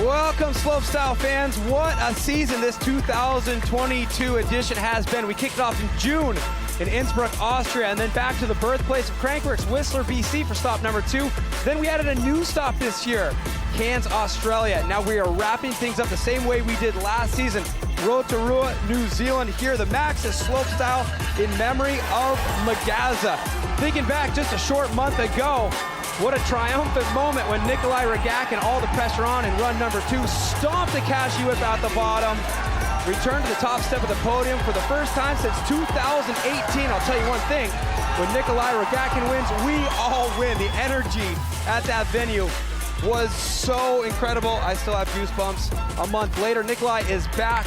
Welcome, Slopestyle fans. What a season this 2022 edition has been. We kicked it off in June in Innsbruck, Austria, and then back to the birthplace of Crankworx, Whistler, BC for stop number 2. Then we added a new stop this year, Cairns, Australia. Now we are wrapping things up the same way we did last season. Rotorua, New Zealand here, the Maxxis Slopestyle in memory of Magaza. Thinking back just a short month ago, what a triumphant moment when Nicholi Rogatkin, all the pressure on in run number 2, stomped the Cashew Whip at the bottom, returned to the top step of the podium for the first time since 2018. I'll tell you one thing, when Nicholi Rogatkin wins, we all win. The energy at that venue was so incredible. I still have goosebumps. A month later, Nicholi is back,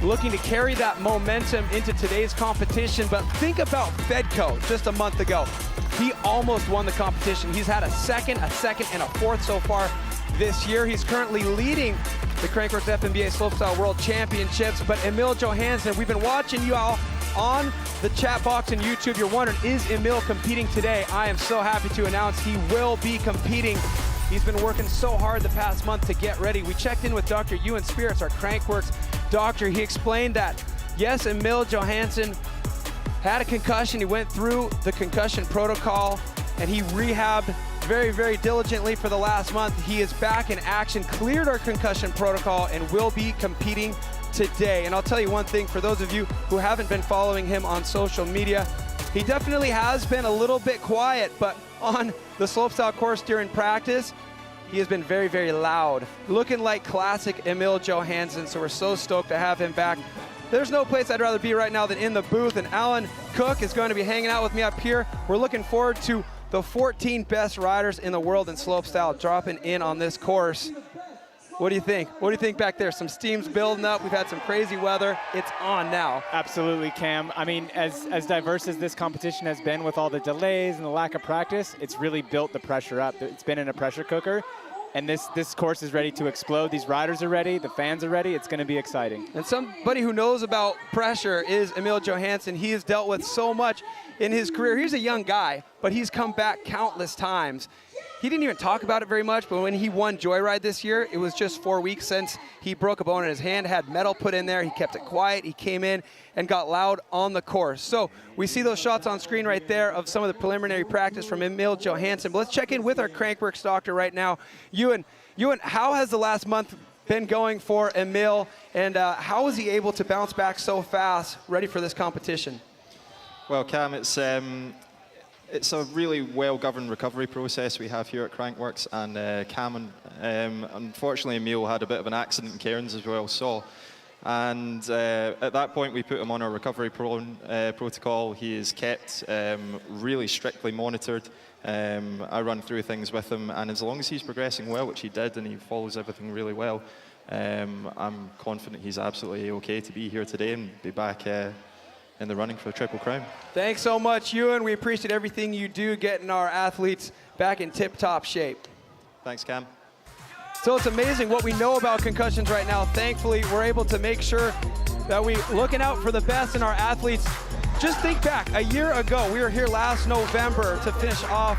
looking to carry that momentum into today's competition. But think about Fedko just a month ago. He almost won the competition. He's had a second, and a fourth so far this year. He's currently leading the Crankworx FMBA Slopestyle World Championships. But Emil Johansson, we've been watching you all on the chat box on YouTube. You're wondering, is Emil competing today? I am so happy to announce he will be competing. He's been working so hard the past month to get ready. We checked in with Dr. Ewan Spirits, our Crankworx doctor. He explained that, yes, Emil Johansson had a concussion. He went through the concussion protocol and he rehabbed very, very diligently for the last month. He is back in action, cleared our concussion protocol, and will be competing today. And I'll tell you one thing, for those of you who haven't been following him on social media, he definitely has been a little bit quiet, but on the slopestyle course during practice, he has been very, very loud, looking like classic Emil Johansson. So we're so stoked to have him back. There's no place I'd rather be right now than in the booth, and Alan Cook is going to be hanging out with me up here. We're looking forward to the 14 best riders in the world in slopestyle dropping in on this course. What do you think? What do you think back there? Some steam's building up. We've had some crazy weather. It's on now. Absolutely, Cam. I mean, as diverse as this competition has been with all the delays and the lack of practice, it's really built the pressure up. It's been in a pressure cooker. And this course is ready to explode. These riders are ready, the fans are ready. It's gonna be exciting. And somebody who knows about pressure is Emil Johansson. He has dealt with so much in his career. He's a young guy, but he's come back countless times. He didn't even talk about it very much, but when he won Joyride this year, it was just 4 weeks since he broke a bone in his hand, had metal put in there. He kept it quiet. He came in and got loud on the course. So we see those shots on screen right there of some of the preliminary practice from Emil Johansson. But let's check in with our Crankworx doctor right now. Ewan, how has the last month been going for Emil, and how was he able to bounce back so fast, ready for this competition? Well, Cam, it's a really well-governed recovery process we have here at Crankworx, and Cam, unfortunately, Emil had a bit of an accident in Cairns as well, and at that point we put him on our recovery protocol. He is kept really strictly monitored. I run through things with him, and as long as he's progressing well, which he did, and he follows everything really well, I'm confident he's absolutely okay to be here today and be back in the running for the Triple Crown. Thanks so much, Ewan. We appreciate everything you do, getting our athletes back in tip-top shape. Thanks, Cam. So it's amazing what we know about concussions right now. Thankfully, we're able to make sure that we're looking out for the best in our athletes. Just think back, a year ago, we were here last November to finish off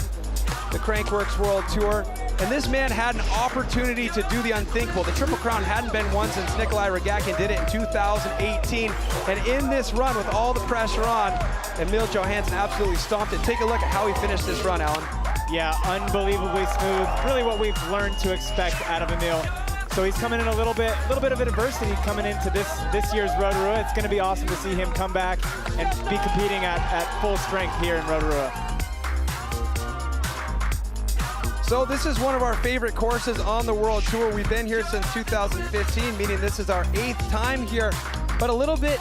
the Crankworx World Tour, and this man had an opportunity to do the unthinkable. The Triple Crown hadn't been won since Nicholi Rogatkin did it in 2018, and in this run with all the pressure on, Emil Johansson absolutely stomped it. Take a look at how he finished this run, Alan. Yeah, unbelievably smooth. Really what we've learned to expect out of Emil. So he's coming in a little bit of adversity coming into this year's Rotorua. It's gonna be awesome to see him come back and be competing at full strength here in Rotorua. So this is one of our favorite courses on the World Tour. We've been here since 2015, meaning this is our 8th time here, but a little bit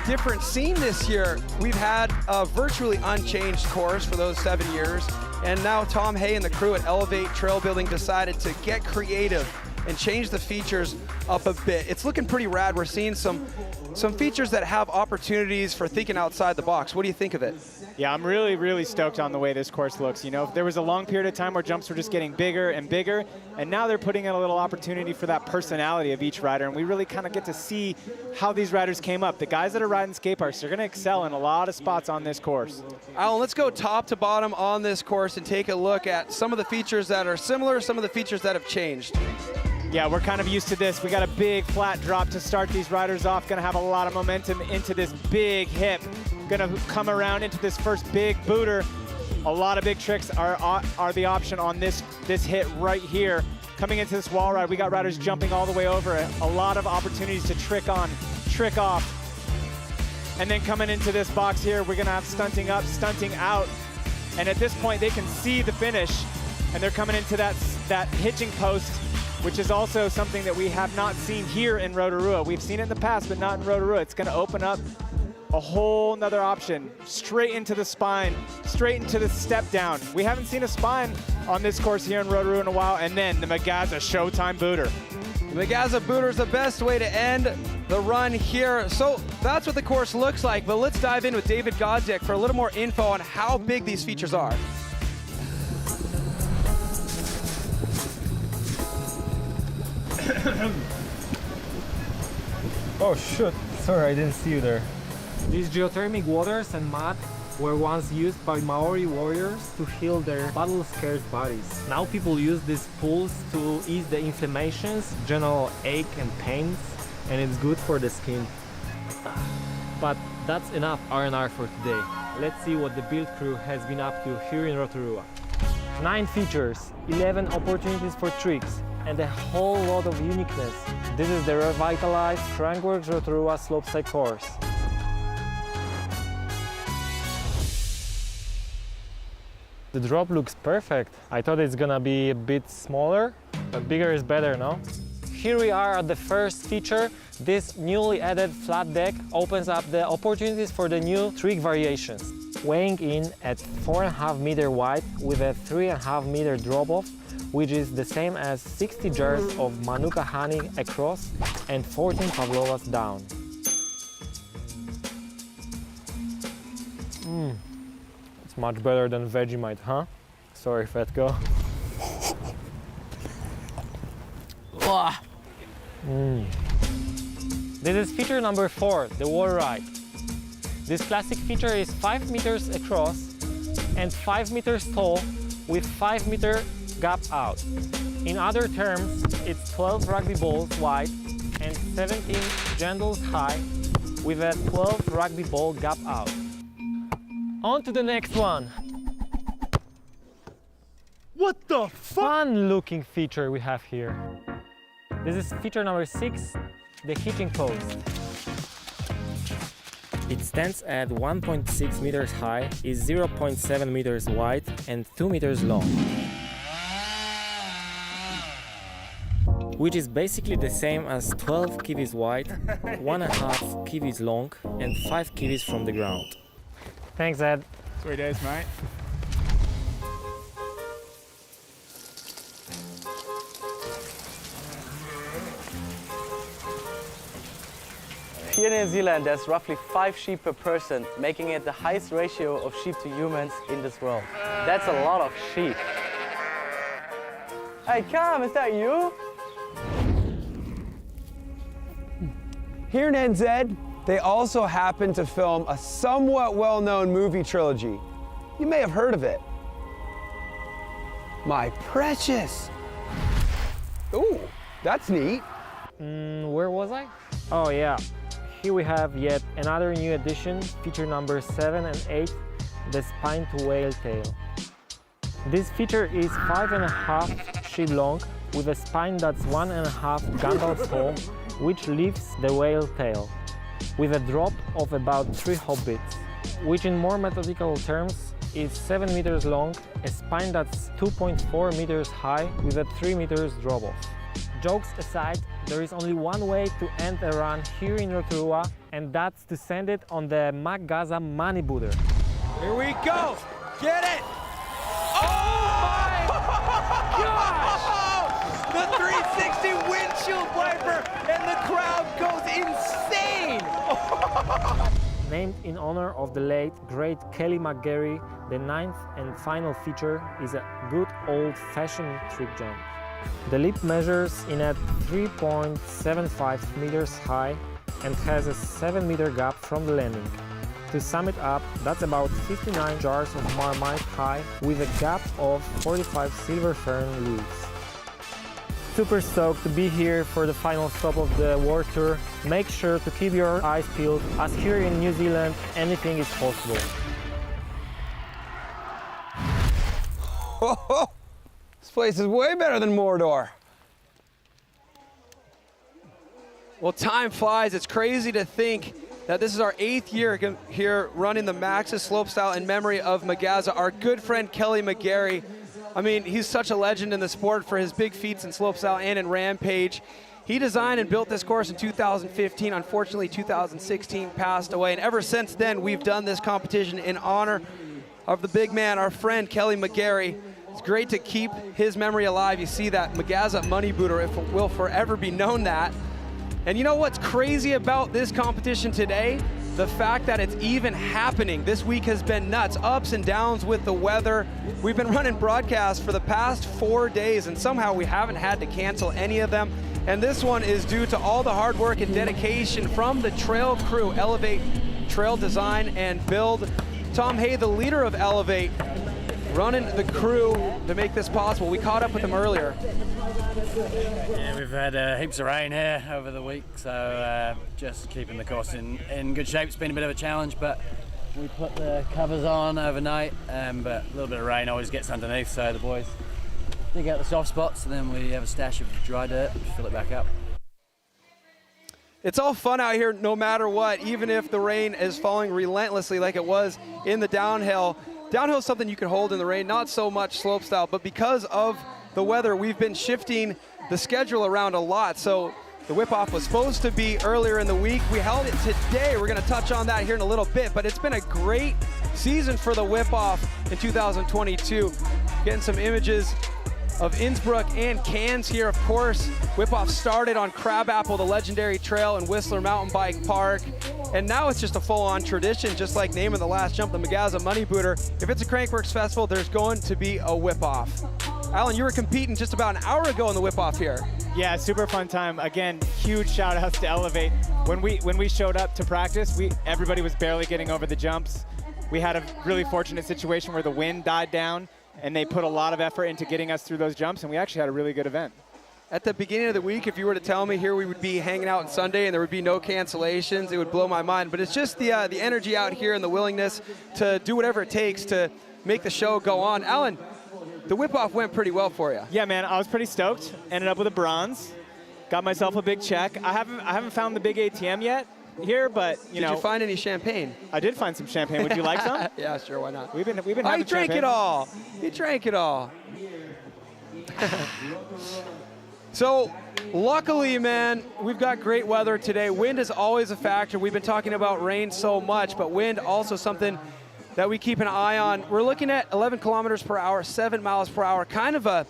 different scene this year. We've had a virtually unchanged course for those 7 years, and now Tom Hay and the crew at Elevate Trail Building decided to get creative and change the features up a bit. It's looking pretty rad. We're seeing some features that have opportunities for thinking outside the box. What do you think of it? Yeah, I'm really, really stoked on the way this course looks. You know, there was a long period of time where jumps were just getting bigger and bigger, and now they're putting in a little opportunity for that personality of each rider, and we really kind of get to see how these riders came up. The guys that are riding skate parks, they're going to excel in a lot of spots on this course. Alan, let's go top to bottom on this course and take a look at some of the features that are similar, some of the features that have changed. Yeah, we're kind of used to this. We got a big flat drop to start these riders off. Gonna have a lot of momentum into this big hip. Gonna come around into this first big booter. A lot of big tricks are the option on this hit right here. Coming into this wall ride, we got riders jumping all the way over it. A lot of opportunities to trick on, trick off. And then coming into this box here, we're gonna have stunting up, stunting out. And at this point, they can see the finish. And they're coming into that hitching post, which is also something that we have not seen here in Rotorua. We've seen it in the past, but not in Rotorua. It's gonna open up a whole nother option, straight into the spine, straight into the step down. We haven't seen a spine on this course here in Rotorua in a while, and then the Magaza Showtime booter. The Magaza booter is the best way to end the run here. So that's what the course looks like, but let's dive in with Dawid Godziek for a little more info on how big these features are. Oh shoot, sorry, I didn't see you there. These geothermic waters and mud were once used by Maori warriors to heal their battle-scared bodies. Now people use these pools to ease the inflammations, general ache and pains, and it's good for the skin. But that's enough R&R for today. Let's see what the build crew has been up to here in Rotorua. 9 features, 11 opportunities for tricks, and a whole lot of uniqueness. This is the revitalized Crankworx Rotorua Slopestyle course. The drop looks perfect. I thought it's gonna be a bit smaller, but bigger is better, no? Here we are at the first feature. This newly added flat deck opens up the opportunities for the new trick variations. Weighing in at 4.5 meter wide with a 3.5 meter drop-off, which is the same as 60 jars of Manuka honey across and 14 pavlovas down. It's much better than Vegemite, huh? Sorry, Fedko. This is feature number 4, the wall ride. This classic feature is 5 meters across and 5 meters tall with 5 meter gap out. In other terms, it's 12 rugby balls wide and 17 jandals high with a 12 rugby ball gap out. On to the next one. What the fuck? Fun looking feature we have here. This is feature number 6, the hitching post. It stands at 1.6 meters high, is 0.7 meters wide and 2 meters long. Which is basically the same as 12 kivs wide, 1.5 kivs long and 5 kivs from the ground. Thanks, Ed. Sweet days, mate. Here in New Zealand, there's roughly 5 sheep per person, making it the highest ratio of sheep to humans in this world. That's a lot of sheep. Hey, Cam, is that you? Here in NZ, they also happen to film a somewhat well-known movie trilogy. You may have heard of it. My Precious. Ooh, that's neat. Where was I? Oh yeah, here we have yet another new addition, feature number 7 and 8, the spine to whale tail. This feature is 5.5 sheet long with a spine that's 1.5 gunpowder tall, which lifts the whale tail, with a drop of about 3 hobbits, which in more methodical terms is 7 meters long, a spine that's 2.4 meters high with a 3 meters drop-off. Jokes aside, there is only one way to end a run here in Rotorua, and that's to send it on the Magaza money booter. Here we go. Get it. Oh my gosh! The 360 windshield wiper, and the crowd goes insane. Named in honor of the late, great Kelly McGarry, the 9th and final feature is a good old-fashioned trick jump. The leap measures in at 3.75 meters high and has a 7 meter gap from the landing. To sum it up, that's about 59 jars of Marmite high with a gap of 45 silver fern leaves. super stoked to be here for the final stop of the World Tour. Make sure to keep your eyes peeled, as here in New Zealand, anything is possible. Oh, this place is way better than Mordor. Well, time flies. It's crazy to think that this is our 8th year here running the Maxxis Slopestyle in memory of Magaza, our good friend Kelly McGarry. I mean, he's such a legend in the sport for his big feats in slopestyle and in Rampage. He designed and built this course in 2015. Unfortunately, 2016 passed away, and ever since then, we've done this competition in honor of the big man, our friend Kelly McGarry. It's great to keep his memory alive. You see that Magaza money booter, it will forever be known that. And you know what's crazy about this competition today? The fact that it's even happening. This week has been nuts, ups and downs with the weather. We've been running broadcasts for the past 4 days, and somehow we haven't had to cancel any of them. And this one is due to all the hard work and dedication from the trail crew, Elevate Trail Design and Build. Tom Hay, the leader of Elevate, running the crew to make this possible. We caught up with him earlier. Yeah, we've had heaps of rain here over the week, so just keeping the course in good shape. It's been a bit of a challenge, but we put the covers on overnight, but a little bit of rain always gets underneath, so the boys dig out the soft spots, and then we have a stash of dry dirt and fill it back up. It's all fun out here no matter what, even if the rain is falling relentlessly like it was in the downhill. Downhill is something you can hold in the rain, not so much slopestyle, but because of the weather, we've been shifting the schedule around a lot. So the whip-off was supposed to be earlier in the week. We held it today. We're gonna touch on that here in a little bit, but it's been a great season for the whip-off in 2022. Getting some images of Innsbruck and Cairns here, of course. Whip-off started on Crabapple, the legendary trail in Whistler Mountain Bike Park. And now it's just a full-on tradition, just like naming the last jump, the Magaza Money Booter. If it's a Crankworx festival, there's going to be a whip-off. Alan, you were competing just about an hour ago in the whip-off here. Yeah, super fun time. Again, huge shout outs to Elevate. When we showed up to practice, everybody was barely getting over the jumps. We had a really fortunate situation where the wind died down, and they put a lot of effort into getting us through those jumps, and we actually had a really good event. At the beginning of the week, if you were to tell me here we would be hanging out on Sunday and there would be no cancellations, it would blow my mind. But it's just the energy out here and the willingness to do whatever it takes to make the show go on. Alan, the whip-off went pretty well for you. Yeah, man, I was pretty stoked. Ended up with a bronze. Got myself a big check. I haven't found the big ATM yet here, but you know. Did you find any champagne? I did find some champagne. Would you like some? Yeah, sure, why not? We've been Oh, having he drank champagne. it all. He drank it all. So, luckily, man, we've got great weather today. Wind is always a factor. We've been talking about rain so much, but wind also something that we keep an eye on. We're looking at 11 kilometers per hour, 7 miles per hour. Kind of a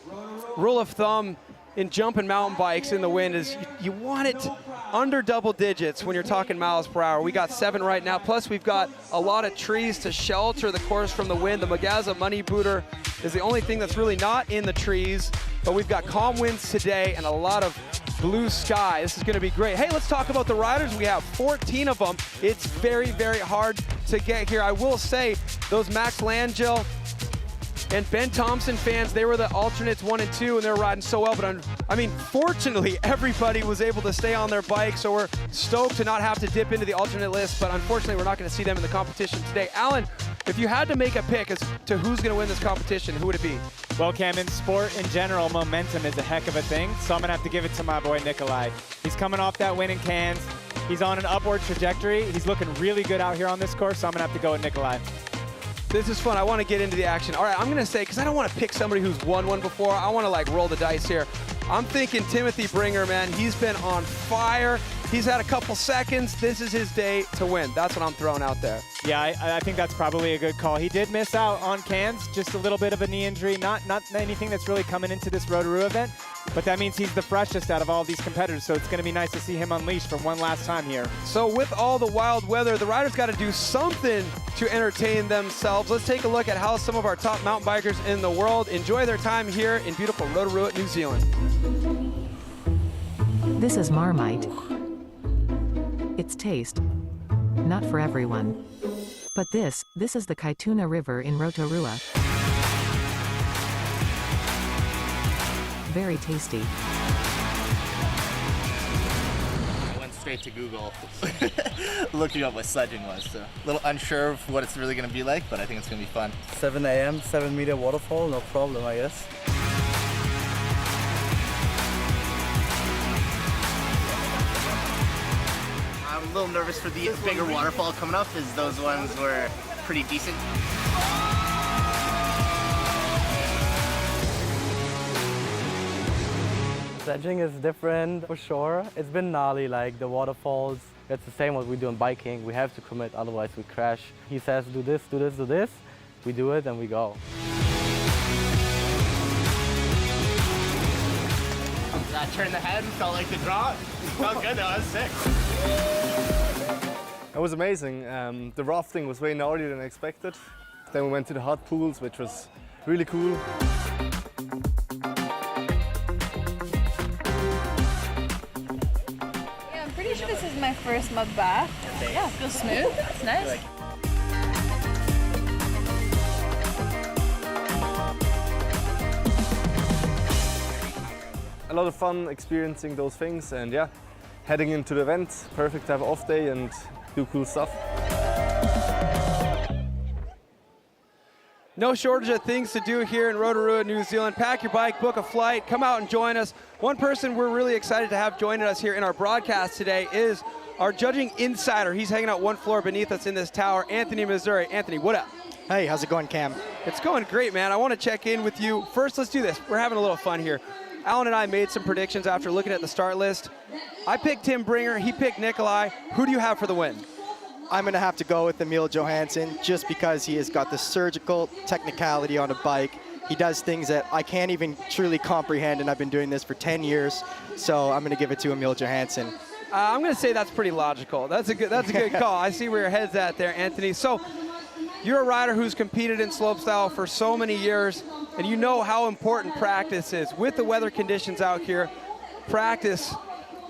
rule of thumb in jumping mountain bikes in the wind is you want it under double digits when you're talking miles per hour. We got 7 right now, plus we've got a lot of trees to shelter the course from the wind. The Magaza Money Booter is the only thing that's really not in the trees, but we've got calm winds today and a lot of blue sky. This is gonna be great. Hey, let's talk about the riders. We have 14 of them. It's very, very hard to get here. I will say those Max Langell and Ben Thompson fans, they were the alternates 1 and 2, and they're riding so well. But I mean, fortunately, everybody was able to stay on their bike, so we're stoked to not have to dip into the alternate list. But unfortunately, we're not going to see them in the competition today. Alan, if you had to make a pick as to who's going to win this competition, who would it be? Well, Cam, in sport in general, momentum is a heck of a thing, so I'm going to have to give it to my boy Nicholi. He's coming off that win in Cairns. He's on an upward trajectory. He's looking really good out here on this course, so I'm going to have to go with Nicholi. This is fun. I want to get into the action. All right, I'm going to say, because I don't want to pick somebody who's won one before. I want to, like, roll the dice here. I'm thinking Timothe Bringer, man. He's been on fire. He's had a couple seconds. This is his day to win. That's what I'm throwing out there. Yeah, I think that's probably a good call. He did miss out on Cairns, just a little bit of a knee injury, not anything that's really coming into this Rotorua event, but that means he's the freshest out of all these competitors, so it's going to be nice to see him unleashed for one last time here. So with all the wild weather, the riders got to do something to entertain themselves. Let's take a look at how some of our top mountain bikers in the world enjoy their time here in beautiful Rotorua, New Zealand. This is Marmite. It's taste. Not for everyone. But this is the Kaituna River in Rotorua. Very tasty. I went straight to Google looking up what sledging was. So a little unsure of what it's really going to be like, but I think it's going to be fun. 7 a.m., 7-meter waterfall, no problem, I guess. I'm a little nervous for the bigger waterfall coming up, as those ones were pretty decent. Sledging is different for sure. It's been gnarly, like the waterfalls. It's the same what we do in biking. We have to commit, otherwise we crash. He says, do this, do this, do this. We do it and we go. I turned the head and felt like the drop. Felt good though, I was sick. It was amazing. The rafting was way gnarlier than I expected. Then we went to the hot pools, which was really cool. Yeah, I'm pretty sure this is my first mud bath. Yeah, it feels smooth. It's nice. A lot of fun experiencing those things, and yeah, heading into the event, perfect to have an off day and do cool stuff. No shortage of things to do here in Rotorua, New Zealand. Pack your bike, book a flight, come out and join us. One person we're really excited to have joining us here in our broadcast today is our judging insider. He's hanging out one floor beneath us in this tower, Anthony Missouri. Anthony, what up? Hey, how's it going, Cam? It's going great, man. I want to check in with you. First, let's do this. We're having a little fun here. Alan and I made some predictions after looking at the start list. I picked Tim Bringer, he picked Nicholi. Who do you have for the win? I'm going to have to go with Emil Johansson just because he has got the surgical technicality on a bike. He does things that I can't even truly comprehend, and I've been doing this for 10 years, so I'm going to give it to Emil Johansson. I'm going to say that's pretty logical. That's a good call. I see where your head's at there, Anthony. So you're a rider who's competed in slopestyle for so many years, and you know how important practice is. With the weather conditions out here, practice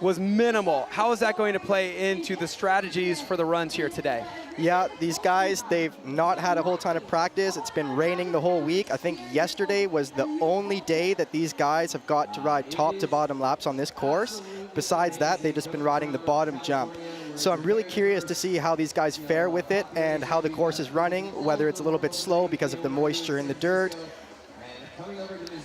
was minimal. How is that going to play into the strategies for the runs here today? Yeah, these guys, they've not had a whole ton of practice. It's been raining the whole week. I think yesterday was the only day that these guys have got to ride top to bottom laps on this course. Besides that, they've just been riding the bottom jump. So I'm really curious to see how these guys fare with it and how the course is running, whether it's a little bit slow because of the moisture in the dirt.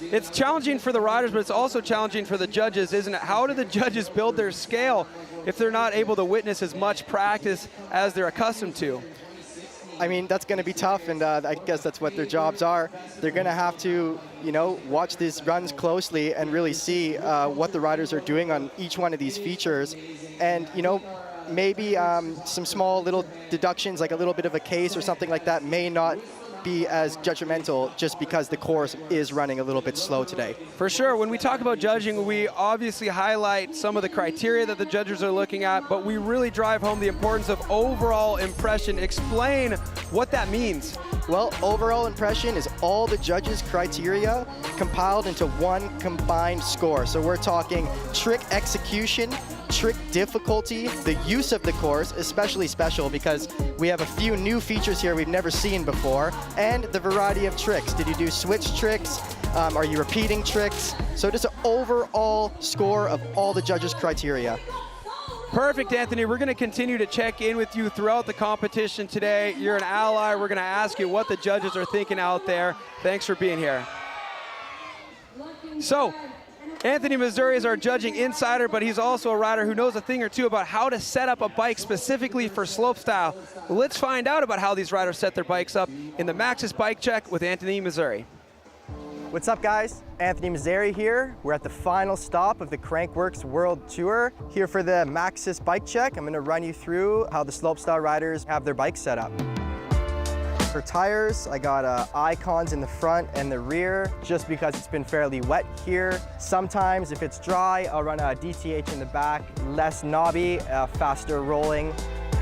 It's challenging for the riders, but it's also challenging for the judges, isn't it? How do the judges build their scale if they're not able to witness as much practice as they're accustomed to? I mean, that's going to be tough, and I guess that's what their jobs are. They're going to have to, you know, watch these runs closely and really see what the riders are doing on each one of these features. And, you know, maybe some small little deductions, like a little bit of a case or something like that, may not be as judgmental just because the course is running a little bit slow today. For sure. When we talk about judging, we obviously highlight some of the criteria that the judges are looking at, but we really drive home the importance of overall impression. Explain what that means. Well, overall impression is all the judges' criteria compiled into one combined score. So we're talking trick execution, trick difficulty, the use of the course, especially special because we have a few new features here we've never seen before, and the variety of tricks. Did you do switch tricks? Are you repeating tricks? So just an overall score of all the judges' criteria. Perfect, Anthony. We're going to continue to check in with you throughout the competition today. You're an ally. We're going to ask you what the judges are thinking out there. Thanks for being here. So, Anthony Missouri is our judging insider, but he's also a rider who knows a thing or two about how to set up a bike specifically for slopestyle. Let's find out about how these riders set their bikes up in the Maxxis Bike Check with Anthony Missouri. What's up, guys? Anthony Missouri here. We're at the final stop of the Crankworx World Tour. Here for the Maxxis Bike Check. I'm going to run you through how the slopestyle riders have their bikes set up. For tires, I got Icons in the front and the rear, just because it's been fairly wet here. Sometimes, if it's dry, I'll run a DTH in the back, less knobby, faster rolling.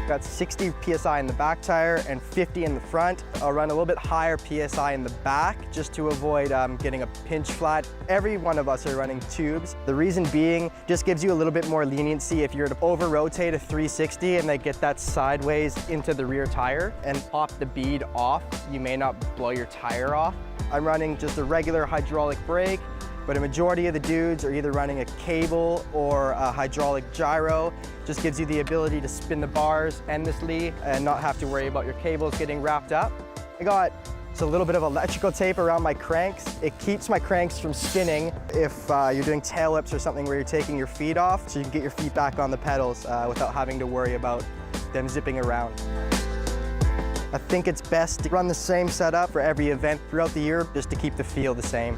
Got 60 PSI in the back tire and 50 in the front. I'll run a little bit higher PSI in the back just to avoid getting a pinch flat. Every one of us are running tubes. The reason being, just gives you a little bit more leniency if you're to over rotate a 360 and they get that sideways into the rear tire and pop the bead off. You may not blow your tire off. I'm running just a regular hydraulic brake, but a majority of the dudes are either running a cable or a hydraulic gyro. Just gives you the ability to spin the bars endlessly and not have to worry about your cables getting wrapped up. I got just a little bit of electrical tape around my cranks. It keeps my cranks from spinning if you're doing tail whips or something where you're taking your feet off, so you can get your feet back on the pedals without having to worry about them zipping around. I think it's best to run the same setup for every event throughout the year just to keep the feel the same.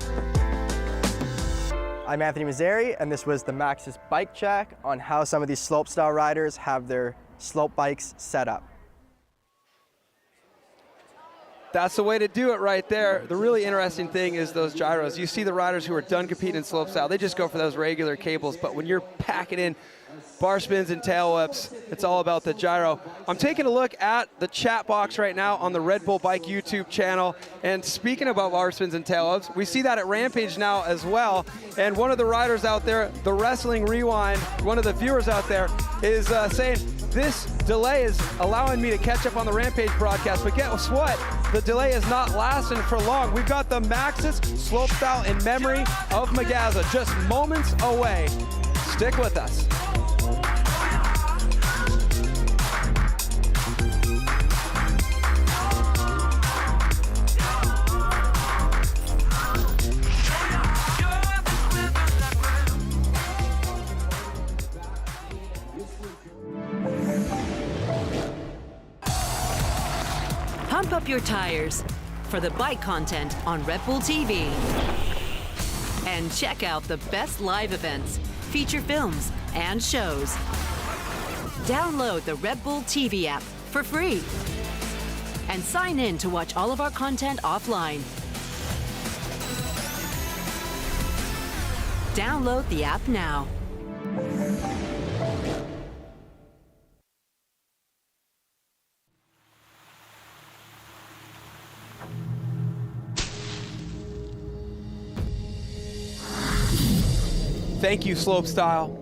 I'm Anthony Mazzeri, and this was the Maxxis Bike Check on how some of these slopestyle riders have their slope bikes set up. That's the way to do it right there. The really interesting thing is those gyros. You see the riders who are done competing in slopestyle, they just go for those regular cables, but when you're packing in bar spins and tail whips, it's all about the gyro. I'm taking a look at the chat box right now on the Red Bull Bike YouTube channel, and speaking about bar spins and tail whips, we see that at Rampage now as well, and one of the riders out there, the Wrestling Rewind, one of the viewers out there, is saying, this delay is allowing me to catch up on the Rampage broadcast, but guess what? The delay is not lasting for long. We've got the Maxxis Slopestyle in memory of Magaza just moments away. Stick with us. Pump up your tires for the bike content on Red Bull TV. And check out the best live events, feature films, and shows. Download the Red Bull TV app for free. And sign in to watch all of our content offline. Download the app now. Thank you, Slopestyle,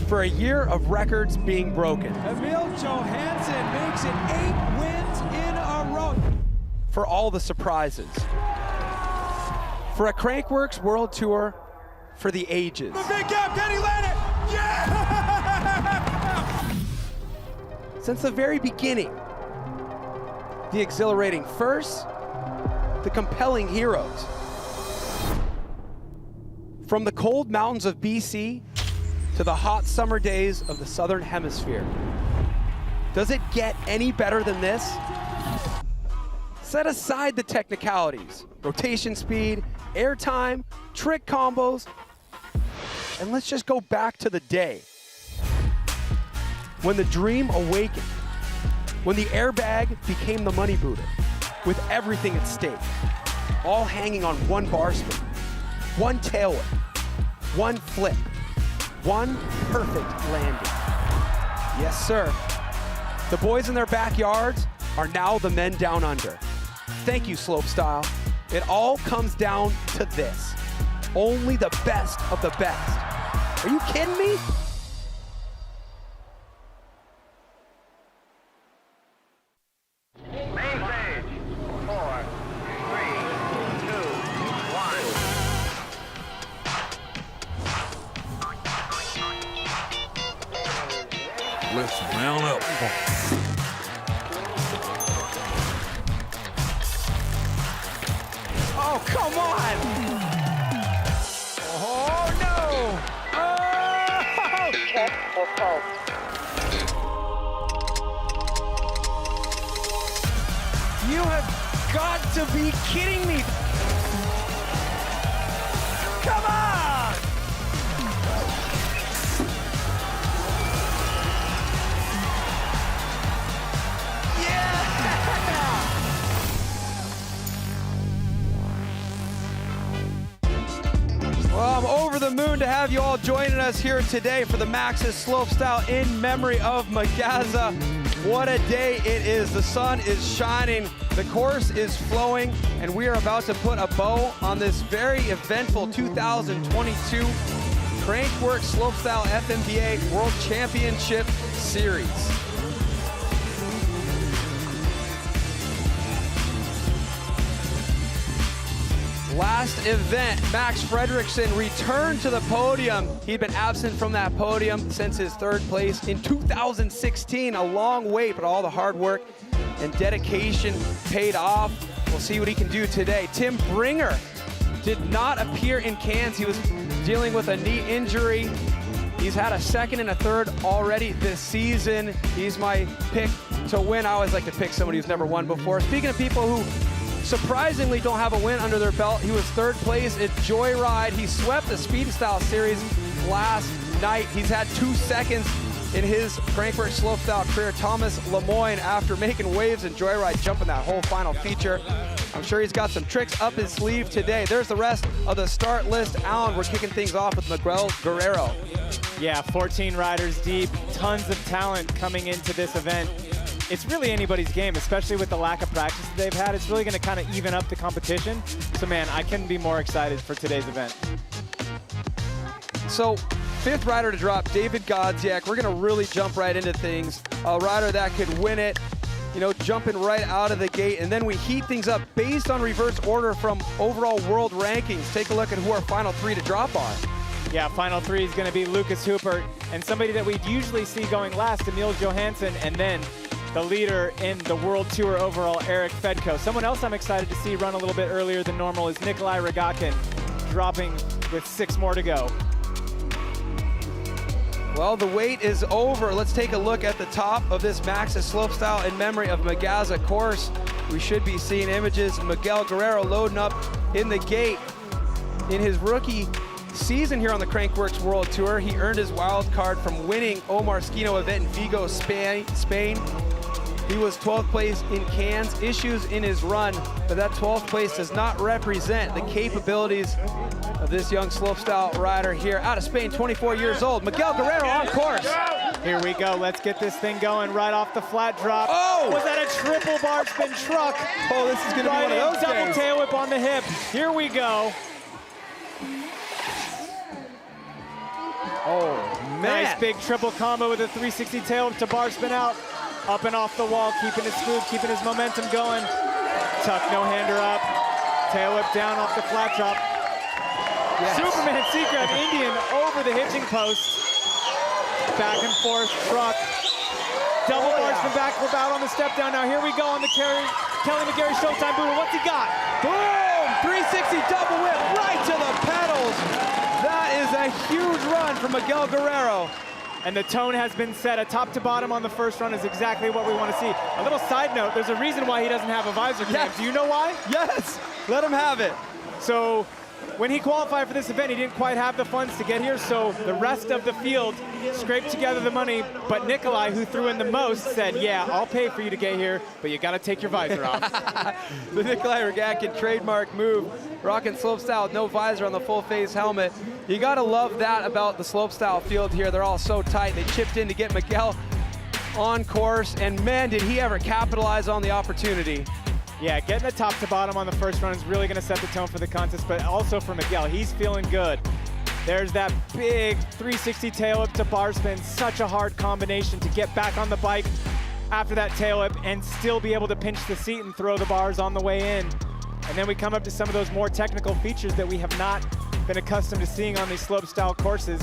for a year of records being broken. Emil Johansson makes it 8 wins in a row. For all the surprises. For a Crankworx World Tour for the ages. The big gap, can he land it? Yeah! Since the very beginning, the exhilarating firsts, the compelling heroes. From the cold mountains of BC to the hot summer days of the Southern Hemisphere. Does it get any better than this? Set aside the technicalities, rotation speed, air time, trick combos, and let's just go back to the day when the dream awakened, when the airbag became the money booter, with everything at stake, all hanging on one bar spin, one tail whip, one flip, one perfect landing. Yes, sir. The boys in their backyards are now the men down under. Thank you, Slopestyle. It all comes down to this. Only the best of the best. Are you kidding me? Let's mount up. Oh, come on! Oh, no! Oh! Check for pulse. You have got to be kidding me! Come on! Well, I'm over the moon to have you all joining us here today for the Maxxis Slopestyle in memory of Magaza. What a day it is. The sun is shining, the course is flowing, and we are about to put a bow on this very eventful 2022 Crankworx Slopestyle FMBA World Championship Series. Last event, Max Fredriksson returned to the podium. He'd been absent from that podium since his third place in 2016. A long wait, but all the hard work and dedication paid off. We'll see what he can do today. Tim Bringer did not appear in cans. He was dealing with a knee injury. He's had a second and a third already this season. He's my pick to win. I always like to pick somebody who's never won before. Speaking of people who surprisingly don't have a win under their belt, he was third place at Joyride. He swept the Speed Style Series last night. He's had 2 seconds in his Crankworx Slopestyle career. Tomas Lemoine, after making waves in Joyride, jumping that whole final feature. I'm sure he's got some tricks up his sleeve today. There's the rest of the start list. Alan, we're kicking things off with Miguel Guerrero. Yeah, 14 riders deep, tons of talent coming into this event. It's really anybody's game, especially with the lack of practice that they've had. It's really going to kind of even up the competition. So, man, I couldn't be more excited for today's event. So, fifth rider to drop, Dawid Godziek. We're going to really jump right into things. A rider that could win it, you know, jumping right out of the gate. And then we heat things up based on reverse order from overall world rankings. Take a look at who our final 3 to drop are. Yeah, final 3 is going to be Lucas Huppert, and somebody that we'd usually see going last, Emil Johansson, and then the leader in the World Tour overall, Erik Fedko. Someone else I'm excited to see run a little bit earlier than normal is Nicholi Rogatkin, dropping with 6 more to go. Well, the wait is over. Let's take a look at the top of this Maxxis Slopestyle in memory of Magaza course. We should be seeing images. Miguel Guerrero loading up in the gate. In his rookie season here on the Crankworx World Tour, he earned his wild card from winning Omar Skino event in Vigo, Spain. He was 12th place in cans, issues in his run, but that 12th place does not represent the capabilities of this young slopestyle rider here out of Spain, 24 years old. Miguel Guerrero on course. Here we go, let's get this thing going right off the flat drop. Oh! Was that a triple bar spin truck? Oh, this is gonna be one of those double days. tail whip on the hip. Here we go. Oh, man. Nice big triple combo with a 360 tail whip to bar spin out. Up and off the wall, keeping it smooth, keeping his momentum going. Tuck, no hander up. Tail whip down off the flat drop. Yes. Superman Seagrab Indian over the hitching post. Back and forth, truck. Double bar spin back, flip out on the step down. Now here we go on the Kelly McGarry Showtime booter. What's he got? Boom! 360 double whip right to the pedals. That is a huge run from Miguel Guerrero. And the tone has been set. A top to bottom on the first run is exactly what we want to see. A little side note, there's a reason why he doesn't have a visor cam. Yes. Do you know why? Yes, let him have it. So when he qualified for this event, he didn't quite have the funds to get here, so the rest of the field scraped together the money, but Nicholi, who threw in the most, said, yeah, I'll pay for you to get here, but you gotta take your visor off. The Nicholi Rogatkin trademark move, rocking slopestyle with no visor on the full face helmet. You gotta love that about the slopestyle field here. They're all so tight. They chipped in to get Miguel on course, and man, did he ever capitalize on the opportunity. Yeah, getting the top to bottom on the first run is really going to set the tone for the contest, but also for Miguel. He's feeling good. There's that big 360 tail whip to bar spin. Such a hard combination to get back on the bike after that tail whip and still be able to pinch the seat and throw the bars on the way in. And then we come up to some of those more technical features that we have not been accustomed to seeing on these slope-style courses.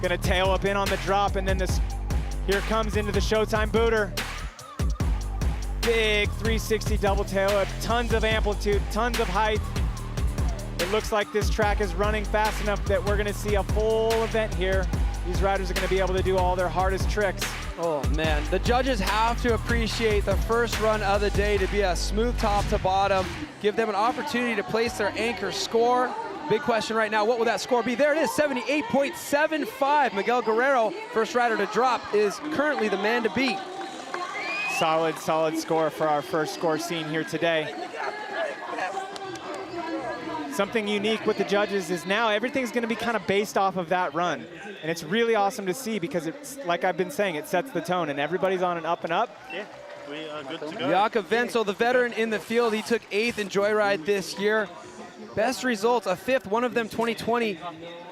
Gonna tail up in on the drop, and then this here comes into the Showtime booter. Big 360 double tail whip, tons of amplitude, tons of height. It looks like this track is running fast enough that we're gonna see a full event here. These riders are gonna be able to do all their hardest tricks. Oh man, the judges have to appreciate the first run of the day to be a smooth top to bottom, give them an opportunity to place their anchor score. Big question right now, what will that score be? There it is, 78.75. Miguel Guerrero, first rider to drop, is currently the man to beat. Solid score for our first score seen here today. Something unique with the judges is now everything's going to be kind of based off of that run. And it's really awesome to see because it's, like I've been saying, it sets the tone and everybody's on an up and up. Yeah, we are good to go. Jakub Vencl, the veteran in the field, he took 8th in Joyride this year. Best results, a 5th, one of them 2020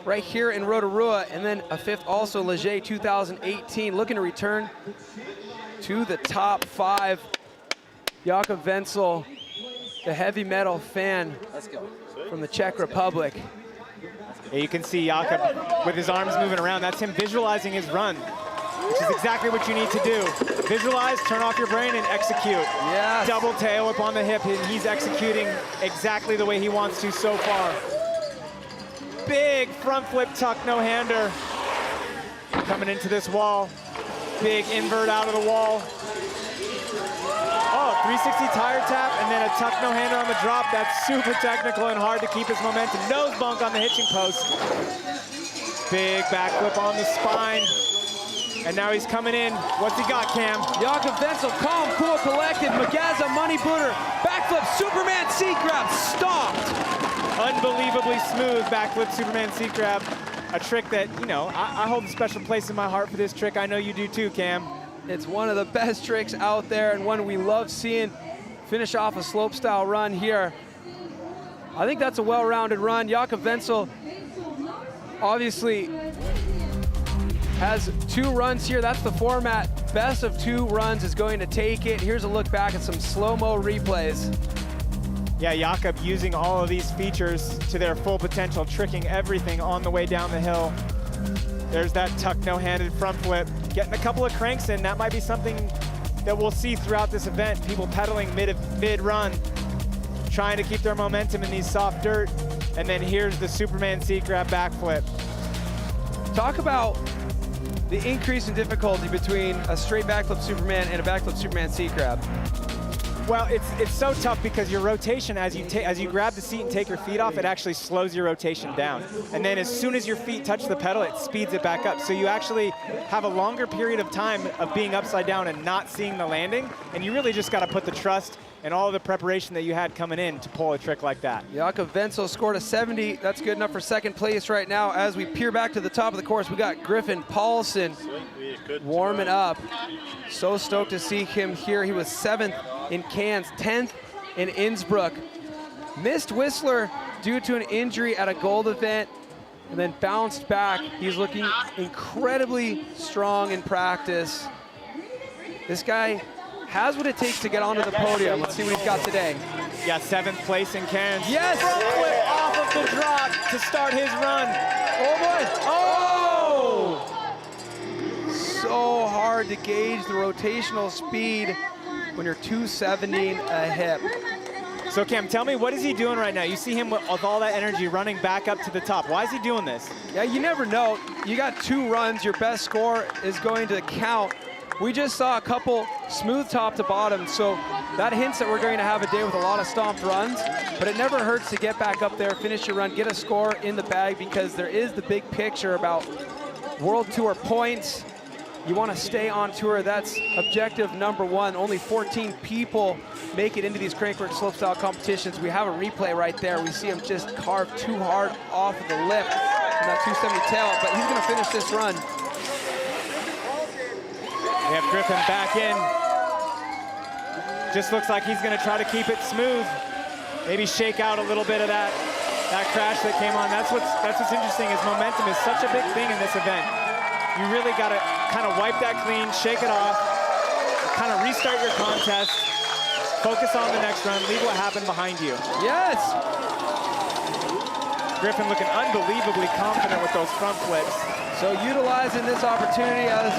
right here in Rotorua, and then a 5th also Leger 2018, looking to return to the top 5. Jakub Vencl the heavy metal fan from the Czech Republic. Yeah, you can see Jakub with his arms moving around. That's him visualizing his run, which is exactly what you need to do. Visualize, turn off your brain, and execute. Yes. Double tail up on the hip, and he's executing exactly the way he wants to so far. Big front flip tuck no-hander coming into this wall. Big invert out of the wall. Oh, 360 tire tap, and then a tuck no-hander on the drop. That's super technical and hard to keep his momentum. Nose bunk on the hitching post. Big backflip on the spine. And now he's coming in. What's he got, Cam? Jakub Vencl, calm, cool, collected. Magaza, money booter, backflip, Superman seat grab, stopped. Unbelievably smooth backflip Superman seat grab. A trick that, you know, I hold a special place in my heart for this trick. I know you do too, Cam. It's one of the best tricks out there and one we love seeing finish off a slopestyle run here. I think that's a well-rounded run. Jakub Vencl obviously has 2 runs here. That's the format. Best of 2 runs is going to take it. Here's a look back at some slow-mo replays. Yeah, Jakub using all of these features to their full potential, tricking everything on the way down the hill. There's that tuck no-handed front flip. Getting a couple of cranks in, that might be something that we'll see throughout this event. People pedaling mid-run, trying to keep their momentum in these soft dirt. And then here's the Superman seat grab backflip. Talk about the increase in difficulty between a straight backflip Superman and a backflip Superman seat grab. Well, it's so tough because your rotation, as you grab the seat and take your feet off, it actually slows your rotation down. And then as soon as your feet touch the pedal, it speeds it back up. So you actually have a longer period of time of being upside down and not seeing the landing. And you really just got to put the trust and all of the preparation that you had coming in to pull a trick like that. Jakub Vencl scored a 70. That's good enough for second place right now. As we peer back to the top of the course, we got Griffin Paulson warming up. So stoked to see him here. He was 7th in Cannes, 10th in Innsbruck. Missed Whistler due to an injury at a gold event and then bounced back. He's looking incredibly strong in practice. This guy has what it takes to get onto the podium. Let's see what he's got today. Yeah, 7th place in Cannes. Yes! Front flip off of the drop to start his run. Oh boy! Oh! So hard to gauge the rotational speed when you're 270 a hip. So Cam, tell me, what is he doing right now? You see him with all that energy running back up to the top. Why is he doing this? Yeah, you never know. You got 2 runs, your best score is going to count. We just saw a couple smooth top to bottom, so that hints that we're going to have a day with a lot of stomped runs, but it never hurts to get back up there, finish your run, get a score in the bag, because there is the big picture about World Tour points. You want to stay on tour. That's objective number 1. Only 14 people make it into these Crankworx slopestyle competitions. We have a replay right there. We see him just carve too hard off of the lip in that 270 tail, but he's going to finish this run. We have Griffin back in. Just looks like he's going to try to keep it smooth. Maybe shake out a little bit of that crash that came on. That's what's interesting, is momentum is such a big thing in this event. You really got to kind of wipe that clean, shake it off, kind of restart your contest, focus on the next run, leave what happened behind you. Yes! Griffin looking unbelievably confident with those front flips. So utilizing this opportunity as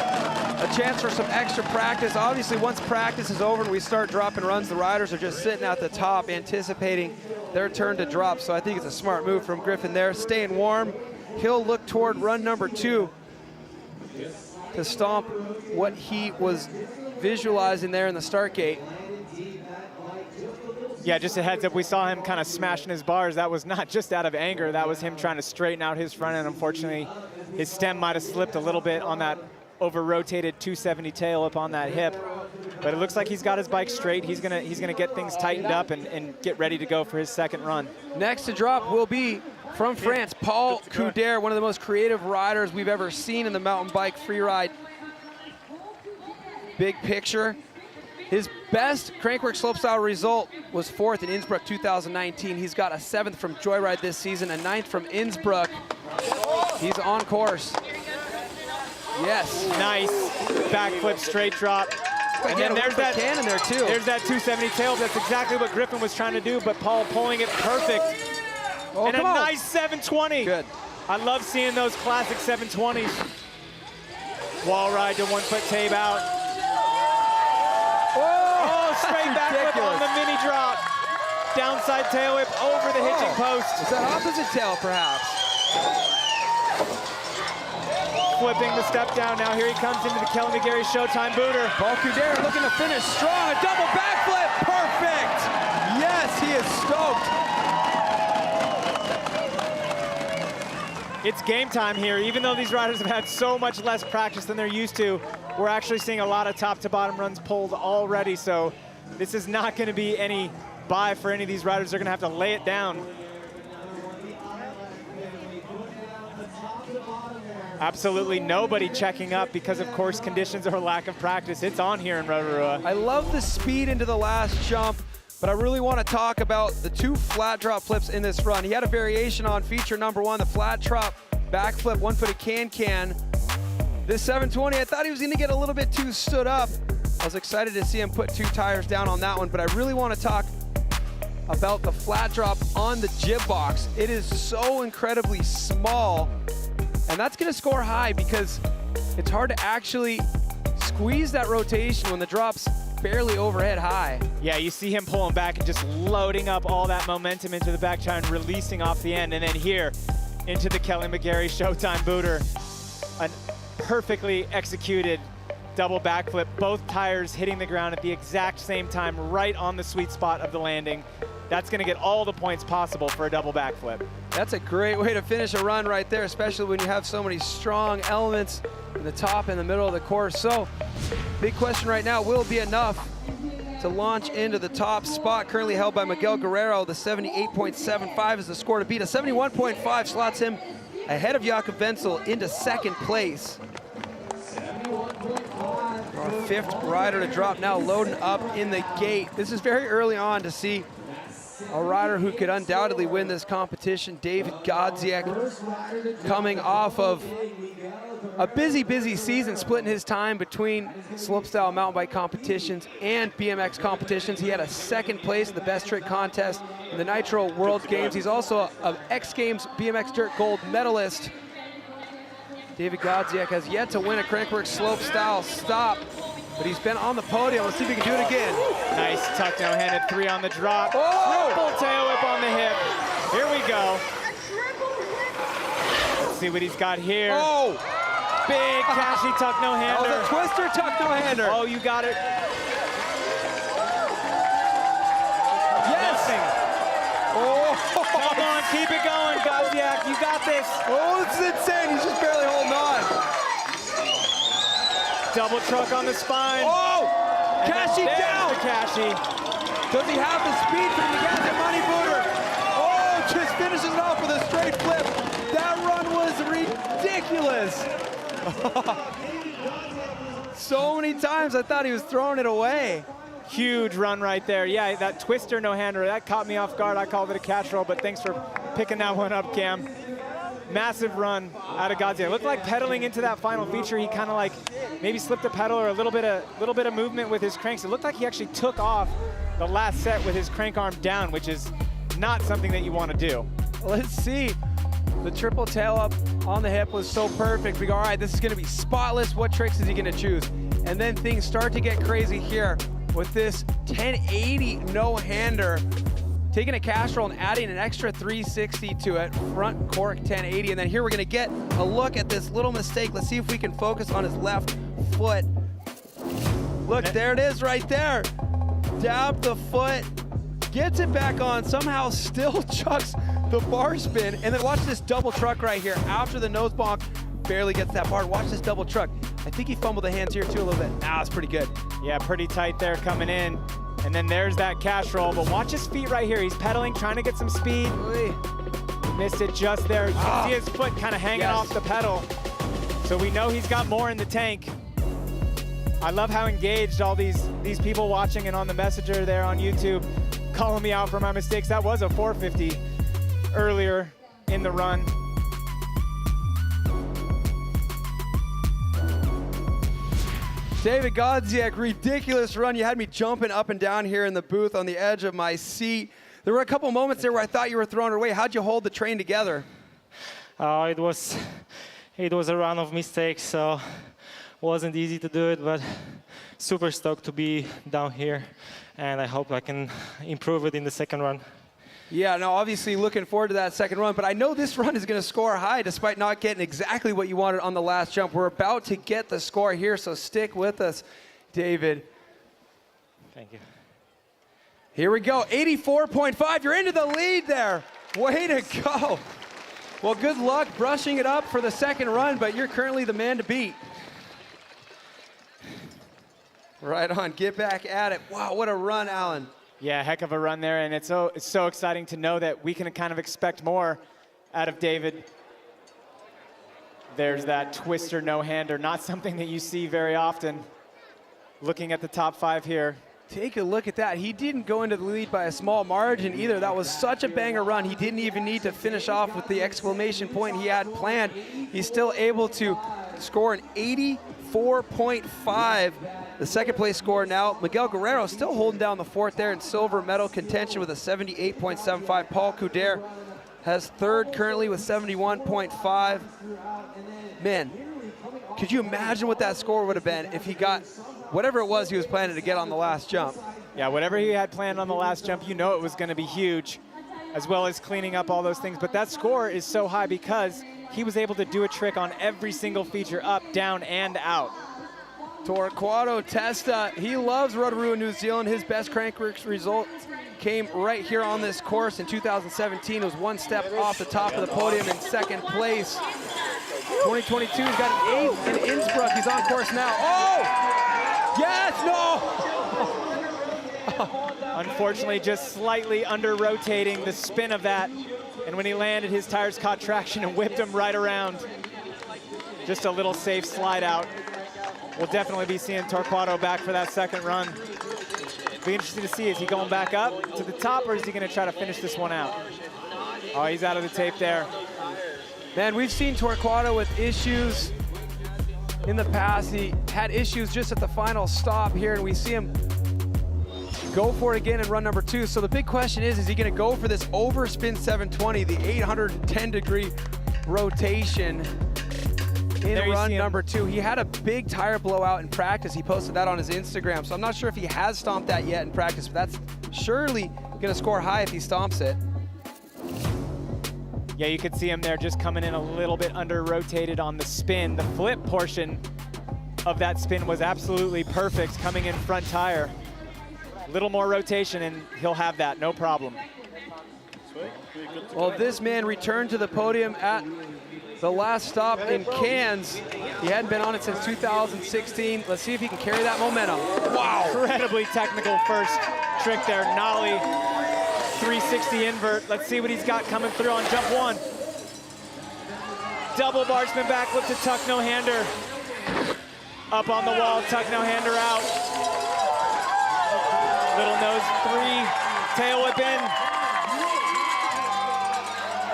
a chance for some extra practice. Obviously, once practice is over and we start dropping runs, the riders are just sitting at the top anticipating their turn to drop. So I think it's a smart move from Griffin there, staying warm. He'll look toward run number 2 to stomp what he was visualizing there in the start gate. Yeah, just a heads up, we saw him kind of smashing his bars. That was not just out of anger, that was him trying to straighten out his front end. Unfortunately, his stem might have slipped a little bit on that over-rotated 270 tail up on that hip. But it looks like he's got his bike straight. He's gonna get things tightened up and get ready to go for his second run. Next to drop will be from France, Paul Couderc, one of the most creative riders we've ever seen in the mountain bike freeride. Big picture. His best Crankworx slopestyle result was 4th in Innsbruck 2019. He's got a 7th from Joyride this season, a 9th from Innsbruck. He's on course. Yes. Nice backflip straight drop. And then there's that can in there too. There's that 270 tail. That's exactly what Griffin was trying to do, but Paul pulling it perfect. Oh, and a come on. nice 720. Good. I love seeing those classic 720s. Wall ride to 1-foot tape out. Oh, straight backflip on the mini drop. Downside tail whip over the hitching post. Is that opposite tail, perhaps? Flipping the step down now. Here he comes into the Kelly McGarry Showtime booter. Paul Couderc looking to finish strong. A double backflip. Perfect. Yes, he is stoked. It's game time here. Even though these riders have had so much less practice than they're used to, we're actually seeing a lot of top to bottom runs pulled already. So this is not going to be any bye for any of these riders. They're going to have to lay it down. Absolutely nobody checking up because of course conditions or lack of practice. It's on here in Rotorua. I love the speed into the last jump, but I really want to talk about the 2 flat drop flips in this run. He had a variation on feature number 1, the flat drop backflip, 1-footed can-can. This 720, I thought he was going to get a little bit too stood up. I was excited to see him put 2 tires down on that one, but I really want to talk about the flat drop on the jib box. It is so incredibly small, and that's going to score high because it's hard to actually squeeze that rotation when the drop's barely overhead high. Yeah, you see him pulling back and just loading up all that momentum into the back tire and releasing off the end. And then here into the Kelly McGarry Showtime booter. A perfectly executed double backflip, both tires hitting the ground at the exact same time, right on the sweet spot of the landing. That's gonna get all the points possible for a double backflip. That's a great way to finish a run right there, especially when you have so many strong elements in the top and the middle of the course. So, big question right now, will it be enough to launch into the top spot currently held by Miguel Guerrero? The 78.75 is the score to beat. A 71.5 slots him ahead of Jakub Vencl into second place. Our 5th rider to drop now loading up in the gate. This is very early on to see a rider who could undoubtedly win this competition. Dawid Godziek coming off of a busy season, splitting his time between slopestyle mountain bike competitions and BMX competitions. He had a 2nd place in the best trick contest in the Nitro World Games. He's also an X Games BMX Dirt Gold medalist. Dawid Godziek has yet to win a Crankworx slopestyle stop, but he's been on the podium. Let's see if he can do it again. Nice tuck no-handed 3 on the drop. Oh! Triple tail whip on the hip. Here we go. Let's see what he's got here. Oh! Big cashy tuck no-hander. That was a twister tuck no-hander. Oh, you got it. Yes! Oh! Come on, keep it going, Godziek. You got this. Oh, this is insane. He's just barely holding on. Double truck on the spine. Oh! Cashy down! The cashy. Does he have the speed for the Godziek money booter? Oh, just finishes it off with a straight flip. That run was ridiculous. So many times I thought he was throwing it away. Huge run right there. Yeah, that twister no-hander, that caught me off guard. I called it a catch roll, but thanks for picking that one up, Cam. Massive run out of Godziek. It looked like pedaling into that final feature. He kind of like maybe slipped a pedal or a little bit of movement with his cranks. It looked like he actually took off the last set with his crank arm down, which is not something that you want to do. Let's see. The triple tail up on the hip was so perfect. We go, all right, this is going to be spotless. What tricks is he going to choose? And then things start to get crazy here with this 1080 no-hander, taking a cash roll and adding an extra 360 to it, front cork 1080. And then here we're gonna get a look at this little mistake. Let's see if we can focus on his left foot. Look, there it is right there. Dab the foot, gets it back on, somehow still chucks the bar spin. And then watch this double truck right here. After the nose bonk, barely gets that bar. Watch this double truck. I think he fumbled the hands here too a little bit. Nah, it's pretty good. Yeah, pretty tight there coming in. And then there's that cash roll, but watch his feet right here. He's pedaling, trying to get some speed. He missed it just there. You can see his foot kind of hanging off the pedal. So we know he's got more in the tank. I love how engaged all these people watching and on the messenger there on YouTube calling me out for my mistakes. That was a 450 earlier in the run. Dawid Godziek, ridiculous run. You had me jumping up and down here in the booth on the edge of my seat. There were a couple moments there where I thought you were throwing it away. How'd you hold the train together? It was a run of mistakes, so wasn't easy to do it, but super stoked to be down here, and I hope I can improve it in the second run. Yeah, no, obviously looking forward to that second run, but I know this run is going to score high despite not getting exactly what you wanted on the last jump. We're about to get the score here, so stick with us, David. Thank you. Here we go, 84.5. You're into the lead there. Way to go. Well, good luck brushing it up for the second run, but you're currently the man to beat. Right on, get back at it. Wow, what a run, Alan. Yeah, heck of a run there, and it's so exciting to know that we can kind of expect more out of David. There's that twister no-hander, not something that you see very often. Looking at the top 5 here. Take a look at that. He didn't go into the lead by a small margin either. That was such a banger run. He didn't even need to finish off with the exclamation point he had planned. He's still able to score an 84.5. The second place score now. Miguel Guerrero still holding down the fourth there in silver medal contention with a 78.75. Paul Couderc has third currently with 71.5. Man, could you imagine what that score would have been if he got whatever it was he was planning to get on the last jump? Yeah, whatever he had planned on the last jump, you know it was going to be huge, as well as cleaning up all those things. But that score is so high because he was able to do a trick on every single feature, up, down, and out. Torquato Testa, he loves Rotorua, New Zealand. His best Crankworx result came right here on this course in 2017. It was one step off the top of the podium in second place. 2022, he's got an 8th in Innsbruck. He's on course now. Oh! Yes, no! Unfortunately, just slightly under-rotating the spin of that. And when he landed, his tires caught traction and whipped him right around. Just a little safe slide out. We'll definitely be seeing Torquato back for that second run. Be interesting to see, is he going back up to the top, or is he going to try to finish this one out? Oh, he's out of the tape there. Man, we've seen Torquato with issues in the past. He had issues just at the final stop here, and we see him go for it again in run number 2. So the big question is he going to go for this overspin 720, the 810-degree rotation in run number 2? He had a big tire blowout in practice. He posted that on his Instagram, so I'm not sure if he has stomped that yet in practice, but that's surely going to score high if he stomps it. Yeah, you could see him there just coming in a little bit under-rotated on the spin. The flip portion of that spin was absolutely perfect, coming in front tire. A little more rotation and he'll have that, no problem. Well, this man returned to the podium at the last stop in Cairns. He hadn't been on it since 2016. Let's see if he can carry that momentum. Wow, incredibly technical first trick there. Nollie, 360 invert. Let's see what he's got coming through on jump 1. Double bar spin backflip to tuck no-hander. Up on the wall, tuck no-hander out. Little nose 3, tail whip in.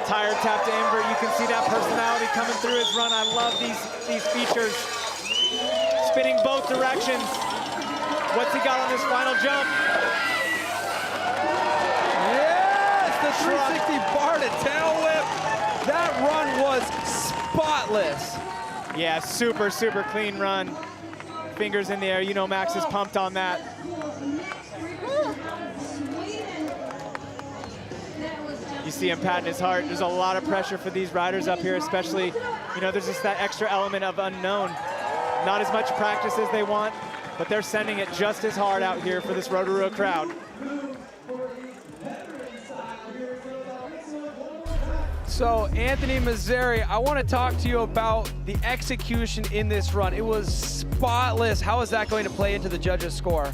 Tire tap to invert. You can see that personality coming through his run. I love these features. Spinning both directions. What's he got on this final jump? Yes, the 360 bar to tail whip. That run was spotless. Yeah, super, super clean run. Fingers in the air. You know Max is pumped on that. You see him patting his heart. There's a lot of pressure for these riders up here, especially, you know, there's just that extra element of unknown. Not as much practice as they want, but they're sending it just as hard out here for this Rotorua crowd. So, Anthony Mazzeri, I want to talk to you about the execution in this run. It was spotless. How is that going to play into the judges' score?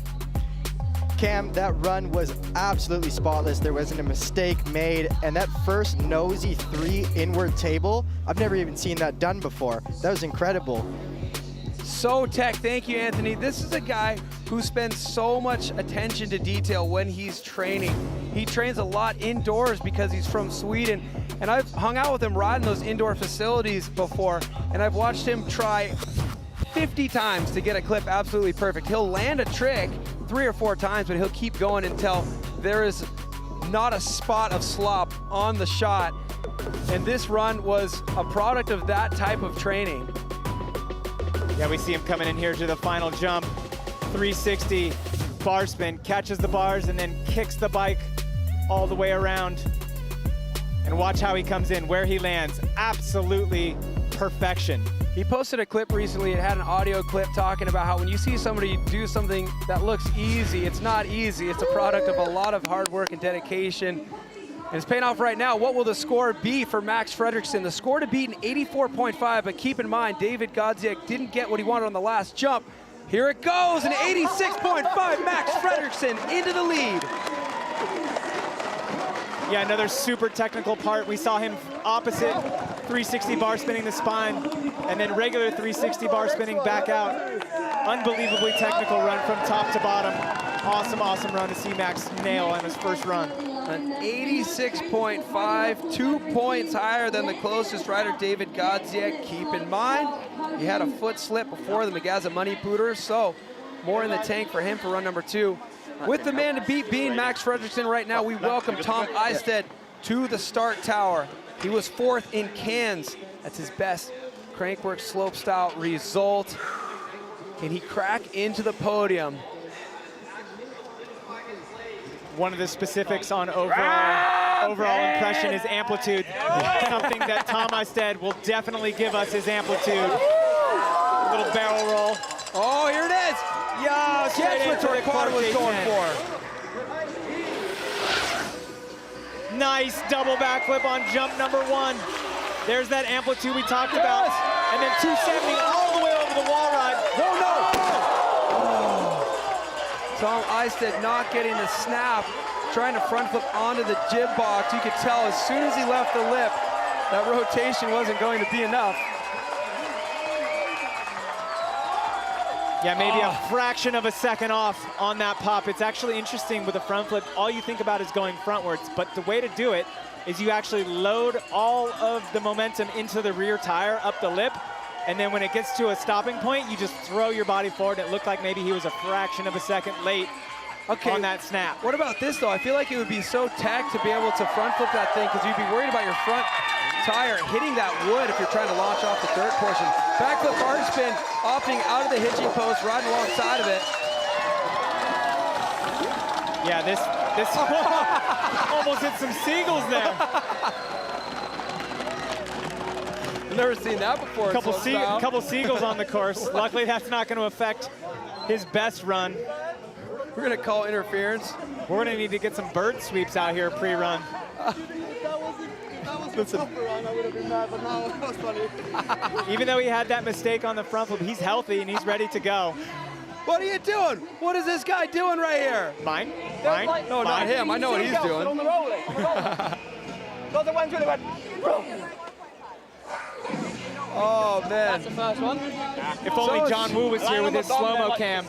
Cam, that run was absolutely spotless. There wasn't a mistake made, and that first nosy 3 inward table, I've never even seen that done before. That was incredible. So tech, thank you, Anthony. This is a guy who spends so much attention to detail when he's training. He trains a lot indoors because he's from Sweden, and I've hung out with him riding those indoor facilities before, and I've watched him try 50 times to get a clip absolutely perfect. He'll land a trick 3 or 4 times, but he'll keep going until there is not a spot of slop on the shot. And this run was a product of that type of training. Yeah, we see him coming in here to the final jump. 360 bar spin, catches the bars and then kicks the bike all the way around. And watch how he comes in, where he lands. Absolutely perfection. He posted a clip recently. It had an audio clip talking about how when you see somebody do something that looks easy, it's not easy. It's a product of a lot of hard work and dedication. And it's paying off right now. What will the score be for Max Fredriksson? The score to beat an 84.5, but keep in mind, Dawid Godziek didn't get what he wanted on the last jump. Here it goes, an 86.5, Max Fredriksson into the lead. Yeah, another super technical part. We saw him opposite 360 bar spinning the spine, and then regular 360 bar spinning back out. Unbelievably technical run from top to bottom. Awesome, awesome run to see Max nail on his first run. An 86.5, 2 points higher than the closest rider, Dawid Godziek. Keep in mind, he had a foot slip before the Magaza Money Pooter, so more in the tank for him for run number 2. With the man to beat being Max Fredriksson right now, we welcome Tom Isted to the start tower. He was 4th in cans. That's his best Crankworx slopestyle result. Can he crack into the podium? One of the specifics on overall impression is amplitude. Something that Tom Isted will definitely give us is amplitude. Little barrel roll. Oh, here it is. Yeah, that's what Torquato was going for. Nice double backflip on jump number 1. There's that amplitude we talked about. And then 270 all the way over the wall ride. Oh, no. Tom Isted not getting the snap, trying to front flip onto the jib box. You could tell as soon as he left the lip, that rotation wasn't going to be enough. Yeah, maybe a fraction of a second off on that pop. It's actually interesting with a front flip. All you think about is going frontwards, but the way to do it is you actually load all of the momentum into the rear tire up the lip, and then when it gets to a stopping point, you just throw your body forward. It looked like maybe he was a fraction of a second late on that snap. What about this, though? I feel like it would be so tech to be able to front flip that thing, because you'd be worried about your front tire hitting that wood if you're trying to launch off the dirt portion. Backflip bar spin, opting out of the hitching post, riding alongside of it. Yeah, this almost hit some seagulls there. Never seen that before. Couple seagulls on the course. Luckily, that's not going to affect his best run. We're going to call interference. We're going to need to get some bird sweeps out here pre-run. Listen. I would have been mad, but now it was funny. Even though he had that mistake on the front flip, he's healthy and he's ready to go. What are you doing? What is this guy doing right here? Mine? No, not him. I know what he's doing. On the rolling. Got the one to the one. Oh, man. That's the first one. If only John Woo was here with his slow-mo cam.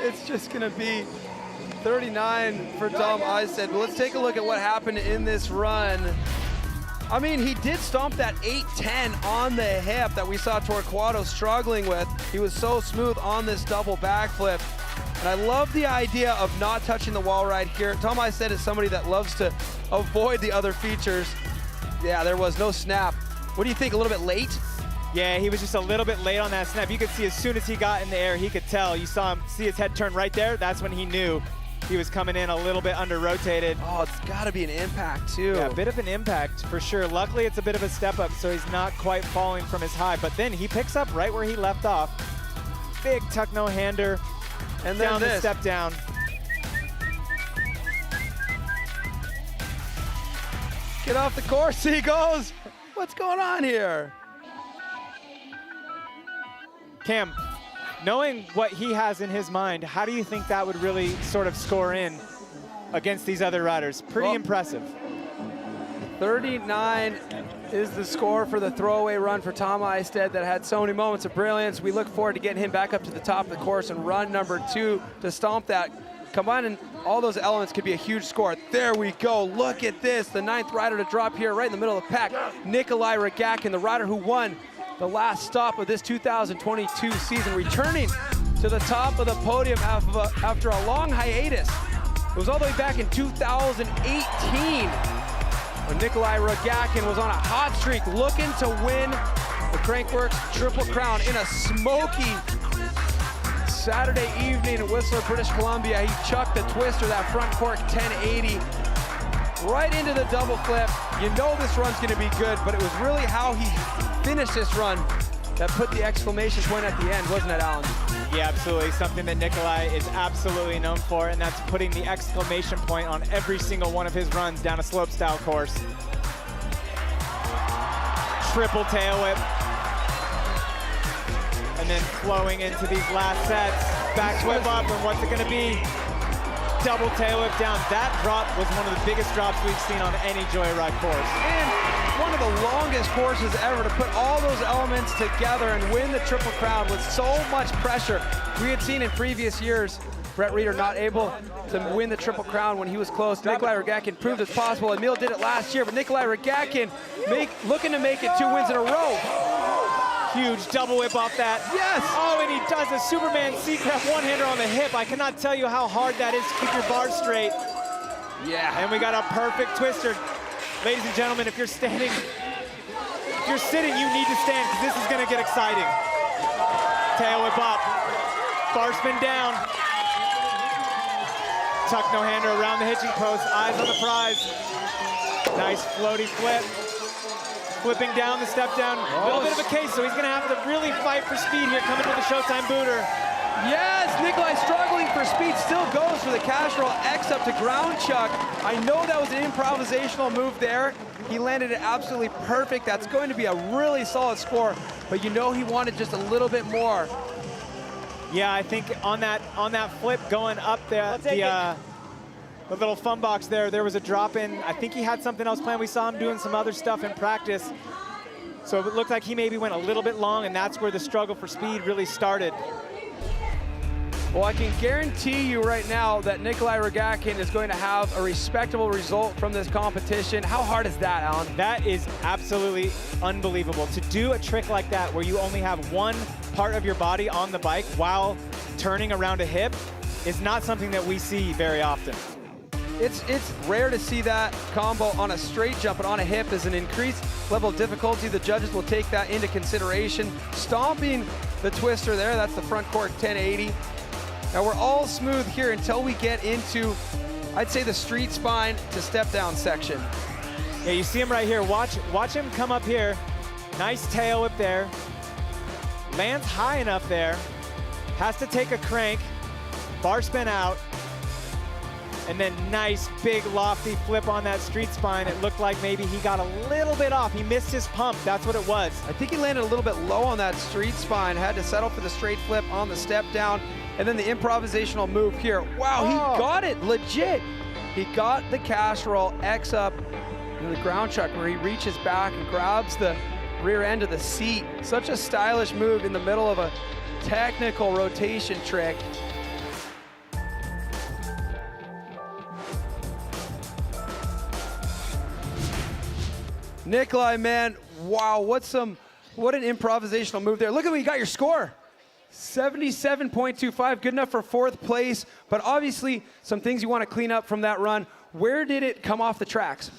It's just going to be 39 for Tom Isted. But let's take a look at what happened in this run. I mean, he did stomp that 810 on the hip that we saw Torquato struggling with. He was so smooth on this double backflip. And I love the idea of not touching the wall ride here. Tom Isted is somebody that loves to avoid the other features. Yeah, there was no snap. What do you think, a little bit late? Yeah, he was just a little bit late on that snap. You could see as soon as he got in the air, he could tell. You saw him see his head turn right there. That's when he knew he was coming in a little bit under-rotated. Oh, it's got to be an impact, too. Yeah, a bit of an impact, for sure. Luckily, it's a bit of a step up, so he's not quite falling from his high. But then he picks up right where he left off. Big tuck no-hander, and then down the step down. Get off the course, he goes. What's going on here? Cam, knowing what he has in his mind, how do you think that would really sort of score in against these other riders? Pretty impressive. 39 is the score for the throwaway run for Tom Isted that had so many moments of brilliance. We look forward to getting him back up to the top of the course and run number 2 to stomp that. Combining all those elements could be a huge score. There we go. Look at this. The 9th rider to drop here right in the middle of the pack. Nicholi Rogatkin, the rider who won the last stop of this 2022 season, returning to the top of the podium after a long hiatus. It was all the way back in 2018 when Nicholi Rogatkin was on a hot streak looking to win the Crankworx Triple Crown in a smoky Saturday evening in Whistler, British Columbia. He chucked the twister, that front cork 1080, right into the double flip. You know this run's gonna be good, but it was really how he finished this run that put the exclamation point at the end, wasn't it, Alan? Yeah, absolutely. Something that Nicholi is absolutely known for, and that's putting the exclamation point on every single one of his runs down a slopestyle course. Triple tail whip. And then flowing into these last sets. Back whip up, and what's it gonna be? Double tail whip down. That drop was one of the biggest drops we've seen on any Joyride course. And one of the longest courses ever to put all those elements together and win the Triple Crown with so much pressure. We had seen in previous years Brett Reeder not able to win the Triple Crown when he was close. Nicholi Rogatkin proved it's possible. Emil did it last year, but Nicholi Rogatkin looking to make it 2 wins in a row. Huge double whip off that. Yes! Oh, and he does a Superman C-crab one-hander on the hip. I cannot tell you how hard that is to keep your bar straight. Yeah. And we got a perfect twister. Ladies and gentlemen, if you're sitting, you need to stand, because this is gonna get exciting. Tail whip up, bar spin down. Tuck no-hander around the hitching post, eyes on the prize. Nice floaty flip. Flipping down the step down, a little bit of a case, so he's gonna have to really fight for speed here, coming with the Showtime booter. Yes, Nicholi struggling for speed, still goes for the casserole X up to ground chuck. I know that was an improvisational move there. He landed it absolutely perfect. That's going to be a really solid score, but you know he wanted just a little bit more. Yeah, I think on that flip going up there, the little fun box there was a drop in. I think he had something else planned. We saw him doing some other stuff in practice. So it looked like he maybe went a little bit long, and that's where the struggle for speed really started. Well, I can guarantee you right now that Nicholi Rogatkin is going to have a respectable result from this competition. How hard is that, Alan? That is absolutely unbelievable. To do a trick like that where you only have one part of your body on the bike while turning around a hip is not something that we see very often. It's rare to see that combo on a straight jump, but on a hip is an increased level of difficulty. The judges will take that into consideration. Stomping the twister there, that's the front cork 1080. Now we're all smooth here until we get into, I'd say, the street spine to step down section. Yeah, you see him right here. Watch him come up here. Nice tail whip there. Lands high enough there. Has to take a crank. Bar spin out. And then nice, big, lofty flip on that street spine. It looked like maybe he got a little bit off. He missed his pump. That's what it was. I think he landed a little bit low on that street spine. Had to settle for the straight flip on the step down. And then the improvisational move here. Wow, he got it, legit. He got the casserole X up in the ground chuck where he reaches back and grabs the rear end of the seat. Such a stylish move in the middle of a technical rotation trick. Nicholi, man, wow, what an improvisational move there. Look at when you got your score. 77.25, good enough for 4th place, but obviously some things you want to clean up from that run. Where did it come off the tracks?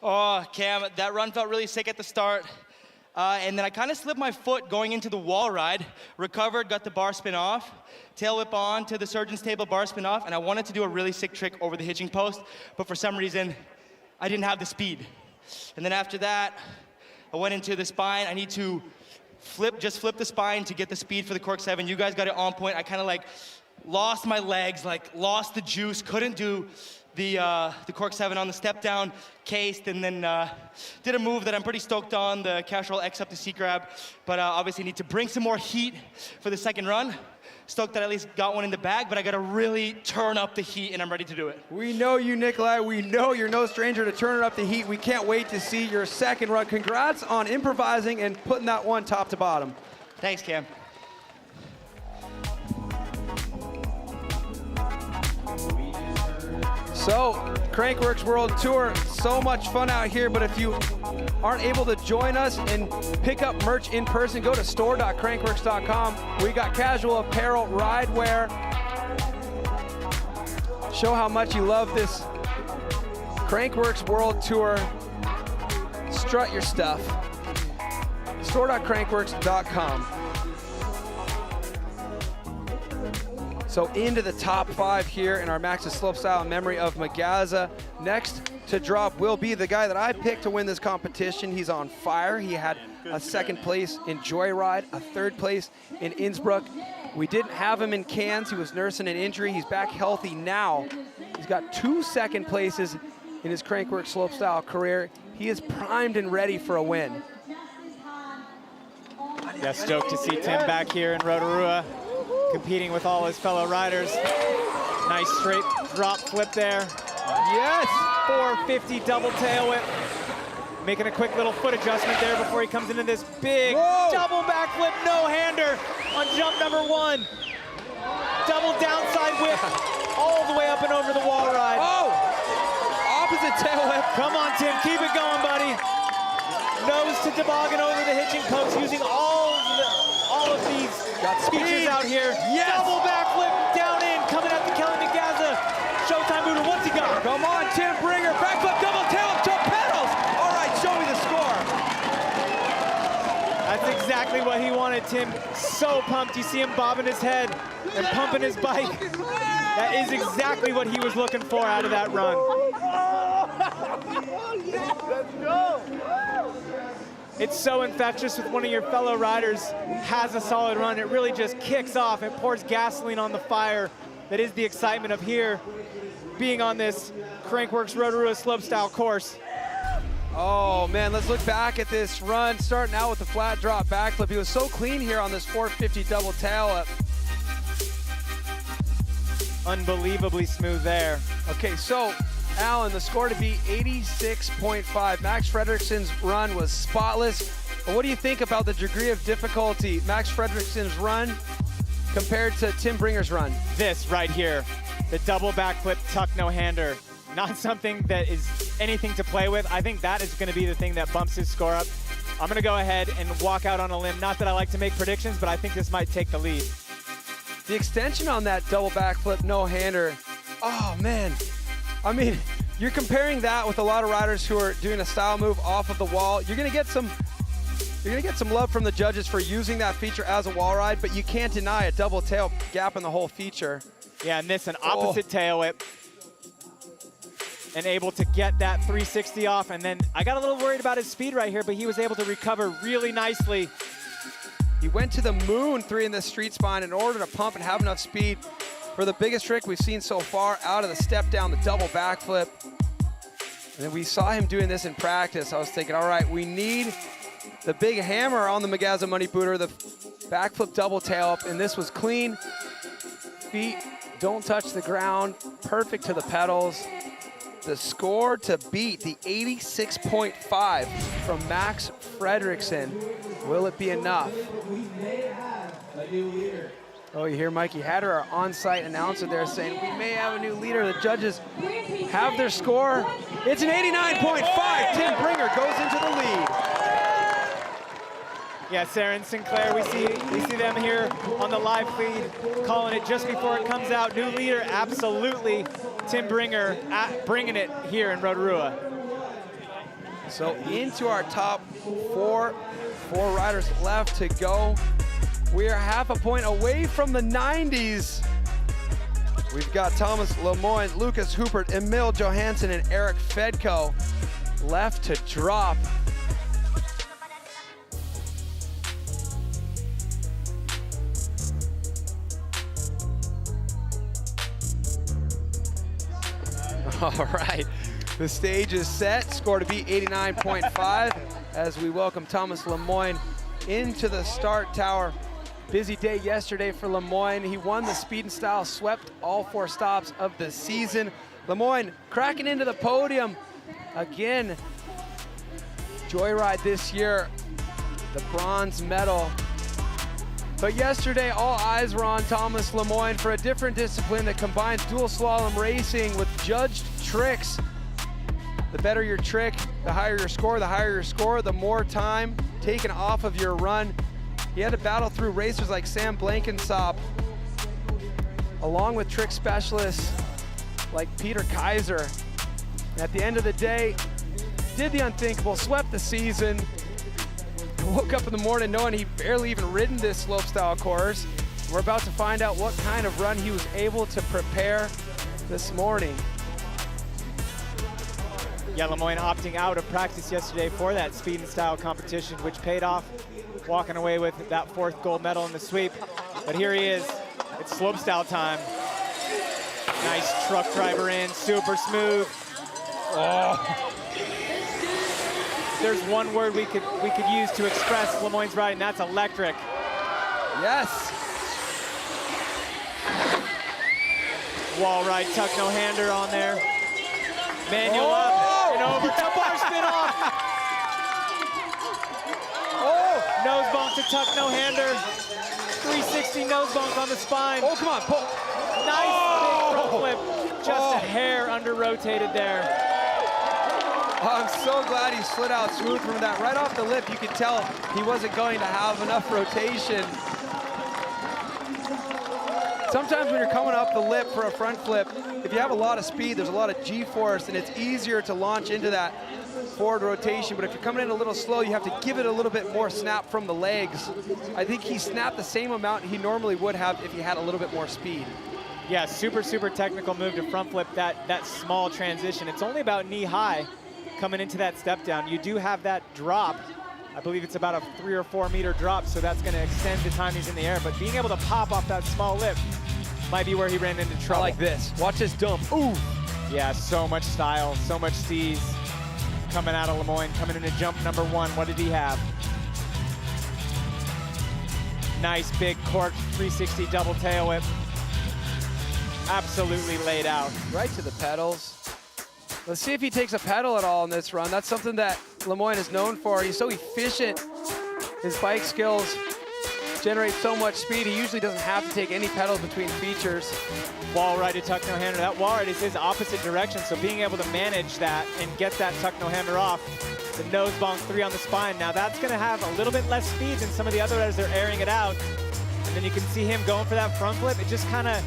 Oh, Cam, that run felt really sick at the start. And then I kind of slipped my foot going into the wall ride, recovered, got the bar spin off, tail whip on to the surgeon's table, bar spin off, and I wanted to do a really sick trick over the hitching post, but for some reason, I didn't have the speed. And then after that, I went into the spine. I need to just flip the spine to get the speed for the Cork 7. You guys got it on point. I kind of lost my legs, lost the juice, couldn't do the Cork 7 on the step down, cased, and then did a move that I'm pretty stoked on, the casserole X up to C-grab, but obviously need to bring some more heat for the second run. Stoked that I at least got one in the bag, but I gotta really turn up the heat and I'm ready to do it. We know you, Nicholi. We know you're no stranger to turning up the heat. We can't wait to see your second run. Congrats on improvising and putting that one top to bottom. Thanks, Cam. So, Crankworx World Tour, so much fun out here, but if you aren't able to join us and pick up merch in person, go to store.crankworx.com. We got casual apparel, ride wear. Show how much you love this Crankworx World Tour. Strut your stuff. Store.crankworx.com. So into the top 5 here in our Maxxis Slopestyle in memory of Magaza. Next to drop will be the guy that I picked to win this competition. He's on fire. He had a 2nd place in Joyride, a 3rd place in Innsbruck. We didn't have him in Cannes. He was nursing an injury. He's back healthy now. He's got 2 2nd places in his Crankworx Slopestyle career. He is primed and ready for a win. Yeah, stoked to see Tim back here in Rotorua, competing with all his fellow riders. Nice straight drop flip there. Yes, 450 double tail whip. Making a quick little foot adjustment there before he comes into this big double backflip no-hander on jump number 1. Double downside whip all the way up and over the wall ride. Oh! Opposite tail whip. Come on, Tim, keep it going, buddy. Nose to toboggan over the hitching post, using all of these features out here. Yes. Double backflip down in, coming at the Kelly Magaza. Showtime booter, what's he got? Come on, Tim Bringer, backflip, double tail, to pedals. All right, show me the score. That's exactly what he wanted, Tim. So pumped, you see him bobbing his head and pumping his bike. That is exactly what he was looking for out of that run. Let's go! It's so infectious with one of your fellow riders has a solid run. It really just kicks off. It pours gasoline on the fire. That is the excitement of here being on this Crankworx Rotorua Slopestyle course. Oh man, let's look back at this run, starting out with the flat drop backflip. He was so clean here on this 450 double tail up. Unbelievably smooth there. Okay, so Alan, the score to be 86.5. Max Fredriksson's run was spotless. But what do you think about the degree of difficulty Max Fredriksson's run compared to Tim Bringer's run? This right here, the double backflip tuck no-hander. Not something that is anything to play with. I think that is going to be the thing that bumps his score up. I'm going to go ahead and walk out on a limb. Not that I like to make predictions, but I think this might take the lead. The extension on that double backflip no-hander, oh man. I mean, you're comparing that with a lot of riders who are doing a style move off of the wall. You're gonna get some love from the judges for using that feature as a wall ride, but you can't deny a double tail gap in the whole feature. Yeah, and this an opposite tail whip. And able to get that 360 off. And then I got a little worried about his speed right here, but he was able to recover really nicely. He went to the moon 3 in the street spine in order to pump and have enough speed for the biggest trick we've seen so far out of the step down, the double backflip. And then we saw him doing this in practice. I was thinking, all right, we need the big hammer on the Magaza Money Booter, the backflip double tail up, and this was clean. Feet don't touch the ground, perfect to the pedals. The score to beat the 86.5 from Max Fredriksson. Will it be enough? Oh, you hear Mikey Hatter, our on-site announcer there, saying we may have a new leader. The judges have their score. It's an 89.5. Tim Bringer goes into the lead. Yeah, Sarah and Sinclair, we see them here on the live feed, calling it just before it comes out. New leader, absolutely. Tim Bringer bringing it here in Rotorua. So into our top 4 riders left to go. We are half a point away from the 90s. We've got Tomas Lemoine, Lucas Huppert, Emil Johansson, and Erik Fedko left to drop. All right, the stage is set. Score to be 89.5 as we welcome Tomas Lemoine into the start tower. Busy day yesterday for Lemoine. He won the speed and style, swept all 4 stops of the season. Lemoine cracking into the podium again. Joyride this year, the bronze medal. But yesterday, all eyes were on Tomas Lemoine for a different discipline that combines dual slalom racing with judged tricks. The better your trick, the higher your score. The higher your score, the more time taken off of your run. He had to battle through racers like Sam Blankensop, along with trick specialists like Peter Kaiser. And at the end of the day, did the unthinkable, swept the season. Woke up in the morning knowing he barely even ridden this slopestyle course. We're about to find out what kind of run he was able to prepare this morning. Yeah, Lemoine opting out of practice yesterday for that speed and style competition, which paid off, walking away with that 4th gold medal in the sweep. But here he is, it's slopestyle time. Nice truck driver in, super smooth. Oh. There's one word we could use to express Lemoine's riding, that's electric. Yes. Wall ride, tuck no hander on there. Manual up and over to bar spin off. Oh, nose bonk to tuck no hander. 360 nose bonk on the spine. Oh, come on, pull. Nice big front flip. Just a hair under rotated there. Oh, I'm so glad he slid out smooth from that. Right off the lip, you could tell he wasn't going to have enough rotation. Sometimes when you're coming up the lip for a front flip, if you have a lot of speed, there's a lot of G-force, and it's easier to launch into that forward rotation. But if you're coming in a little slow, you have to give it a little bit more snap from the legs. I think he snapped the same amount he normally would have if he had a little bit more speed. Yeah, super technical move to front flip that small transition. It's only about knee high coming into that step down. You do have that drop. I believe it's about a 3 or 4 meter drop, so that's gonna extend the time he's in the air. But being able to pop off that small lip might be where he ran into trouble. I like this. Watch this dump. Ooh. Yeah, so much style, so much steez coming out of Lemoine, coming into jump number 1. What did he have? Nice big cork 360 double tail whip. Absolutely laid out. Right to the pedals. Let's see if he takes a pedal at all in this run. That's something that Lemoine is known for. He's so efficient. His bike skills generate so much speed. He usually doesn't have to take any pedals between features. Wall ride to tuck no hander. That wall ride is his opposite direction, so being able to manage that and get that tuck no hander off. The nose bonk 3 on the spine. Now that's gonna have a little bit less speed than some of the other riders. They're airing it out. And then you can see him going for that front flip. It just kind of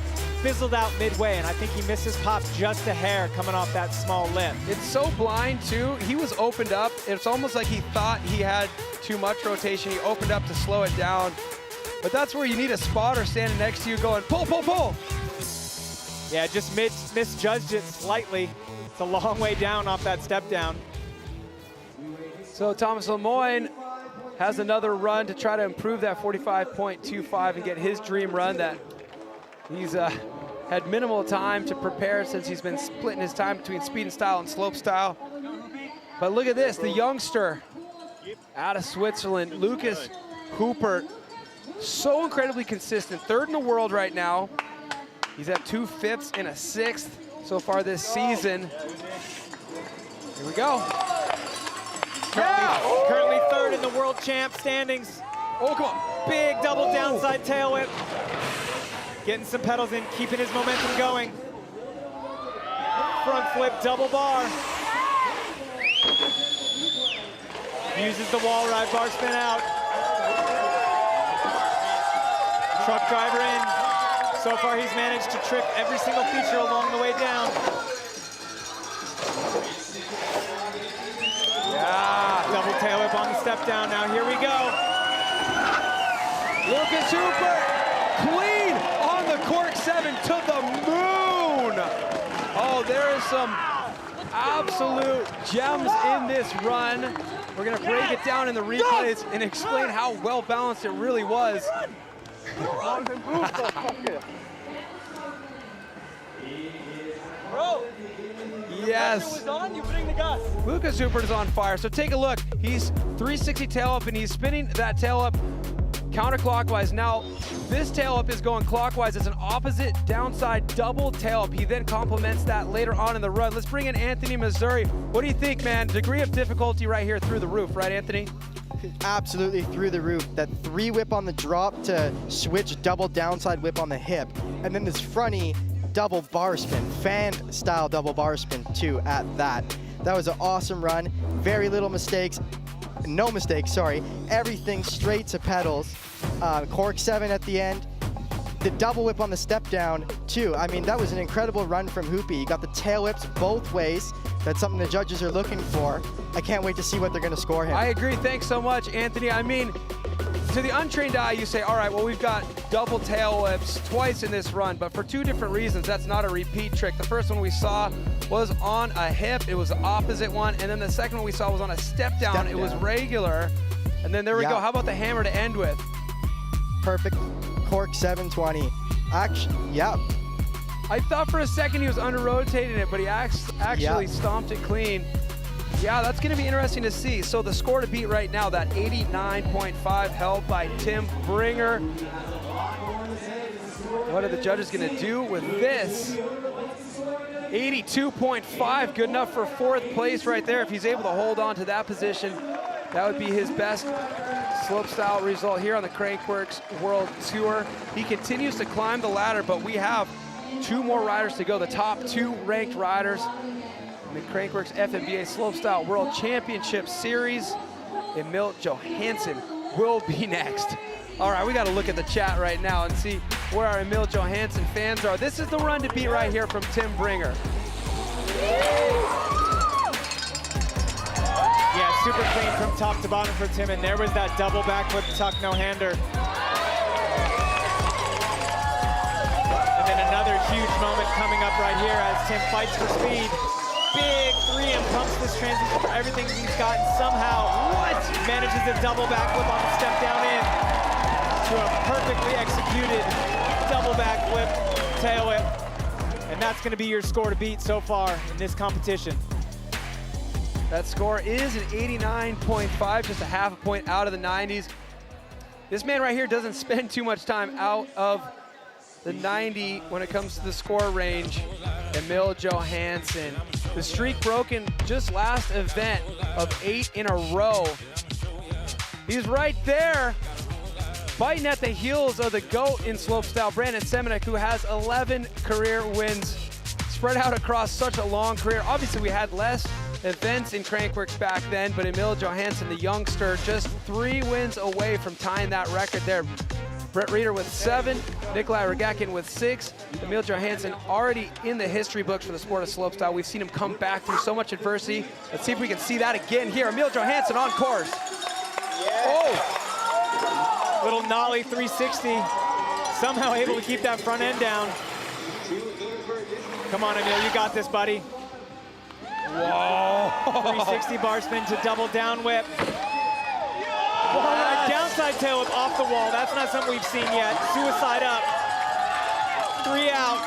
fizzled out midway, and I think he missed his pop just a hair coming off that small lip. It's so blind too. He was opened up. It's almost like he thought he had too much rotation. He opened up to slow it down. But that's where you need a spotter standing next to you going, pull, pull, pull. Yeah, just misjudged it slightly. It's a long way down off that step down. So Tomas Lemoine has another run to try to improve that 45.25 and get his dream run that he's had minimal time to prepare since he's been splitting his time between speed and style and slope style. But look at this, the youngster out of Switzerland, Lucas Huppert, so incredibly consistent. 3rd in the world right now. He's at 2 5ths and a 6th so far this season. Here we go. Currently 3rd in the world champ standings. Oh, come on. Big double downside tail whip. Getting some pedals in, keeping his momentum going. Front flip, double bar. Uses the wall ride, bar spin out. Truck driver in. So far he's managed to trick every single feature along the way down. Yeah, double tail whip on the step down. Now here we go. Lucas Huppert, clean on the cork 7 to the moon. Oh, there is some absolute gems in this run. We're gonna break it down in the replays and explain how well balanced it really was. Bro, yes. you bring the gas. Lucas Huppert is on fire. So take a look. He's 360 tail up and he's spinning that tail up counterclockwise. Now, this tail up is going clockwise. It's an opposite downside double tail up. He then complements that later on in the run. Let's bring in Anthony Missouri. What do you think, man? Degree of difficulty right here through the roof, right, Anthony? Absolutely through the roof. That 3 whip on the drop to switch double downside whip on the hip. And then this fronty double bar spin, fan style double bar spin too at that. That was an awesome run. Very little mistakes. No mistakes, sorry. Everything straight to pedals. Cork 7 at the end. The double whip on the step down, too. I mean, that was an incredible run from Huppie. He got the tail whips both ways. That's something the judges are looking for. I can't wait to see what they're going to score him. I agree. Thanks so much, Anthony. I mean, to the untrained eye, you say, all right, well, we've got double tail whips twice in this run, but for two different reasons, that's not a repeat trick. The first one we saw was on a hip. It was the opposite one. And then the second one we saw was on a step down. It was regular. And then there we go. How about the hammer to end with? Perfect. Cork 720. Actually, yeah. I thought for a second he was under-rotating it, but he actually stomped it clean. Yeah, that's going to be interesting to see. So the score to beat right now, that 89.5 held by Tim Bringer. What are the judges going to do with this? 82.5, good enough for fourth place right there. If he's able to hold on to that position, that would be his best slopestyle result here on the Crankworx World Tour. He continues to climb the ladder, but we have two more riders to go, the top two ranked riders in the Crankworx FMBA Slopestyle World Championship Series. Emil Johansson will be next. All right, we got to look at the chat right now and see where our Emil Johansson fans are. This is the run to beat right here from Tim Bringer. Yeah, super clean from top to bottom for Tim, and there was that double backflip tuck no-hander. And then another huge moment coming up right here as Tim fights for speed. Big 3M pumps this transition for everything he's got, and somehow manages a double backflip on the step down in to a perfectly executed double backflip, tail whip. And that's going to be your score to beat so far in this competition. That score is an 89.5, just a half a point out of the 90s. This man right here doesn't spend too much time out of the 90 when it comes to the score range. Emil Johansson. The streak broken just last event of 8 in a row. He's right there, biting at the heels of the GOAT in slopestyle, Brandon Semenek, who has 11 career wins spread out across such a long career. Obviously, we had less events in Crankworx back then, but Emil Johansson, the youngster, just 3 wins away from tying that record there. Brett Reeder with 7, Nicholi Rogatkin with 6. Emil Johansson already in the history books for the sport of slopestyle. We've seen him come back through so much adversity. Let's see if we can see that again here. Emil Johansson on course. Oh! Little nollie 360. Somehow able to keep that front end down. Come on, Emil, you got this, buddy. Whoa! 360 bar spin to double down whip. Downside tail whip off the wall. That's not something we've seen yet. Suicide up. 3 out.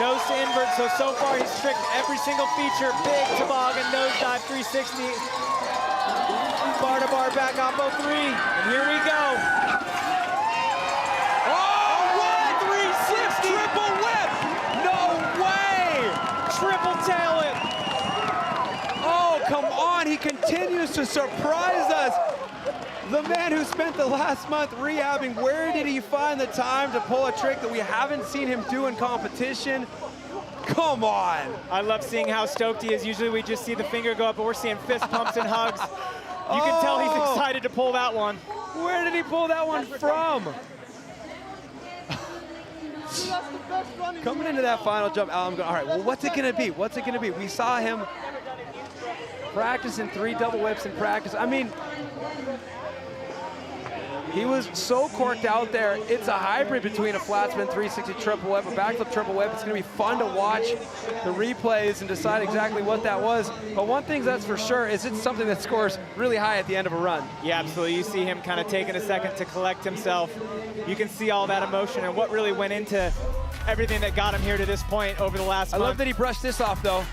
Nose to invert, so far he's tricked every single feature. Big toboggan, nosedive 360. Bar to bar back oppo 3. And here we go. Oh, 360 triple whip! No way! Triple tail whip. Oh, come on, he continues to surprise us. The man who spent the last month rehabbing, where did he find the time to pull a trick that we haven't seen him do in competition? Come on. I love seeing how stoked he is. Usually we just see the finger go up, but we're seeing fist pumps and hugs. You can tell he's excited to pull that one. Where did he pull that one from? Coming into that final jump, I'm going, all right, well, what's it gonna be? What's it gonna be? We saw him practicing 3 double whips in practice. I mean, he was so corked out there. It's a hybrid between a flat spin 360 triple whip, a backflip triple whip. It's gonna be fun to watch the replays and decide exactly what that was. But one thing that's for sure is it's something that scores really high at the end of a run. Yeah, absolutely. You see him kind of taking a second to collect himself. You can see all that emotion and what really went into everything that got him here to this point over the last month. I love that he brushed this off, though.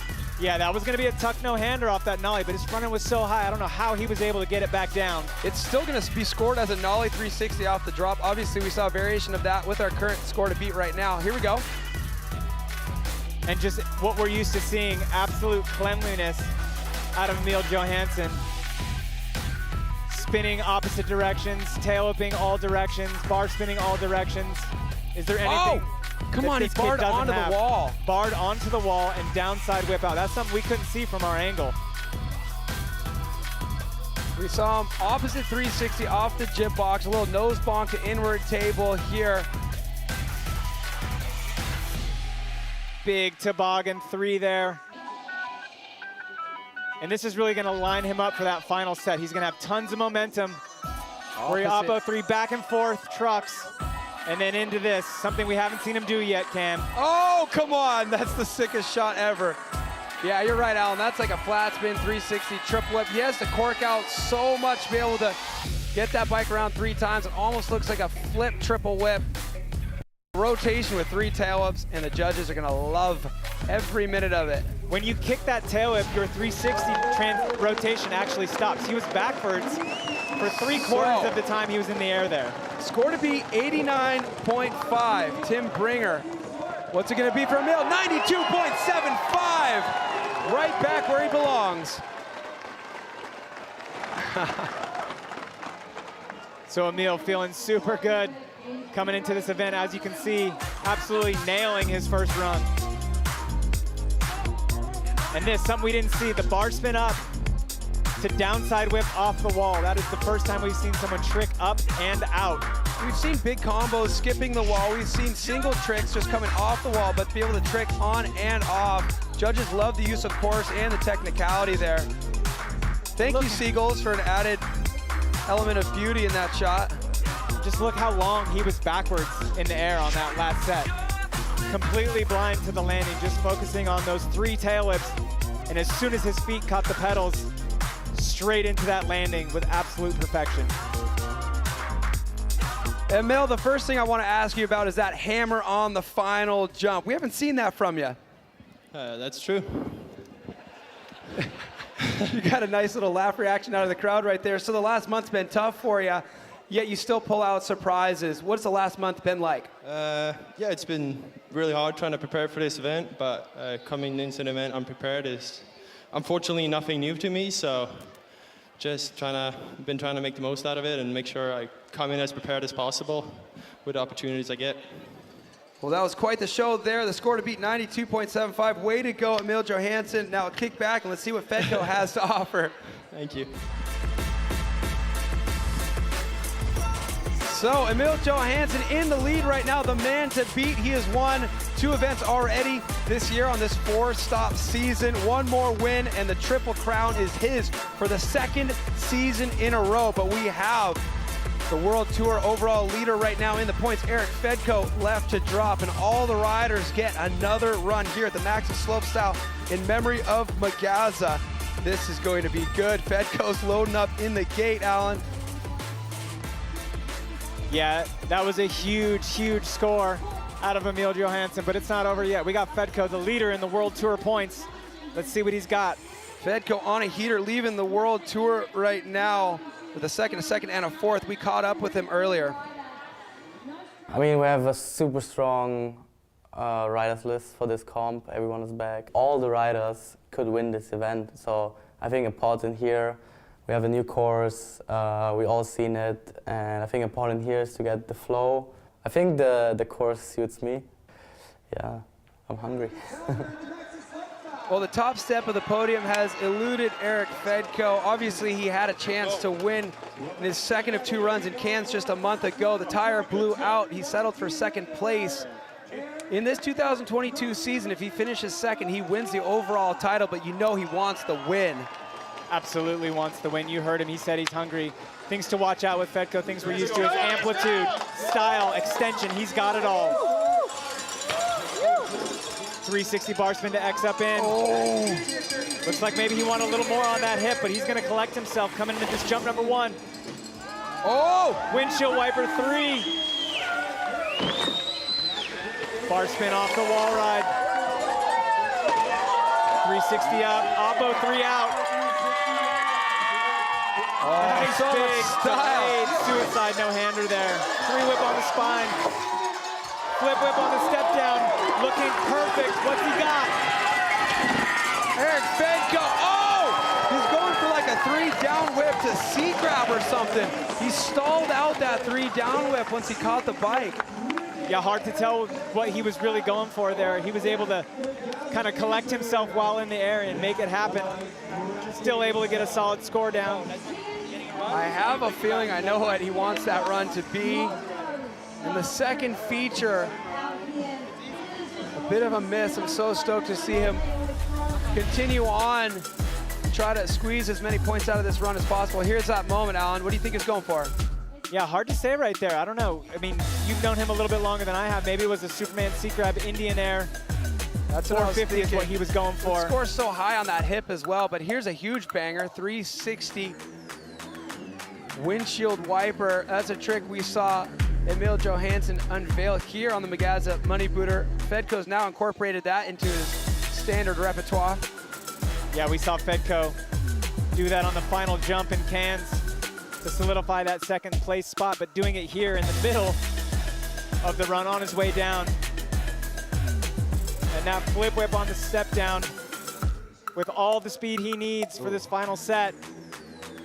Yeah, that was going to be a tuck no-hander off that nollie, but his front end was so high, I don't know how he was able to get it back down. It's still going to be scored as a nollie 360 off the drop. Obviously, we saw a variation of that with our current score to beat right now. Here we go. And just what we're used to seeing, absolute cleanliness out of Emil Johansson. Spinning opposite directions, tail whipping all directions, bar spinning all directions. Is there anything? Oh! Come on, this he barred kid doesn't onto the have. wall. Barred onto the wall and downside whip out. That's something we couldn't see from our angle. We saw him opposite 360 off the jib box, a little nose bonk to inward table here. Big toboggan 3 there. And this is really gonna line him up for that final set. He's gonna have tons of momentum. Where he oppo 3 back and forth, trucks, and then into this, something we haven't seen him do yet, Cam. Oh, come on, that's the sickest shot ever. Yeah, you're right, Alan. That's like a flat spin 360 triple whip. He has to cork out so much to be able to get that bike around 3 times. It almost looks like a flip triple whip. Rotation with 3 tail whips, and the judges are gonna love every minute of it. When you kick that tail whip, your 360 rotation actually stops. He was backwards for 3/4 of the time he was in the air there. Score to beat 89.5. Tim Bringer. What's it gonna be for Emil? 92.75. Right back where he belongs. So Emil feeling super good coming into this event. As you can see, absolutely nailing his first run. And this, something we didn't see, the bar spin up to downside whip off the wall. That is the first time we've seen someone trick up and out. We've seen big combos skipping the wall. We've seen single tricks just coming off the wall, but to be able to trick on and off. Judges love the use of course and the technicality there. Thank you, Seagulls, for an added element of beauty in that shot. Just look how long he was backwards in the air on that last set. Completely blind to the landing, just focusing on those 3 tail whips. And as soon as his feet caught the pedals, straight into that landing with absolute perfection. Emil, the first thing I want to ask you about is that hammer on the final jump. We haven't seen that from you. That's true. You got a nice little laugh reaction out of the crowd right there. So the last month's been tough for you, yet you still pull out surprises. What's the last month been like? Yeah, it's been really hard trying to prepare for this event, but coming into the event unprepared is unfortunately nothing new to me, so just been trying to make the most out of it and make sure I come in as prepared as possible with the opportunities I get. Well, that was quite the show there. The score to beat 92.75. Way to go, Emil Johansson. Now kick back and let's see what Fedko has to offer. Thank you. So Emil Johansson in the lead right now, the man to beat. He has won 2 events already this year on this 4-stop season. 1 more win and the Triple Crown is his for the 2nd season in a row. But we have the World Tour overall leader right now in the points, Erik Fedko, left to drop, and all the riders get another run here at the Maxxis Slopestyle in memory of Magaza. This is going to be good. Fedko's loading up in the gate, Alan. Yeah, that was a huge, huge score out of Emil Johansson, but it's not over yet. We got Fedko, the leader in the World Tour points. Let's see what he's got. Fedko on a heater, leaving the World Tour right now with a second, and a 4th. We caught up with him earlier. I mean, we have a super strong riders list for this comp. Everyone is back. All the riders could win this event, so I think important here, we have a new course, we all seen it, and I think important here is to get the flow. I think the course suits me. Yeah, I'm hungry. Well, the top step of the podium has eluded Erik Fedko. Obviously, he had a chance to win in his 2nd of 2 runs in Cairns just a month ago. The tire blew out. He settled for 2nd place. In this 2022 season, if he finishes 2nd, he wins the overall title, but you know he wants the win. Absolutely wants the win. You heard him. He said he's hungry. Things to watch out with Fedko, things we're used to is amplitude, style, extension. He's got it all. 360 bar spin to X up in. Oh. Looks like maybe he wanted a little more on that hip, but he's going to collect himself coming into this jump number 1. Oh! Windshield wiper 3. Bar spin off the wall ride. 360 up, oppo 3 out. Oh, nice so big style. suicide no-hander there. 3 whip on the spine. Flip whip on the step down. Looking perfect. What's he got? Erik Fedko. Oh! He's going for like a 3 down whip to C grab or something. He stalled out that 3 down whip once he caught the bike. Yeah, hard to tell what he was really going for there. He was able to kind of collect himself while in the air and make it happen. Still able to get a solid score down. I have a feeling I know what he wants that run to be. In the second feature, a bit of a miss. I'm so stoked to see him continue on, try to squeeze as many points out of this run as possible. Here's that moment, Alan. What do you think he's going for? Yeah, hard to say right there. I don't know. I mean, you've known him a little bit longer than I have. Maybe it was a Superman seat grab Indian Air. That's what I was 450 is thinking. what he was going for. The score's so high on that hip as well, but here's a huge banger, 360 windshield wiper. That's a trick we saw Emil Johansson unveil here on the Magaza Money Booter. Fedko's now incorporated that into his standard repertoire. Yeah, we saw Fedko do that on the final jump in Cans to solidify that second place spot, but doing it here in the middle of the run on his way down. And now flip whip on the step down with all the speed he needs for this final set.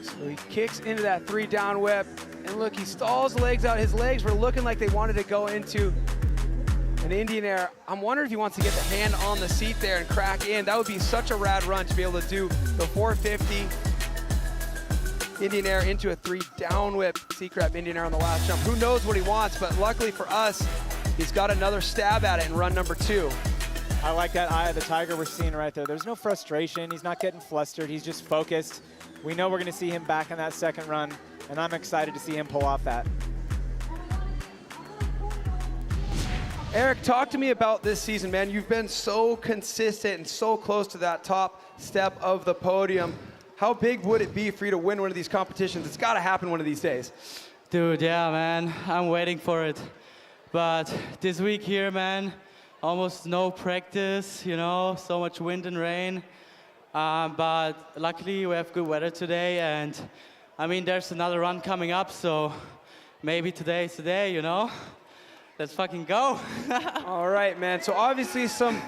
So he kicks into that 3 down whip, and look, he stalls the legs out. His legs were looking like they wanted to go into an Indian Air. I'm wondering if he wants to get the hand on the seat there and crack in. That would be such a rad run to be able to do the 450 Indian Air into a 3 down whip seat grab Indian Air on the last jump. Who knows what he wants, but luckily for us, he's got another stab at it in run number 2. I like that eye of the tiger we're seeing right there. There's no frustration. He's not getting flustered. He's just focused. We know we're going to see him back in that second run, and I'm excited to see him pull off that. Erik, talk to me about this season, man. You've been so consistent and so close to that top step of the podium. How big would it be for you to win one of these competitions? It's got to happen one of these days. Dude, yeah, man, I'm waiting for it. But this week here, man, almost no practice, you know, so much wind and rain. But luckily we have good weather today, and I mean, there's another run coming up, so maybe today's the day, you know? Let's fucking go. All right, man. So obviously some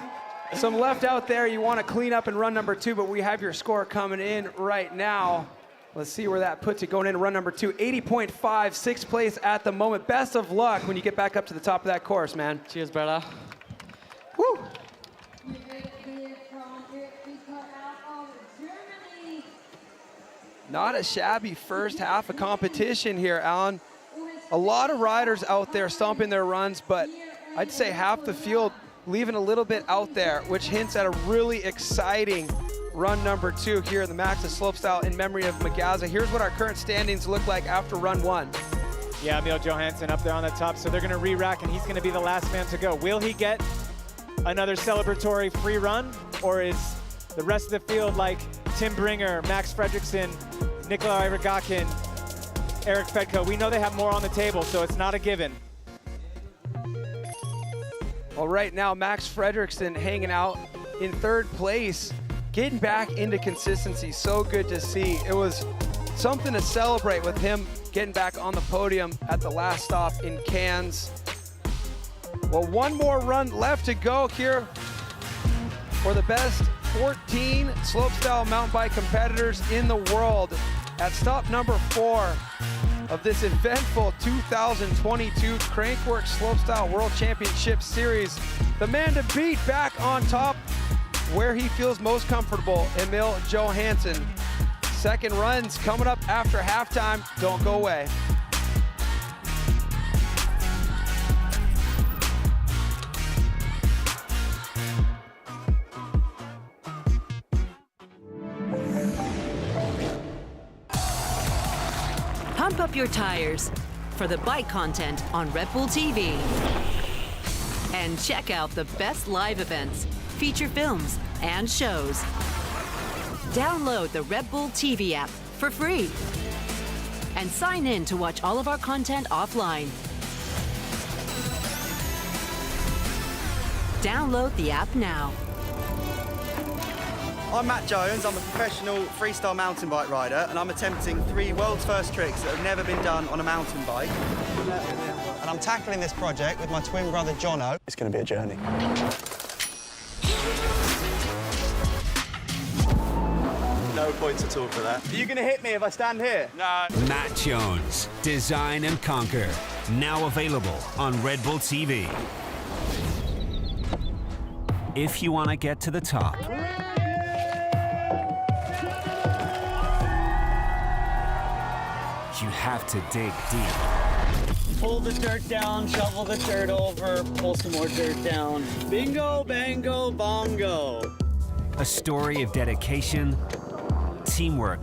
left out there. You want to clean up in run number 2, but we have your score coming in right now. Let's see where that puts it going into run number 2. 80.5, 6th place at the moment. Best of luck when you get back up to the top of that course, man. Cheers, brother. Woo. Not a shabby first half of competition here, Alan. A lot of riders out there stomping their runs, but I'd say half the field leaving a little bit out there, which hints at a really exciting run number 2 here in the Maxxis Slopestyle in memory of Magaza. Here's what our current standings look like after run 1. Yeah, Emil Johansson up there on the top, so they're going to re-rack, and he's going to be the last man to go. Will he get another celebratory free run, or is the rest of the field like Tim Bringer, Max Fredriksson, Nicholi Rogatkin, Erik Fedko? We know they have more on the table, so it's not a given. Well, right now, Max Fredriksson hanging out in 3rd place, getting back into consistency. So good to see. It was something to celebrate with him getting back on the podium at the last stop in Cans. Well, one more run left to go here for the best 14 slopestyle mountain bike competitors in the world at stop number 4 of this eventful 2022 Crankworx Slopestyle World Championship Series. The man to beat back on top where he feels most comfortable, Emil Johansson. Second runs coming up after halftime. Don't go away. Pump up your tires for the bike content on Red Bull TV. And check out the best live events, feature films, and shows. Download the Red Bull TV app for free. And sign in to watch all of our content offline. Download the app now. I'm Matt Jones, I'm a professional freestyle mountain bike rider, and I'm attempting 3 world's first tricks that have never been done on a mountain bike. And I'm tackling this project with my twin brother Jono. It's going to be a journey. No points at all for that. Are you going to hit me if I stand here? No. Matt Jones, Design and Conquer. now available on Red Bull TV. If you want to get to the top, you have to dig deep. Pull the dirt down, shovel the dirt over, pull some more dirt down. Bingo, bango, bongo. A story of dedication, teamwork,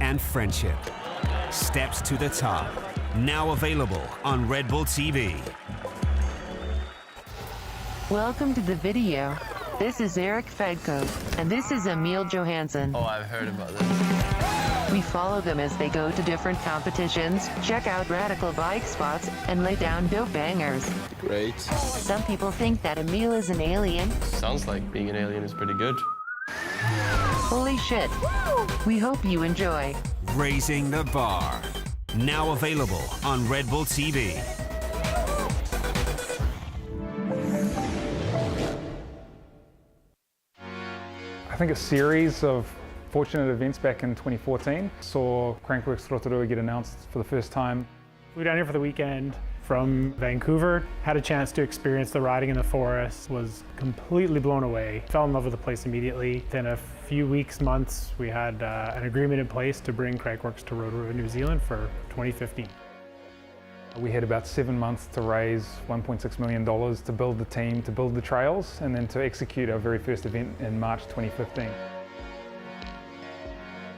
and friendship. Steps to the top, now available on Red Bull TV. Welcome to the video. This is Erik Fedko, and this is Emil Johansson. Oh, I've heard about this. We follow them as they go to different competitions, check out radical bike spots, and lay down dope bangers. Great. Some people think that Emil is an alien. Sounds like being an alien is pretty good. Holy shit. We hope you enjoy. Raising the bar, now available on Red Bull TV. I think a series of fortunate events back in 2014 saw Crankworx Rotorua get announced for the first time. We were down here for the weekend from Vancouver, had a chance to experience the riding in the forest, was completely blown away, fell in love with the place immediately. Within a few weeks, months, we had an agreement in place to bring Crankworx to Rotorua, New Zealand for 2015. We had about 7 months to raise $1.6 million to build the team, to build the trails, and then to execute our very first event in March 2015.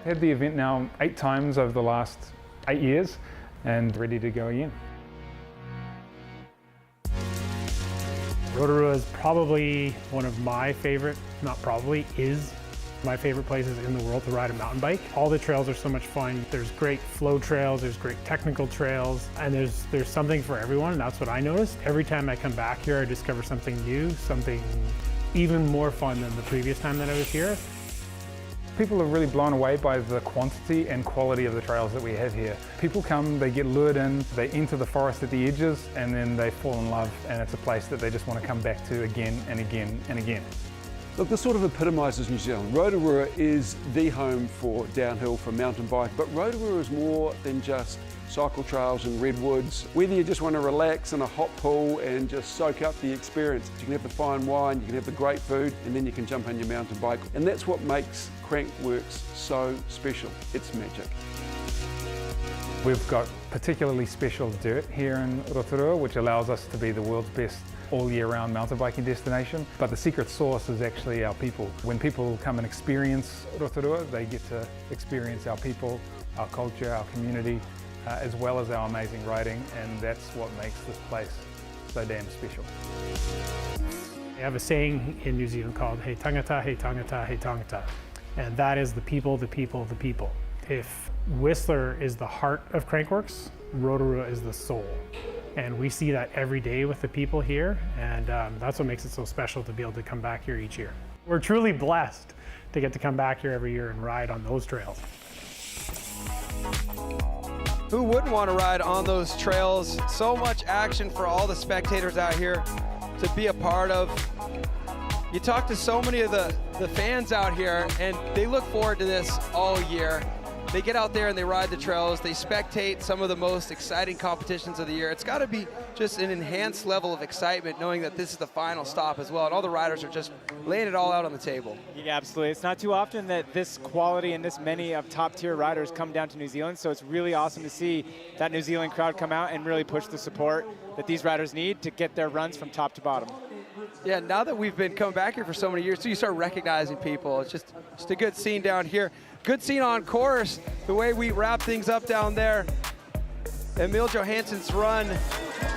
Had the event now 8 times over the last 8 years and ready to go again. Rotorua is probably one of my favorite, not probably, is my favorite places in the world to ride a mountain bike. All the trails are so much fun. There's great flow trails, there's great technical trails, and there's something for everyone, and that's what I noticed. Every time I come back here, I discover something new, something even more fun than the previous time that I was here. People are really blown away by the quantity and quality of the trails that we have here. People come, they get lured in, they enter the forest at the edges, and then they fall in love, and it's a place that they just want to come back to again and again and again. Look, this sort of epitomises New Zealand. Rotorua is the home for downhill, for mountain bike, but Rotorua is more than just cycle trails and redwoods. Whether you just want to relax in a hot pool and just soak up the experience, you can have the fine wine, you can have the great food, and then you can jump on your mountain bike. And that's what makes Crankworx so special. It's magic. We've got particularly special dirt here in Rotorua, which allows us to be the world's best all year round mountain biking destination. But the secret sauce is actually our people. When people come and experience Rotorua, they get to experience our people, our culture, our community, as well as our amazing riding, and that's what makes this place so damn special. We have a saying in New Zealand called "He tangata, he tangata, he tangata," and that is the people, the people, the people. If Whistler is the heart of Crankworx, Rotorua is the soul. And we see that every day with the people here, and that's what makes it so special to be able to come back here each year. We're truly blessed to get to come back here every year and ride on those trails. Who wouldn't want to ride on those trails? So much action for all the spectators out here to be a part of. You talk to so many of the fans out here, and they look forward to this all year. They get out there and they ride the trails. They spectate some of the most exciting competitions of the year. It's got to be just an enhanced level of excitement knowing that this is the final stop as well, and all the riders are just laying it all out on the table. Yeah, absolutely. It's not too often that this quality and this many of top-tier riders come down to New Zealand, so it's really awesome to see that New Zealand crowd come out and really push the support that these riders need to get their runs from top to bottom. Yeah, now that we've been coming back here for so many years, so you start recognizing people. It's just a good scene down here. Good scene on course, the way we wrap things up down there. Emil Johansson's run.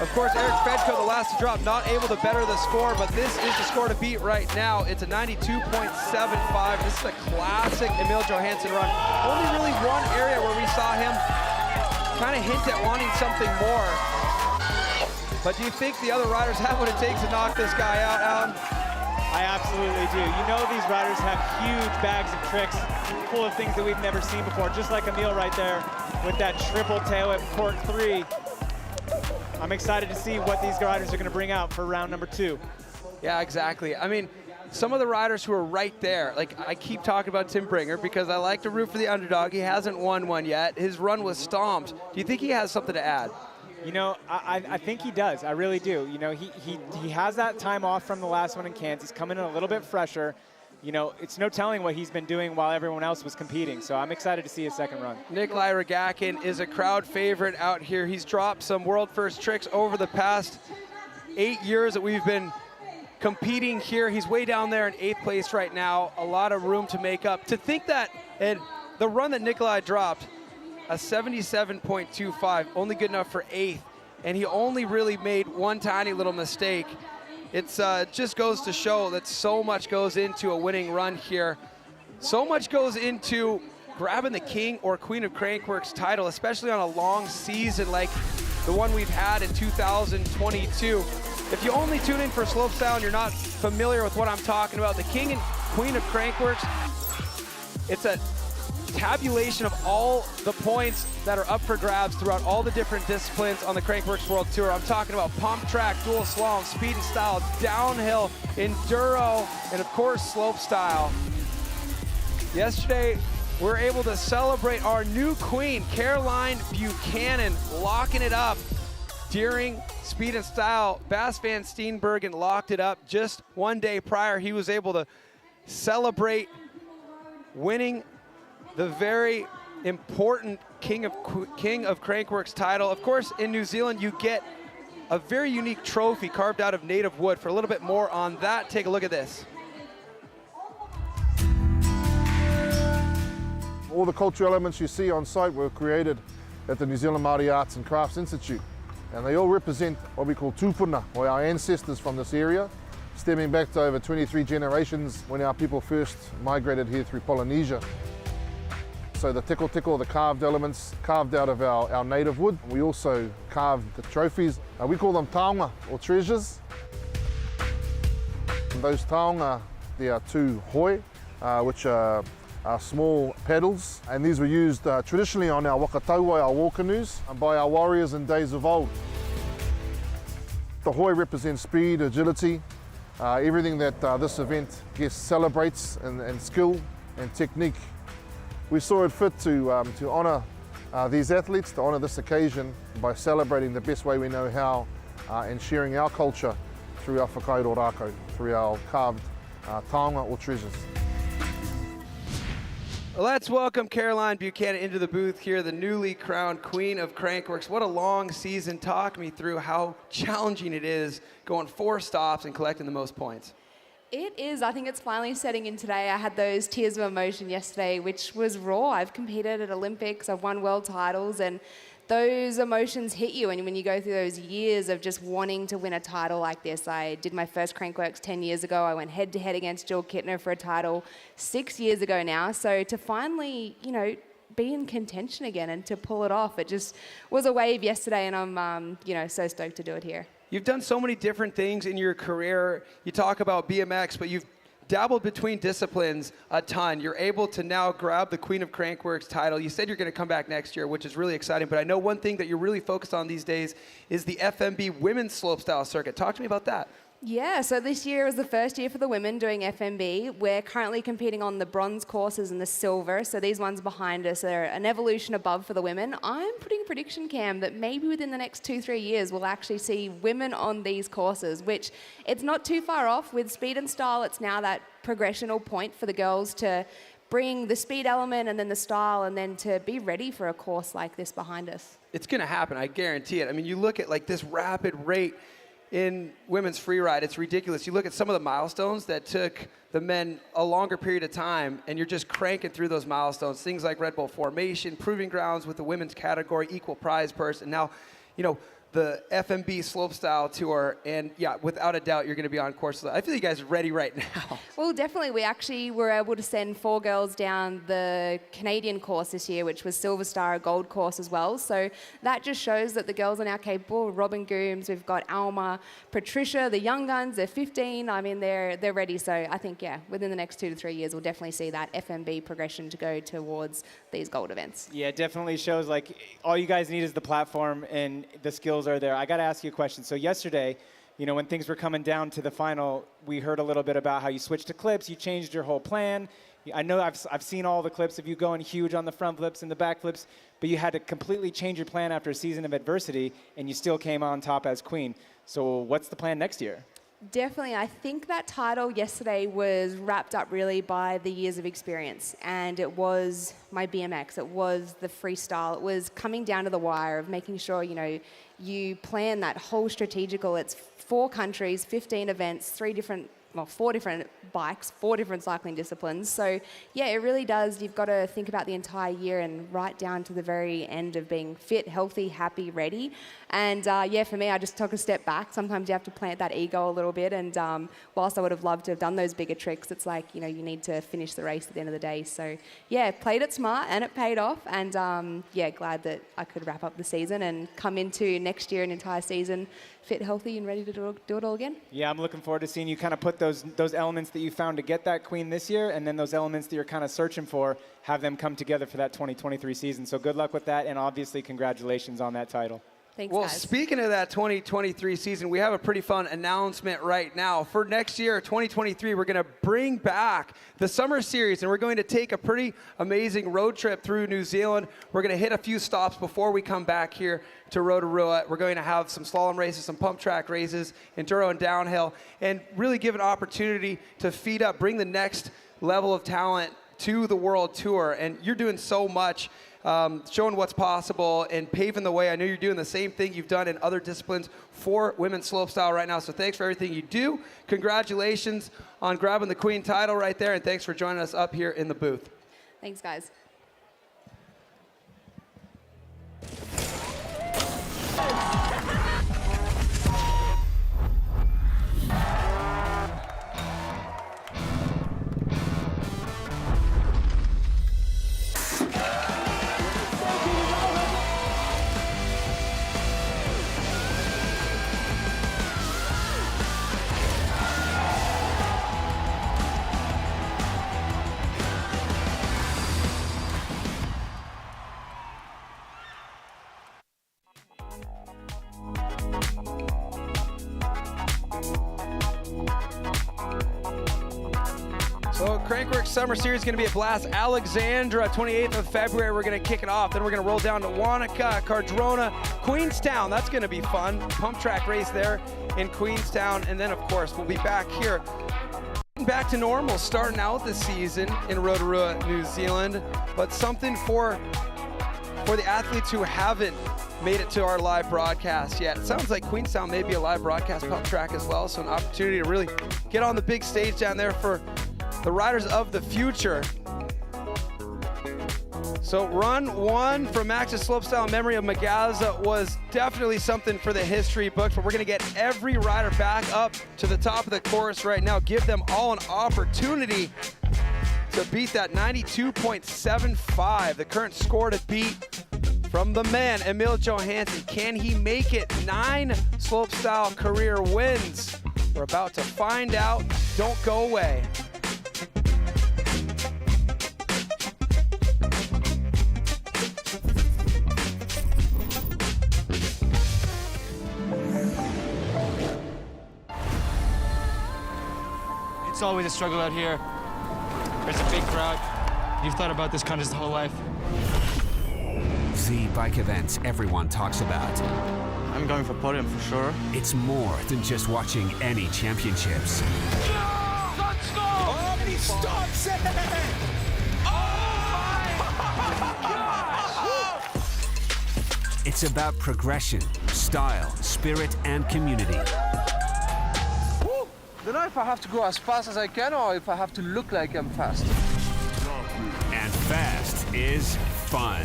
Of course, Erik Fedko, the last to drop, not able to better the score, but this is the score to beat right now. It's a 92.75. This is a classic Emil Johansson run. Only really one area where we saw him kind of hint at wanting something more. But do you think the other riders have what it takes to knock this guy out, Alan? I absolutely do. You know these riders have huge bags of tricks, full of things that we've never seen before, just like Emil right there with that triple tail at cork 3. I'm excited to see what these riders are going to bring out for round number 2. Yeah, exactly. I mean, some of the riders who are right there, like I keep talking about Tim Bringer because I like to root for the underdog. He hasn't won one yet. His run was stomped. Do you think he has something to add? You know, I think he does. I really do. You know, he has that time off from the last one in Cairns. He's coming in a little bit fresher. You know, it's no telling what he's been doing while everyone else was competing. So I'm excited to see his second run. Nicholi Rogatkin is a crowd favorite out here. He's dropped some world first tricks over the past 8 years that we've been competing here. He's way down there in 8th place right now. A lot of room to make up. To think that the run that Nicholi dropped, a 77.25, only good enough for 8th, and he only really made one tiny little mistake. It's just goes to show that so much goes into a winning run here. So much goes into grabbing the King or Queen of Crankworx title, especially on a long season like the one we've had in 2022. If you only tune in for slopestyle and you're not familiar with what I'm talking about, the King and Queen of Crankworx, it's a tabulation of all the points that are up for grabs throughout all the different disciplines on the Crankworx World Tour. I'm talking about pump track, dual slalom, speed and style, downhill, enduro, and of course slopestyle. Yesterday, we were able to celebrate our new queen, Caroline Buchanan, locking it up during speed and style. Bas van Steenbergen locked it up just one day prior. He was able to celebrate winning the very important King of Crankworx title. Of course, in New Zealand, you get a very unique trophy carved out of native wood. For a little bit more on that, take a look at this. All the cultural elements you see on site were created at the New Zealand Māori Arts and Crafts Institute. And they all represent what we call tūpuna, or our ancestors from this area, stemming back to over 23 generations when our people first migrated here through Polynesia. So the teko, the carved elements, carved out of our native wood. We also carved the trophies. We call them taonga, or treasures. And those taonga, there are 2 hoi, which are small paddles. And these were used traditionally on our wakataua, our war canoes, by our warriors in days of old. The hoi represents speed, agility, everything that this event celebrates, and skill and technique. We saw it fit to honour these athletes, to honour this occasion by celebrating the best way we know how and sharing our culture through our whakairo rākau, through our carved taonga or treasures. Let's welcome Caroline Buchanan into the booth here, the newly crowned Queen of Crankworx. What a long season. Talk me through how challenging it is going 4 stops and collecting the most points. It is. I think it's finally setting in today. I had those tears of emotion yesterday, which was raw. I've competed at Olympics, I've won world titles, and those emotions hit you. And when you go through those years of just wanting to win a title like this, I did my first Crankworx 10 years ago. I went head-to-head against Jill Kittner for a title 6 years ago now. So to finally, you know, be in contention again and to pull it off, it just was a wave yesterday, and I'm, you know, so stoked to do it here. You've done so many different things in your career. You talk about BMX, but you've dabbled between disciplines a ton. You're able to now grab the Queen of Crankworx title. You said you're going to come back next year, which is really exciting, but I know one thing that you're really focused on these days is the FMB women's slopestyle circuit. Talk to me about that. Yeah, so this year was the first year for the women doing FMB. We're currently competing on the bronze courses and the silver, so these ones behind us are an evolution above for the women. I'm putting a prediction, Cam, that maybe within the next 2-3 years we'll actually see women on these courses, which it's not too far off. With speed and style, it's now that progressional point for the girls to bring the speed element and then the style, and then to be ready for a course like this behind us. It's going to happen, I guarantee it. I mean, you look at like this rapid rate in women's freeride, it's ridiculous. You look at some of the milestones that took the men a longer period of time, and you're just cranking through those milestones. Things like Red Bull Formation, Proving Grounds with the women's category, equal prize purse, and now, you know, the FMB slopestyle tour, and yeah, without a doubt, you're going to be on course. I feel you guys are ready right now. Well, definitely. We actually were able to send 4 girls down the Canadian course this year, which was Silver Star, a gold course as well. So that just shows that the girls are now capable. Robin Gooms, we've got Alma, Patricia, the young guns, they're 15. I mean, they're ready. So I think, yeah, within the next 2 to 3 years, we'll definitely see that FMB progression to go towards these gold events. Yeah, it definitely shows like all you guys need is the platform and the skills are there. I got to ask you a question. So yesterday, you know, when things were coming down to the final, we heard a little bit about how you switched to clips, you changed your whole plan. I know I've seen all the clips of you going huge on the front flips and the back flips, but you had to completely change your plan after a season of adversity, and you still came on top as queen. So what's the plan next year? Definitely. I think that title yesterday was wrapped up really by the years of experience, and it was my BMX, it was the freestyle, it was coming down to the wire of making sure, you know, you plan that whole strategical. It's 4 countries, 15 events, 4 different bikes, 4 different cycling disciplines. So yeah, it really does. You've got to think about the entire year and right down to the very end of being fit, healthy, happy, ready. And yeah, for me, I just took a step back. Sometimes you have to plant that ego a little bit. And whilst I would have loved to have done those bigger tricks, it's like, you know, you need to finish the race at the end of the day. So yeah, played it smart and it paid off. And yeah, glad that I could wrap up the season and come into next year, an entire season, fit, healthy, and ready to do it all again. Yeah, I'm looking forward to seeing you kind of put those elements that you found to get that queen this year, and then those elements that you're kind of searching for, have them come together for that 2023 season. So good luck with that, and obviously congratulations on that title. Thanks, well, guys. Speaking of that 2023 season, we have a pretty fun announcement right now. For next year, 2023, we're going to bring back the Summer Series, and we're going to take a pretty amazing road trip through New Zealand. We're going to hit a few stops before we come back here to Rotorua. We're going to have some slalom races, some pump track races, enduro and downhill, and really give an opportunity to feed up, bring the next level of talent to the World Tour. And you're doing so much, showing what's possible and paving the way. I know you're doing the same thing you've done in other disciplines for women's slopestyle right now. So thanks for everything you do. Congratulations on grabbing the Queen title right there, and thanks for joining us up here in the booth. Thanks, guys. So Crankworx Summer Series is going to be a blast. Alexandra, 28th of February, we're going to kick it off. Then we're going to roll down to Wanaka, Cardrona, Queenstown. That's going to be fun. Pump track race there in Queenstown. And then, of course, we'll be back here. Back to normal, starting out the season in Rotorua, New Zealand. But something for the athletes who haven't made it to our live broadcast yet. It sounds like Queenstown may be a live broadcast pump track as well. So an opportunity to really get on the big stage down there for the riders of the future. So run 1 from Max's Slopestyle in memory of Magaza was definitely something for the history books, but we're gonna get every rider back up to the top of the course right now, give them all an opportunity to beat that 92.75, the current score to beat from the man, Emil Johansson. Can he make it? 9 slopestyle career wins. We're about to find out. Don't go away. It's always a struggle out here. There's a big crowd. You've thought about this contest the whole life. The bike events everyone talks about. I'm going for podium for sure. It's more than just watching any championships. Oh, he stops it! Oh my gosh! It's about progression, style, spirit, and community. I don't know if I have to go as fast as I can or if I have to look like I'm fast. And fast is fun.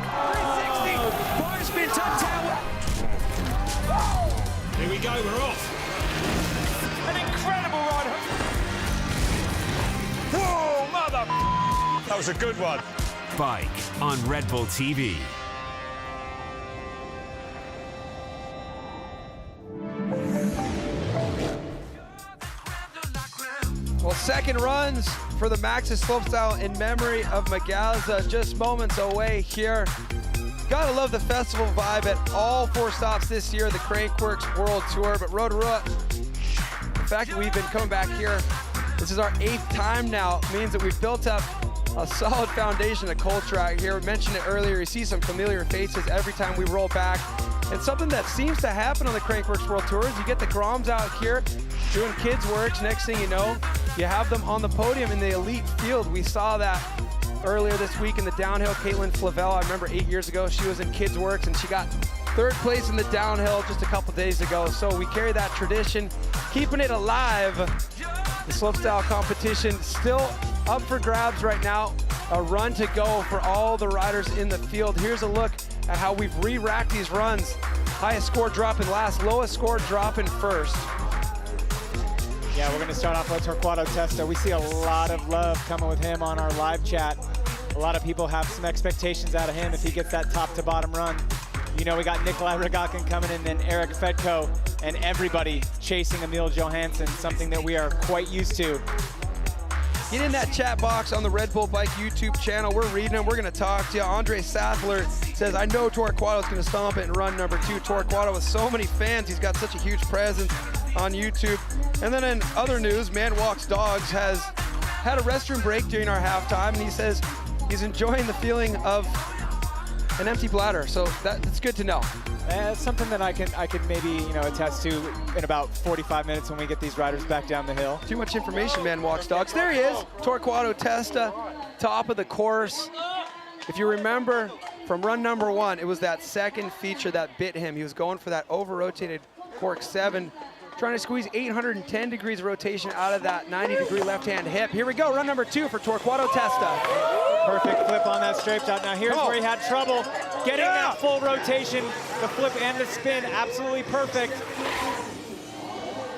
360! Bar spin, top tower! Here we go, we're off. An incredible ride! Whoa, mother! That was a good one. Bike on Red Bull TV. Well, second runs for the Max's Slopestyle in memory of Magaza, just moments away here. Gotta love the festival vibe at all 4 stops this year, the Crankworx World Tour. But Rotorua, the fact that we've been coming back here This is our 8th time now. It means that we've built up a solid foundation of culture out here. We mentioned it earlier. You see some familiar faces every time we roll back. And something that seems to happen on the Crankworx World Tour is you get the Groms out here doing kids' works. Next thing you know, you have them on the podium in the elite field. We saw that earlier this week in the downhill. Caitlin Flavel, I remember 8 years ago, she was in kids' works and she got 3rd place in the downhill just a couple days ago. So we carry that tradition, keeping it alive. The slopestyle competition still up for grabs right now. A run to go for all the riders in the field. Here's a look at how we've re-racked these runs. Highest score dropping last, lowest score dropping first. Yeah, we're going to start off with Torquato Testa. We see a lot of love coming with him on our live chat. A lot of people have some expectations out of him if he gets that top to bottom run. You know, we got Nicholi Rogatkin coming in, then Erik Fedko, and everybody chasing Emil Johansson, something that we are quite used to. Get in that chat box on the Red Bull Bike YouTube channel. We're reading them. We're going to talk to you. Andre Sattler says, I know Torquato's going to stomp it in run number 2. Torquato with so many fans. He's got such a huge presence on YouTube. And then in other news, Man Walks Dogs has had a restroom break during our halftime, and he says he's enjoying the feeling of an empty bladder. So that's good to know. It's something that I can maybe attest to in about 45 minutes when we get these riders back down the hill. Too much information, Man Walks Dogs. There he is, Torquato Testa, top of the course. If you remember from run number 1, it was that second feature that bit him. He was going for that over-rotated cork 7, trying to squeeze 810 degrees of rotation out of that 90-degree left-hand hip. Here we go, run number 2 for Torquato Testa. Perfect flip on that straight shot. Now here's where he had trouble getting that full rotation, the flip and the spin, absolutely perfect.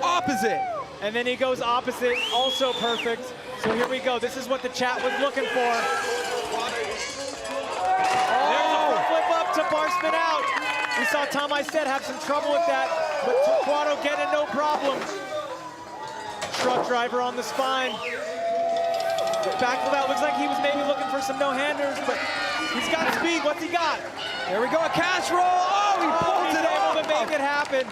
Opposite. And then he goes opposite, also perfect. So here we go, this is what the chat was looking for. There's a flip up to bar spin out. We saw Tom Isted have some trouble with that, but Torquato getting no problem. Truck driver on the spine. Back to that, looks like he was maybe looking for some no-handers, but he's got speed. What's he got? There we go, a cash roll. Oh, he pulled it off. Able to make it happen.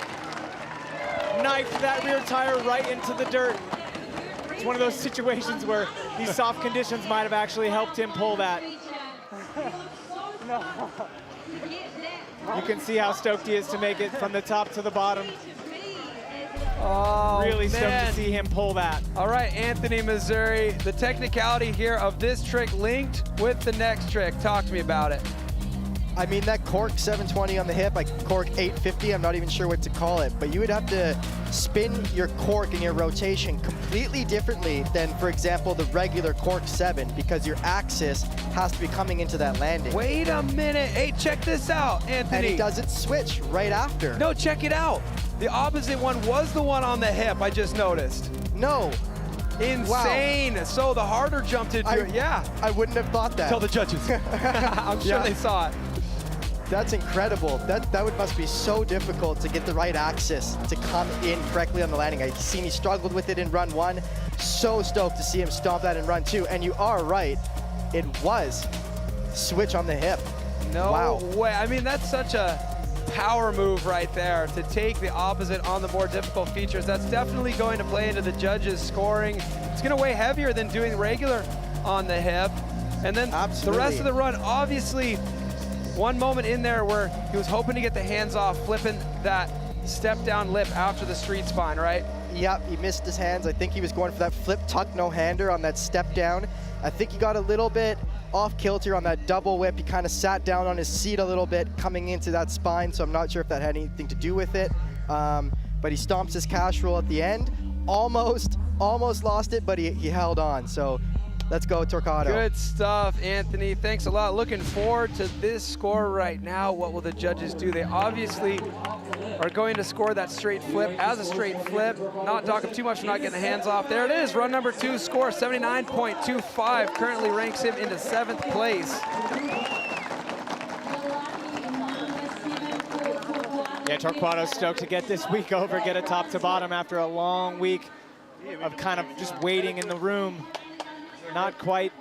Knifed that rear tire right into the dirt. It's one of those situations where these soft conditions might have actually helped him pull that. You can see how stoked he is to make it from the top to the bottom. Oh, really stoked man. to see him pull that. All right, Anthony, Missouri, the technicality here of this trick linked with the next trick. Talk to me about it. I mean, that cork 720 on the hip, like cork 850, I'm not even sure what to call it, but you would have to spin your cork and your rotation completely differently than, for example, the regular cork 7, because your axis has to be coming into that landing. Wait a minute. Hey, check this out, Anthony. And he doesn't switch right after. No, check it out. The opposite one was the one on the hip, I just noticed. No. Insane. Wow. So the harder jump to do it, yeah. I wouldn't have thought that. Tell the judges. I'm sure they saw it. That's incredible. That must be so difficult to get the right axis to come in correctly on the landing. I've seen he struggled with it in run 1. So stoked to see him stomp that in run 2. And you are right, it was switch on the hip. No way. I mean, that's such a power move right there to take the opposite on the more difficult features. That's definitely going to play into the judges' scoring. It's going to weigh heavier than doing regular on the hip. And then the rest of the run, obviously, one moment in there where he was hoping to get the hands off, flipping that step down lip after the street spine, right? Yep, he missed his hands. I think he was going for that flip tuck no-hander on that step down. I think he got a little bit off kilter on that double whip. He kind of sat down on his seat a little bit coming into that spine, so I'm not sure if that had anything to do with it. But he stomps his cash roll at the end. Almost lost it, but he held on. So let's go, Torquato. Good stuff, Anthony. Thanks a lot. Looking forward to this score right now. What will the judges do? They obviously are going to score that straight flip as a straight flip. Not talking too much for not getting the hands off. There it is, run number 2 score, 79.25. Currently ranks him into 7th place. Yeah, Torquato's stoked to get this week over, get a top to bottom after a long week of kind of just waiting in the room. Not quite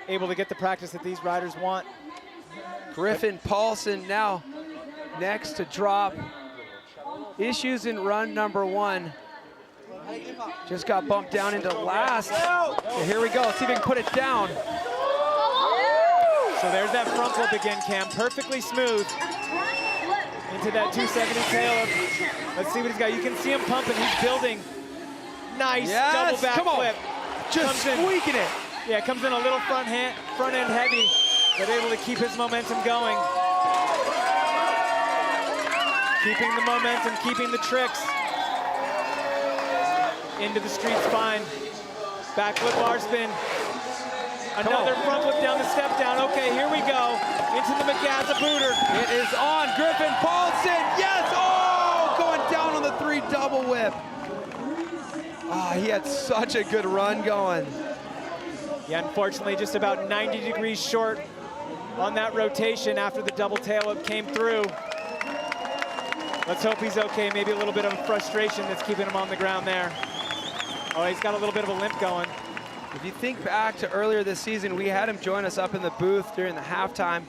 able to get the practice that these riders want. Griffin Paulson now next to drop. Issues in run number 1. Just got bumped down into last. And here we go. Let's see if we can put it down. So there's that front flip again, Cam. Perfectly smooth. Into that 270 tail. Let's see what he's got. You can see him pumping. He's building. Nice double back flip. Just squeaking it. Yeah, comes in a little front end heavy, but able to keep his momentum going. Keeping the momentum, keeping the tricks. Into the street spine. Back flip bar spin. Another front flip down the step down. Okay, here we go. Into the Magaza booter. It is on. Griffin Paulson. Yes. Oh, going down on the 3 double whip. Ah, he had such a good run going. Yeah, unfortunately, just about 90 degrees short on that rotation after the double tail whip came through. Let's hope he's okay. Maybe a little bit of frustration that's keeping him on the ground there. Oh, he's got a little bit of a limp going. If you think back to earlier this season, we had him join us up in the booth during the halftime.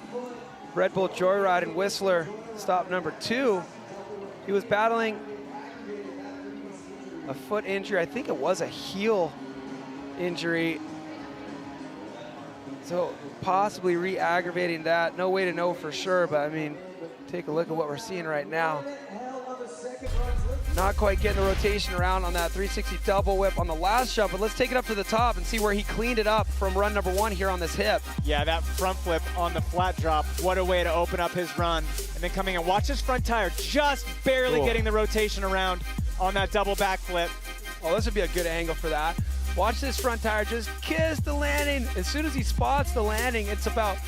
Red Bull Joyride in Whistler, stop number 2. He was battling a foot injury. I think it was a heel injury. So possibly re-aggravating that. No way to know for sure, but I mean, take a look at what we're seeing right now. Not quite getting the rotation around on that 360 double whip on the last jump, but let's take it up to the top and see where he cleaned it up from run number 1 here on this hip. Yeah, that front flip on the flat drop, what a way to open up his run. And then coming in, watch his front tire, just barely getting the rotation around on that double back flip. Oh, this would be a good angle for that. Watch this front tire just kiss the landing. As soon as he spots the landing, it's about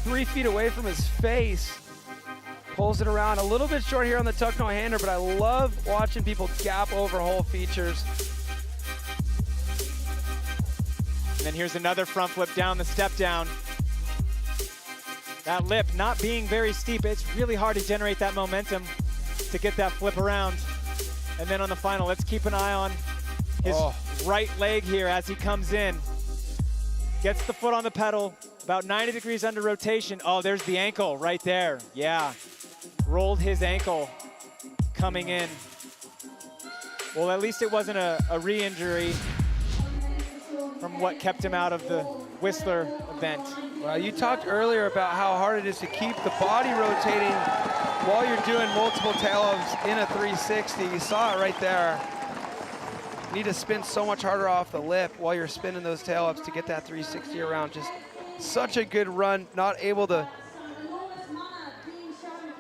3 feet away from his face. Pulls it around a little bit short here on the tuck no hander, but I love watching people gap over hole features. And then here's another front flip down the step down. That lip not being very steep, it's really hard to generate that momentum to get that flip around. And then on the final, let's keep an eye on his right leg here as he comes in. Gets the foot on the pedal, about 90 degrees under rotation. Oh, there's the ankle right there. Yeah, rolled his ankle coming in. Well, at least it wasn't a re-injury from what kept him out of the Whistler event. Well, you talked earlier about how hard it is to keep the body rotating while you're doing multiple tail-ups in a 360. You saw it right there. You need to spin so much harder off the lip while you're spinning those tail-ups to get that 360 around. Just such a good run, not able to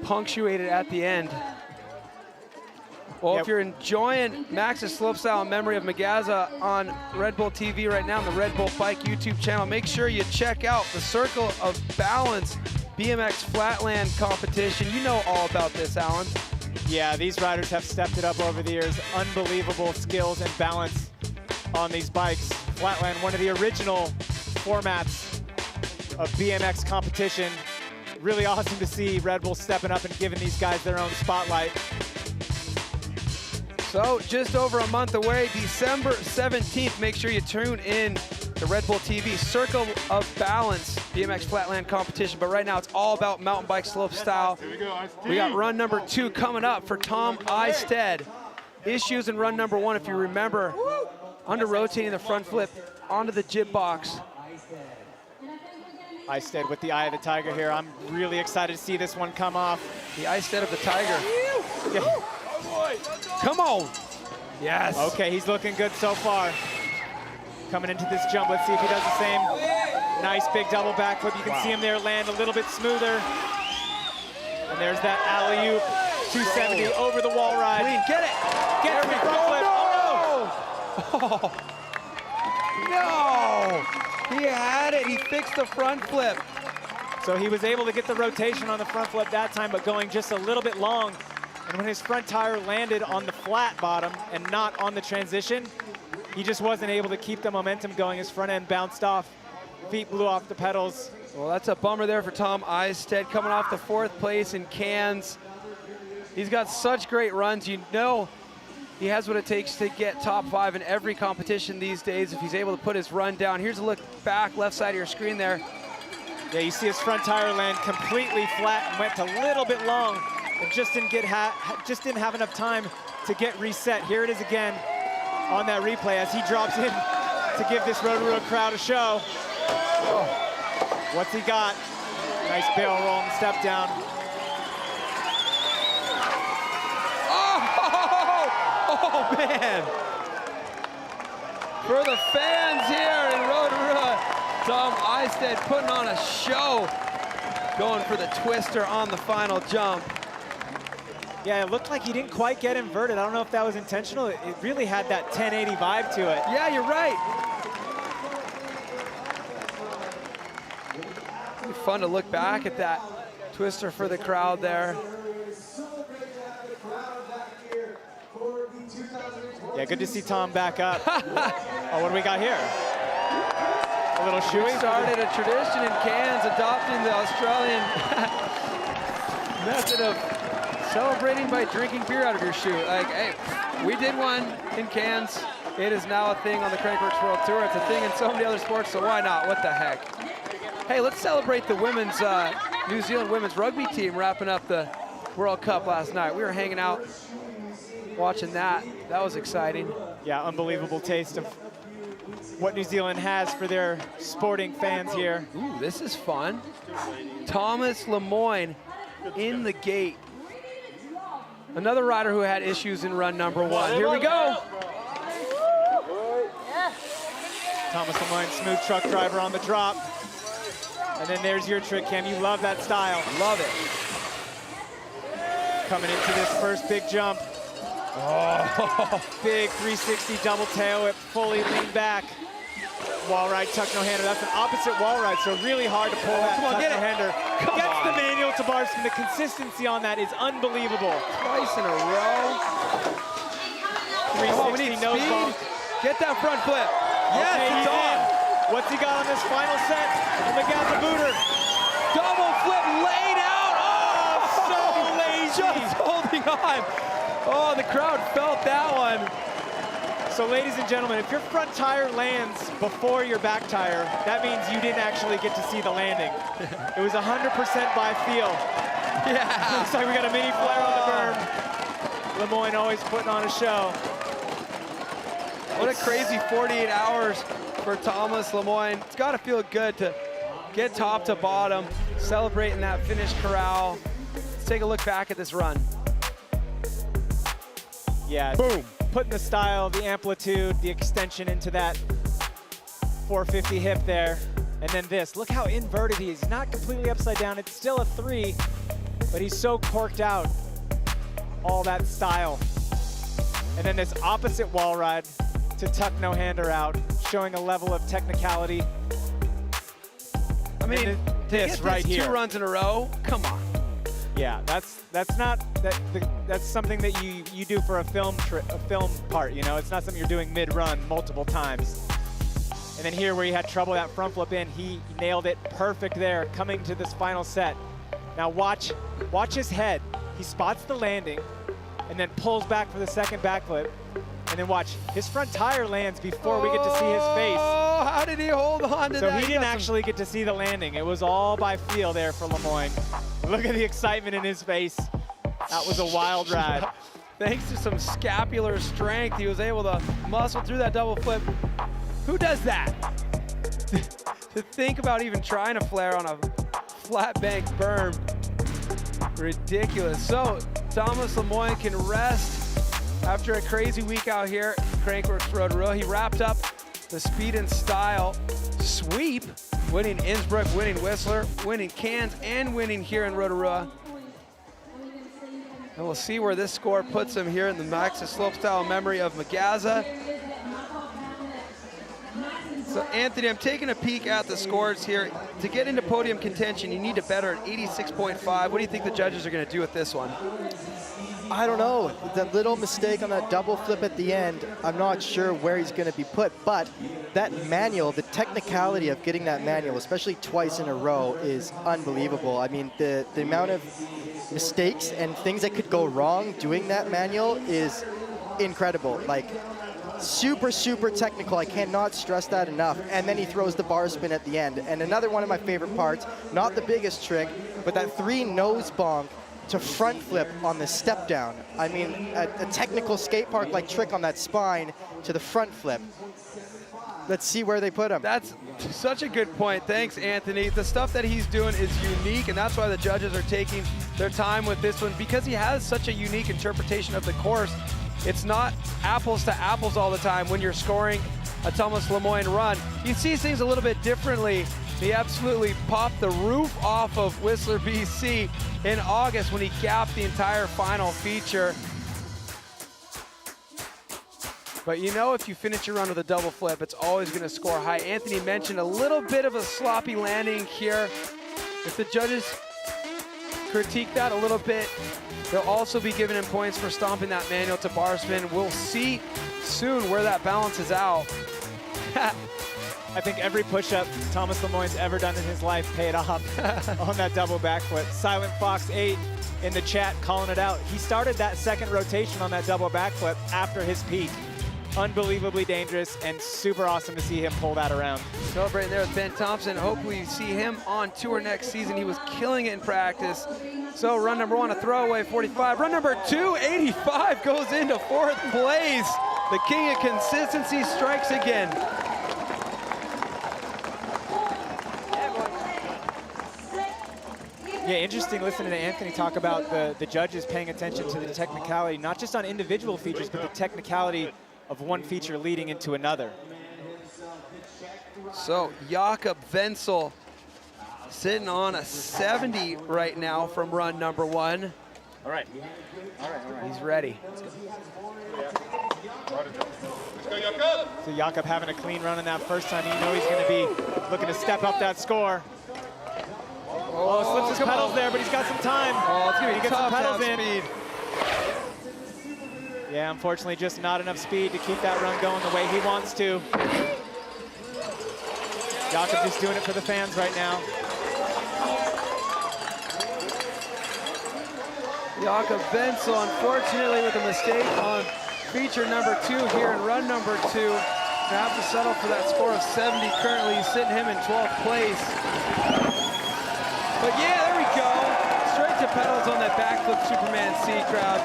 punctuate it at the end. Well, if you're enjoying Max's slopestyle in memory of Magaza on Red Bull TV right now on the Red Bull Bike YouTube channel, make sure you check out the Circle of Balance BMX Flatland competition. You know all about this, Alan. Yeah, these riders have stepped it up over the years. Unbelievable skills and balance on these bikes. Flatland, one of the original formats of BMX competition. Really awesome to see Red Bull stepping up and giving these guys their own spotlight. So just over a month away, December 17th, make sure you tune in to Red Bull TV, Circle of Balance BMX Flatland competition. But right now it's all about mountain bike slope style. We got run number 2 coming up for Tom Isted. Issues in run number 1, if you remember, under rotating the front flip onto the jib box. Isted with the eye of the tiger here. I'm really excited to see this one come off. The Isted of the tiger. Yeah. Come on. Yes. Okay, he's looking good so far. Coming into this jump, let's see if he does the same. Nice big double backflip. You can see him there land a little bit smoother. And there's that alley-oop 270 over the wall ride. Clean, get it. Get the front flip. Oh, no. He had it. He fixed the front flip. So he was able to get the rotation on the front flip that time, but going just a little bit long. And when his front tire landed on the flat bottom and not on the transition, he just wasn't able to keep the momentum going. His front end bounced off, feet blew off the pedals. Well, that's a bummer there for Tom Isted, coming off the 4th place in cans. He's got such great runs. You know he has what it takes to get top 5 in every competition these days if he's able to put his run down. Here's a look back, left side of your screen there. Yeah, you see his front tire land completely flat and went a little bit long. It just didn't have enough time to get reset. Here it is again. on that replay as he drops in to give this Rotorua crowd a show. Oh. What's he got? Nice barrel roll and step down. Oh, man. For the fans here in Rotorua, Tom Isted putting on a show, going for the twister on the final jump. Yeah, it looked like he didn't quite get inverted. I don't know if that was intentional. It really had that 1080 vibe to it. Yeah, you're right. It'd be fun to look back at that twister for the crowd there. Yeah, good to see Tom back up. Oh, what do we got here? A little shoey? We started a tradition in Cairns, adopting the Australian method of celebrating by drinking beer out of your shoe. Like, hey, we did one in Cairns. It is now a thing on the Crankworx World Tour. It's a thing in so many other sports, so why not? What the heck? Hey, let's celebrate the women's, New Zealand women's rugby team wrapping up the World Cup last night. We were hanging out watching that. That was exciting. Yeah, unbelievable taste of what New Zealand has for their sporting fans here. Ooh, this is fun. Tomas Lemoine in the gate. Another rider who had issues in run number one. Here we go. Tomas Lemoine, smooth truck driver on the drop. And then there's your trick, Cam. You love that style. Love it. Coming into this first big jump. Oh, big 360 double tail whip, fully lean back. Wall ride, tuck no hander. That's an opposite wall ride, so really hard to pull that tuck no hander. Gets the manual to Barsman. The consistency on that is unbelievable. Twice in a row. 360 nose bump. Get that front flip. Yes, okay, it's on. What's he got on this final set? The Magaza booter. Double flip laid out. Oh, so lazy. Just holding on. Oh, the crowd felt that one. So ladies and gentlemen, if your front tire lands before your back tire, that means you didn't actually get to see the landing. It was 100% by feel. Yeah. Looks like we got a mini flare on the berm. Lemoine always putting on a show. What a crazy 48 hours for Tomas Lemoine. It's got to feel good to get top to bottom, celebrating that finish corral. Let's take a look back at this run. Yeah, boom. Putting the style, the amplitude, the extension into that 450 hip there. And then this, look how inverted he is. He's not completely upside down. It's still a 3, but he's so corked out. All that style. And then this opposite wall ride to tuck no hander out, showing a level of technicality. I mean, this right here. 2 runs in a row, come on. Yeah, that's something that you do for a film part, you know? It's not something you're doing mid-run multiple times. And then here where he had trouble that front flip in, he nailed it perfect there coming to this final set. Now watch his head. He spots the landing and then pulls back for the second backflip. And then watch, his front tire lands before we get to see his face. Oh, how did he hold on to that? So he didn't actually get to see the landing. It was all by feel there for Lemoine. Look at the excitement in his face. That was a wild ride. Thanks to some scapular strength, he was able to muscle through that double flip. Who does that? To think about even trying to flare on a flat bank berm. Ridiculous. So Tomas Lemoine can rest after a crazy week out here at Crankworx Rotorua. He wrapped up the speed and style sweep, winning Innsbruck, winning Whistler, winning Cairns, and winning here in Rotorua. And we'll see where this score puts him here in the Maxxis Slopestyle memory of Magaza. So Anthony, I'm taking a peek at the scores here. To get into podium contention, you need to better at 86.5. What do you think the judges are going to do with this one? I don't know. That little mistake on that double flip at the end, I'm not sure where he's going to be put, but that manual, the technicality of getting that manual, especially twice in a row, is unbelievable. I mean, the amount of mistakes and things that could go wrong doing that manual is incredible. Like, super, super technical. I cannot stress that enough. And then he throws the bar spin at the end. And another one of my favorite parts, not the biggest trick, but that 3 nose bonk to front flip on the step down. I mean, a technical skate park like trick on that spine to the front flip. Let's see where they put him. That's such a good point. Thanks, Anthony. The stuff that he's doing is unique, and that's why the judges are taking their time with this one, because he has such a unique interpretation of the course. It's not apples to apples all the time when you're scoring a Tomas Lemoine run. He sees things a little bit differently. He absolutely popped the roof off of Whistler, BC in August when he gapped the entire final feature. But you know, if you finish your run with a double flip, it's always going to score high. Anthony mentioned a little bit of a sloppy landing here. If the judges critique that a little bit, they'll also be giving him points for stomping that manual to bar spin. We'll see soon where that balances out. I think every push-up Tomas Lemoine's ever done in his life paid off on that double backflip. Silent Fox 8 in the chat calling it out. He started that second rotation on that double backflip after his peak. Unbelievably dangerous and super awesome to see him pull that around. Celebrating there with Ben Thompson. Hopefully you see him on tour next season. He was killing it in practice. So run number 1, a throwaway 45. Run number 2, 85, goes into 4th place. The king of consistency strikes again. Yeah, interesting listening to Anthony talk about the judges paying attention to the technicality, not just on individual features, but the technicality of one feature leading into another. So Jakub Vencl sitting on a 70 right now from run number 1. All right. He's ready. So Jakub having a clean run in that first time. You know he's going to be looking to step up that score. Oh, slips his pedals there, but he's got some time. Oh, it's going to be tough to pedals have in. speed. Yeah, unfortunately, just not enough speed to keep that run going the way he wants to. Jakub just doing it for the fans right now. Jakub Vencl, unfortunately, with a mistake on feature number 2 here in run number 2. Gonna have to settle for that score of 70 currently, sitting him in 12th place. But yeah, there we go. Straight to pedals on that backflip Superman C crowd.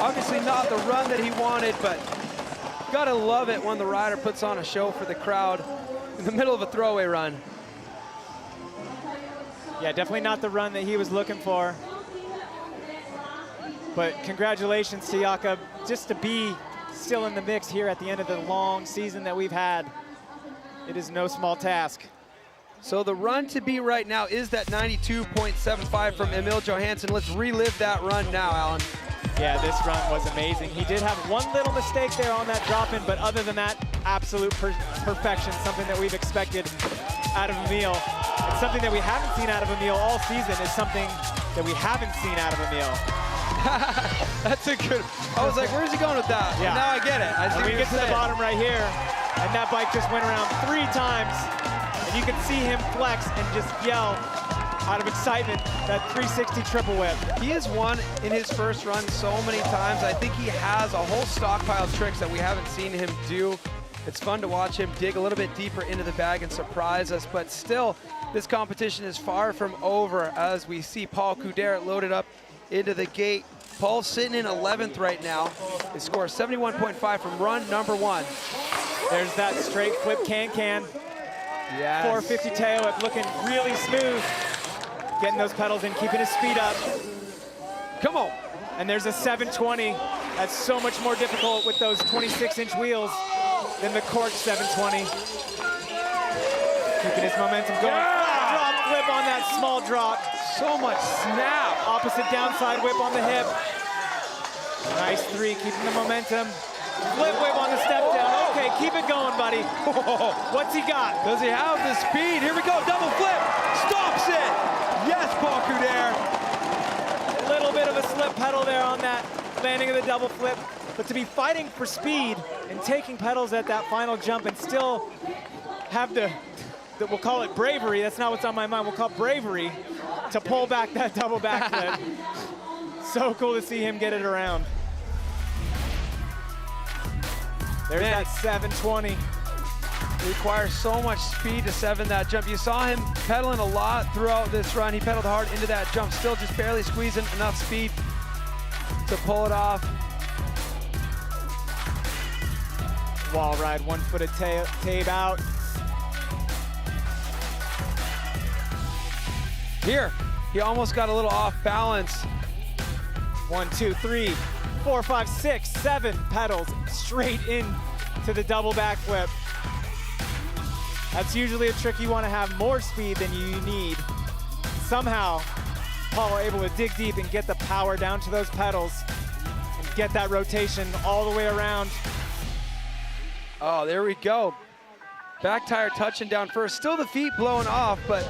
Obviously not the run that he wanted, but gotta love it when the rider puts on a show for the crowd in the middle of a throwaway run. Yeah, definitely not the run that he was looking for. But congratulations to Jakub, just to be still in the mix here at the end of the long season that we've had. It is no small task. So the run to beat right now is that 92.75 from Emil Johansson. Let's relive that run now, Alan. Yeah, this run was amazing. He did have one little mistake there on that drop-in, but other than that, absolute perfection, something that we've expected out of Emil. And something that we haven't seen out of Emil all season is something that we haven't seen out of Emil. That's a good, I was like, where's he going with that? Yeah. Now I get it. I see we get to the bottom right here, and that bike just went around 3 times, and you can see him flex and just yell out of excitement, that 360 triple whip. He has won in his first run so many times. I think he has a whole stockpile of tricks that we haven't seen him do. It's fun to watch him dig a little bit deeper into the bag and surprise us, but still, this competition is far from over as we see Paul Couderc loaded up into the gate. Paul's sitting in 11th right now. His score is 71.5 from run number 1. There's that straight flip can-can. Yes. 450 tail whip looking really smooth. Getting those pedals in, keeping his speed up. Come on. And there's a 720. That's so much more difficult with those 26-inch wheels than the Cork 720. Keeping his momentum going. Yeah. Drop flip on that small drop. So much snap. Opposite downside whip on the hip. Nice 3, keeping the momentum. Flip whip on the step down. Okay, keep it going, buddy. What's he got? Does he have the speed? Here we go, double flip. Stops it. Yes, Paul Couderc. A little bit of a slip pedal there on that landing of the double flip. But to be fighting for speed and taking pedals at that final jump and still have the we'll call it bravery, that's not what's on my mind, we'll call it bravery to pull back that double backflip. So cool to see him get it around. There's that 720. Requires so much speed to 7 that jump. You saw him pedaling a lot throughout this run. He pedaled hard into that jump, still just barely squeezing enough speed to pull it off. Wall ride, 1 foot of tape out. Here, he almost got a little off balance. 1, 2, 3, 4, 5, 6, 7 pedals straight in to the double backflip. That's usually a trick you want to have more speed than you need. Somehow, Paul able to dig deep and get the power down to those pedals and get that rotation all the way around. Oh, there we go. Back tire touching down first. Still the feet blowing off, but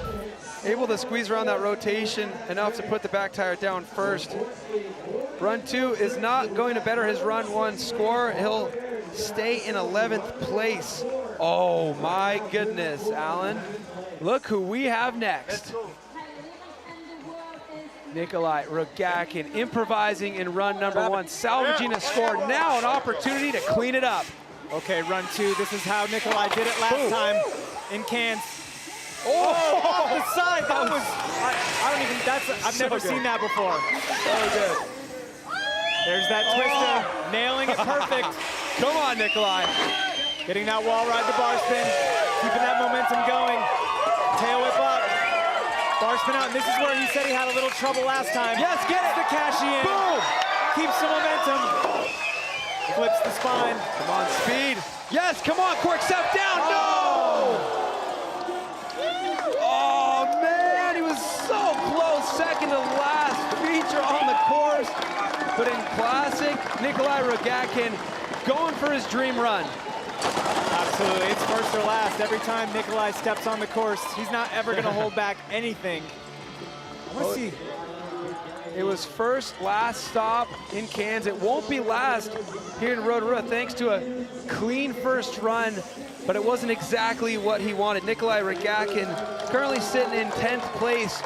able to squeeze around that rotation enough to put the back tire down first. Run 2 is not going to better his run 1 score. He'll stay in 11th place. Oh my goodness, Alan. Look who we have next. Nicholi Rogatkin improvising in run number 1, salvaging a score. Now an opportunity to clean it up. Okay, run 2. This is how Nicholi did it last time in Cannes. Oh, off the side. That was, I don't even, I've never seen that before. So good. There's that twister, nailing it perfect. Come on, Nicholi. Getting that wall ride to bar spin, keeping that momentum going. Tail whip up, bar spin out, and this is where he said he had a little trouble last time. Yes, get it. The cash in. Boom. Keeps the momentum. Flips the spine. Come on, speed. Yes, come on, Quirk, step down. No! Oh, man, he was so close. Second to last feature on the course. But in classic, Nicholi Rogatkin going for his dream run. Absolutely, it's first or last. Every time Nicholi steps on the course, he's not ever gonna hold back anything. Let's see. It was first, last stop in Cannes. It won't be last here in Rotorua thanks to a clean first run, but it wasn't exactly what he wanted. Nicholi Rogatkin currently sitting in 10th place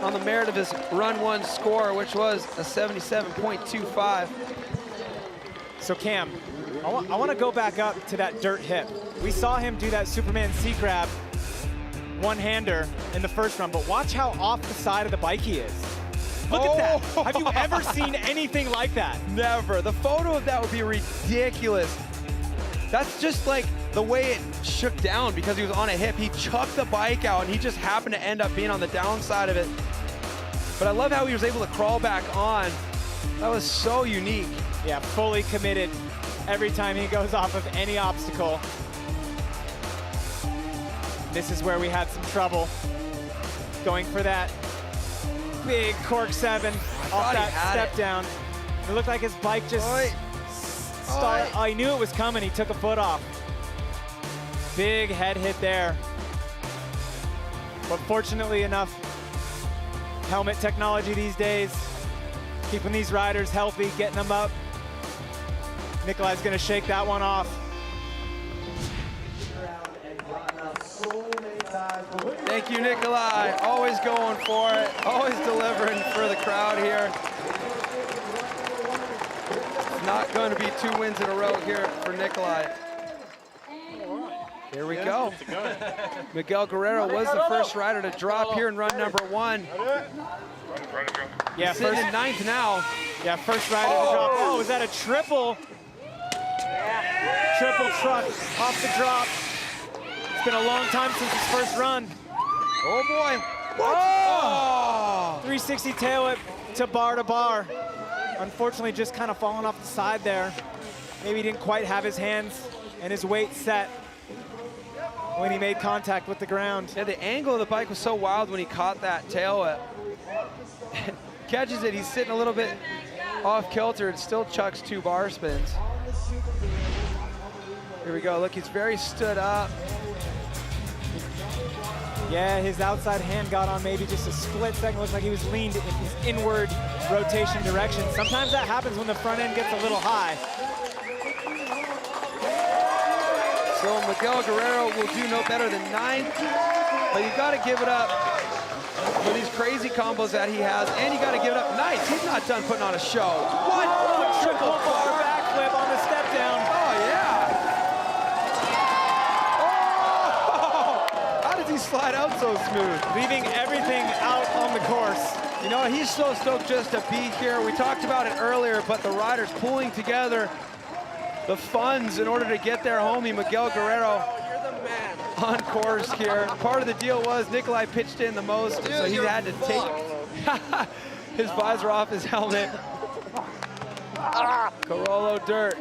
on the merit of his run 1 score, which was a 77.25. So Cam, I want to go back up to that dirt hip. We saw him do that Superman C-crab one-hander in the first run, but watch how off the side of the bike he is. Look at that. Have you ever seen anything like that? Never. The photo of that would be ridiculous. That's just like the way it shook down because he was on a hip. He chucked the bike out and he just happened to end up being on the downside of it. But I love how he was able to crawl back on. That was so unique. Yeah, fully committed every time he goes off of any obstacle. This is where we had some trouble going for that big cork 7 off that step down. It looked like his bike just started. Oh, he knew it was coming. He took a foot off. Big head hit there. But fortunately enough, helmet technology these days, keeping these riders healthy, getting them up. Nicholi's gonna shake that one off. Thank you, Nicholi. Always going for it, always delivering for the crowd here. Not going to be 2 wins in a row here for Nicholi. Here we go. Miguel Guerrero was the first rider to drop here in run number 1. Yeah, sitting in 9th now. Yeah, first rider to drop. Oh, is that a triple? Triple truck off the drop. It's been a long time since his first run. Oh boy. What? Oh! 360 tail whip to bar. Unfortunately, just kind of falling off the side there. Maybe he didn't quite have his hands and his weight set when he made contact with the ground. Yeah, the angle of the bike was so wild when he caught that tail whip. Catches it, he's sitting a little bit off kilter and still chucks 2 bar spins. Here we go, look, he's very stood up. Yeah, his outside hand got on maybe just a split second. Looks like he was leaned in his inward rotation direction. Sometimes that happens when the front end gets a little high. So Miguel Guerrero will do no better than 9th, but you gotta give it up for these crazy combos that he has, and you gotta give it up. Nice, he's not done putting on a show. What? Oh, triple bar backflip on the step down. Oh yeah. Oh, he slide out so smooth? Leaving everything out on the course. You know, he's so stoked just to be here. We talked about it earlier, but the riders pulling together the funds in order to get their homie, Miguel Guerrero, on course here. Part of the deal was Nicholi pitched in the most, so he had to take his visor off his helmet. Carolo Dirt.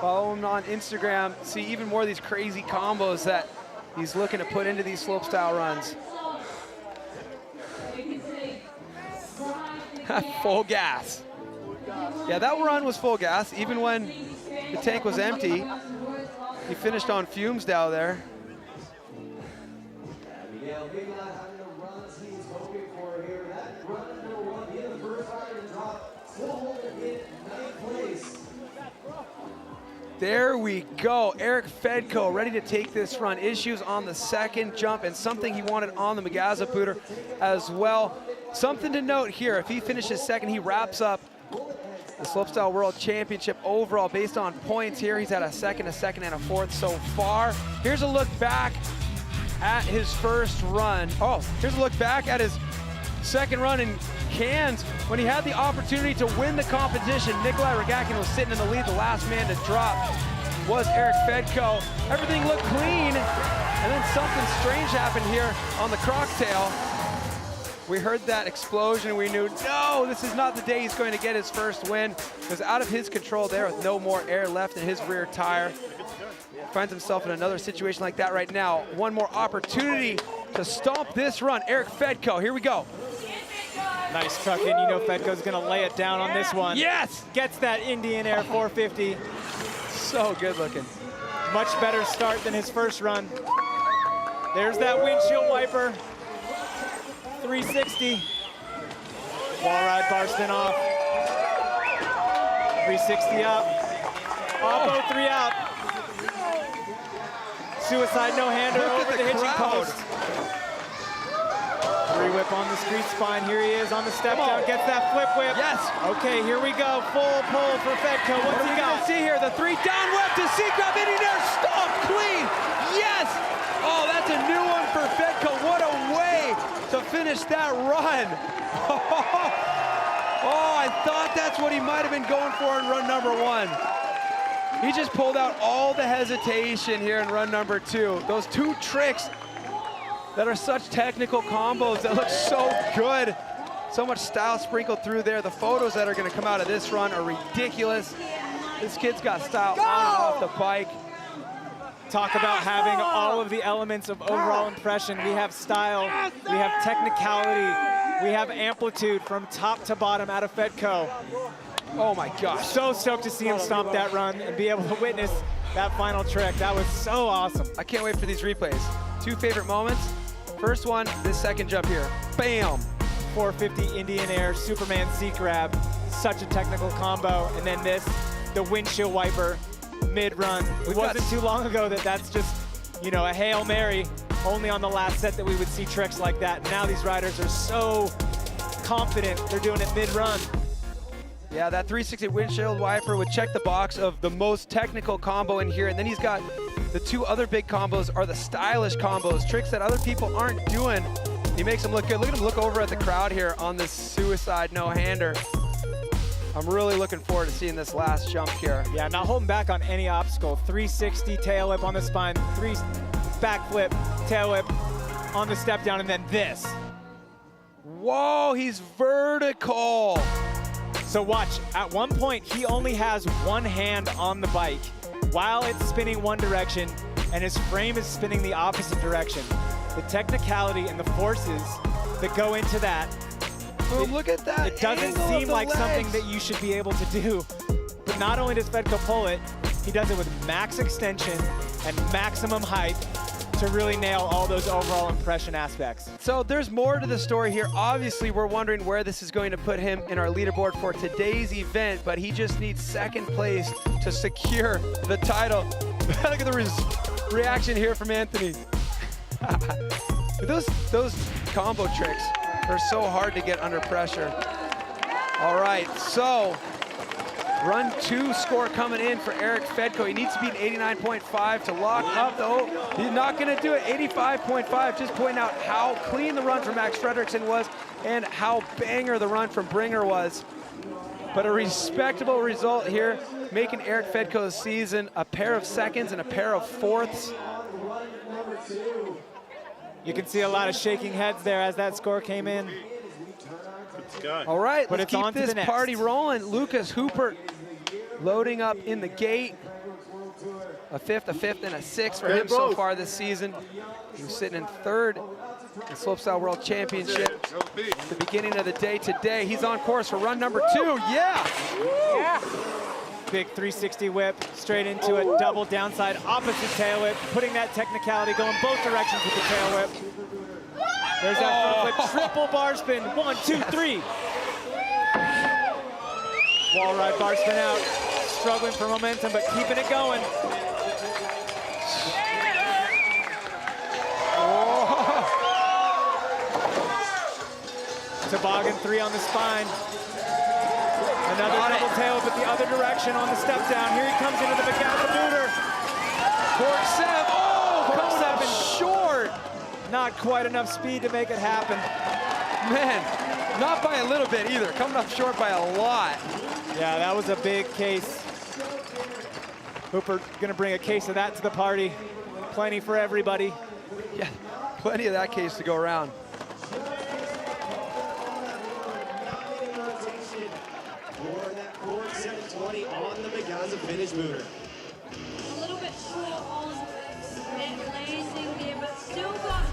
Follow him on Instagram. See even more of these crazy combos that he's looking to put into these slopestyle runs. Full gas. Yeah, that run was full gas, even when the tank was empty. He finished on fumes down there. There we go. Erik Fedko ready to take this run. Issues on the second jump and something he wanted on the Megazapooter as well. Something to note here, if he finishes second, he wraps up the Slopestyle World Championship overall based on points here. He's had a second, and a fourth so far. Here's a look back at his first run. Oh, here's a look back at his second run in Cannes when he had the opportunity to win the competition. Nicholi Rogatkin was sitting in the lead. The last man to drop was Erik Fedko. Everything looked clean, and then something strange happened here on the Crocktail. We heard that explosion and we knew, no, this is not the day he's going to get his first win. It was out of his control there with no more air left in his rear tire. Finds himself in another situation like that right now. One more opportunity to stomp this run. Erik Fedko, here we go. Nice truck in. You know Fedko's going to lay it down on this one. Yes! Gets that Indian Air 450. So good looking. Much better start than his first run. There's that windshield wiper. 360. Wall ride bar spin off. 360 up. Oppo 3 out. Suicide no-hander over the hitching post. 3-whip on the street spine. Here he is on the step down. Gets that flip whip. Yes. Okay, here we go. Full pull for Fedko. What's he got? See here, the 3 down whip to C-grab. Indian Air stop clean. Yes. Oh, that's a new one for Fedko. What a way to finish that run. Oh, I thought that's what he might have been going for in run number 1. He just pulled out all the hesitation here in run number 2. Those 2 tricks that are such technical combos that look so good. So much style sprinkled through there. The photos that are gonna come out of this run are ridiculous. This kid's got style on and off the bike. Talk about having all of the elements of overall impression. We have style, we have technicality, we have amplitude from top to bottom out of Fedko. Oh my gosh. So stoked to see him stomp that run and be able to witness that final trick. That was so awesome. I can't wait for these replays. 2 favorite moments. First one, this second jump here. Bam! 450 Indian Air, Superman C-grab. Such a technical combo. And then this, the windshield wiper mid-run. It wasn't too long ago that's just, you know, a Hail Mary. Only on the last set that we would see tricks like that. Now these riders are so confident they're doing it mid-run. Yeah, that 360 windshield wiper would check the box of the most technical combo in here. And then he's got the 2 other big combos are the stylish combos, tricks that other people aren't doing. He makes them look good. Look at him look over at the crowd here on this suicide no-hander. I'm really looking forward to seeing this last jump here. Yeah, not holding back on any obstacle. 360 tail whip on the spine, 3 backflip, tail whip on the step down, and then this. Whoa, he's vertical. So watch, at one point, he only has one hand on the bike while it's spinning one direction, and his frame is spinning the opposite direction. The technicality and the forces that go into that. Oh, look at that. It doesn't seem like something that you should be able to do. But not only does Fedko pull it, he does it with max extension and maximum height to really nail all those overall impression aspects. So there's more to the story here. Obviously, we're wondering where this is going to put him in our leaderboard for today's event, but he just needs second place to secure the title. Look at the reaction here from Anthony. Those combo tricks are so hard to get under pressure. All right, so Run 2 score coming in for Erik Fedko. He needs to beat 89.5 to lock up, though. He's not going to do it. 85.5. Just pointing out how clean the run from Max Fredriksson was and how banger the run from Bringer was. But a respectable result here, making Erik Fedko's season a pair of seconds and a pair of fourths. You can see a lot of shaking heads there as that score came in. All right, But let's it's on keep to this the next. party rolling. Lucas Huppert loading up in the gate. A fifth, and a sixth for him so far this season. He was sitting in third in the Slopestyle World Championship at the beginning of the day today. He's on course for run number 2. Yeah! Big 360 whip straight into a double downside opposite tail whip, putting that technicality going both directions with the tail whip. There's that front flip, triple bar spin. 1, 2, 3. Wall ride bar spin out, struggling for momentum, but keeping it going. Toboggan 3 on the spine. Another double tail, but the other direction on the step down. Here he comes into the McGaza booter. Cork 7, coming up short. Not quite enough speed to make it happen. Man, not by a little bit either. Coming up short by a lot. Yeah, that was a big case. Huppert gonna bring a case of that to the party. Plenty for everybody. Yeah, plenty of that case to go around. On the McGaza finish booter. A little bit short on that landing there, but still got.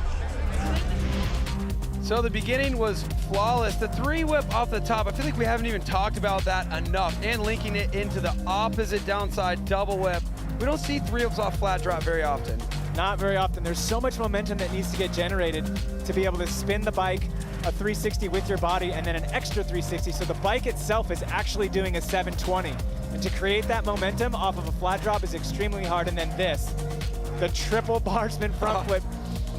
So the beginning was flawless. The 3 whip off the top, I feel like we haven't even talked about that enough, and linking it into the opposite downside double whip. We don't see 3 whips off flat drop very often. Not very often. There's so much momentum that needs to get generated to be able to spin the bike a 360 with your body and then an extra 360. So the bike itself is actually doing a 720. And to create that momentum off of a flat drop is extremely hard. And then this, the triple bar spin front flip,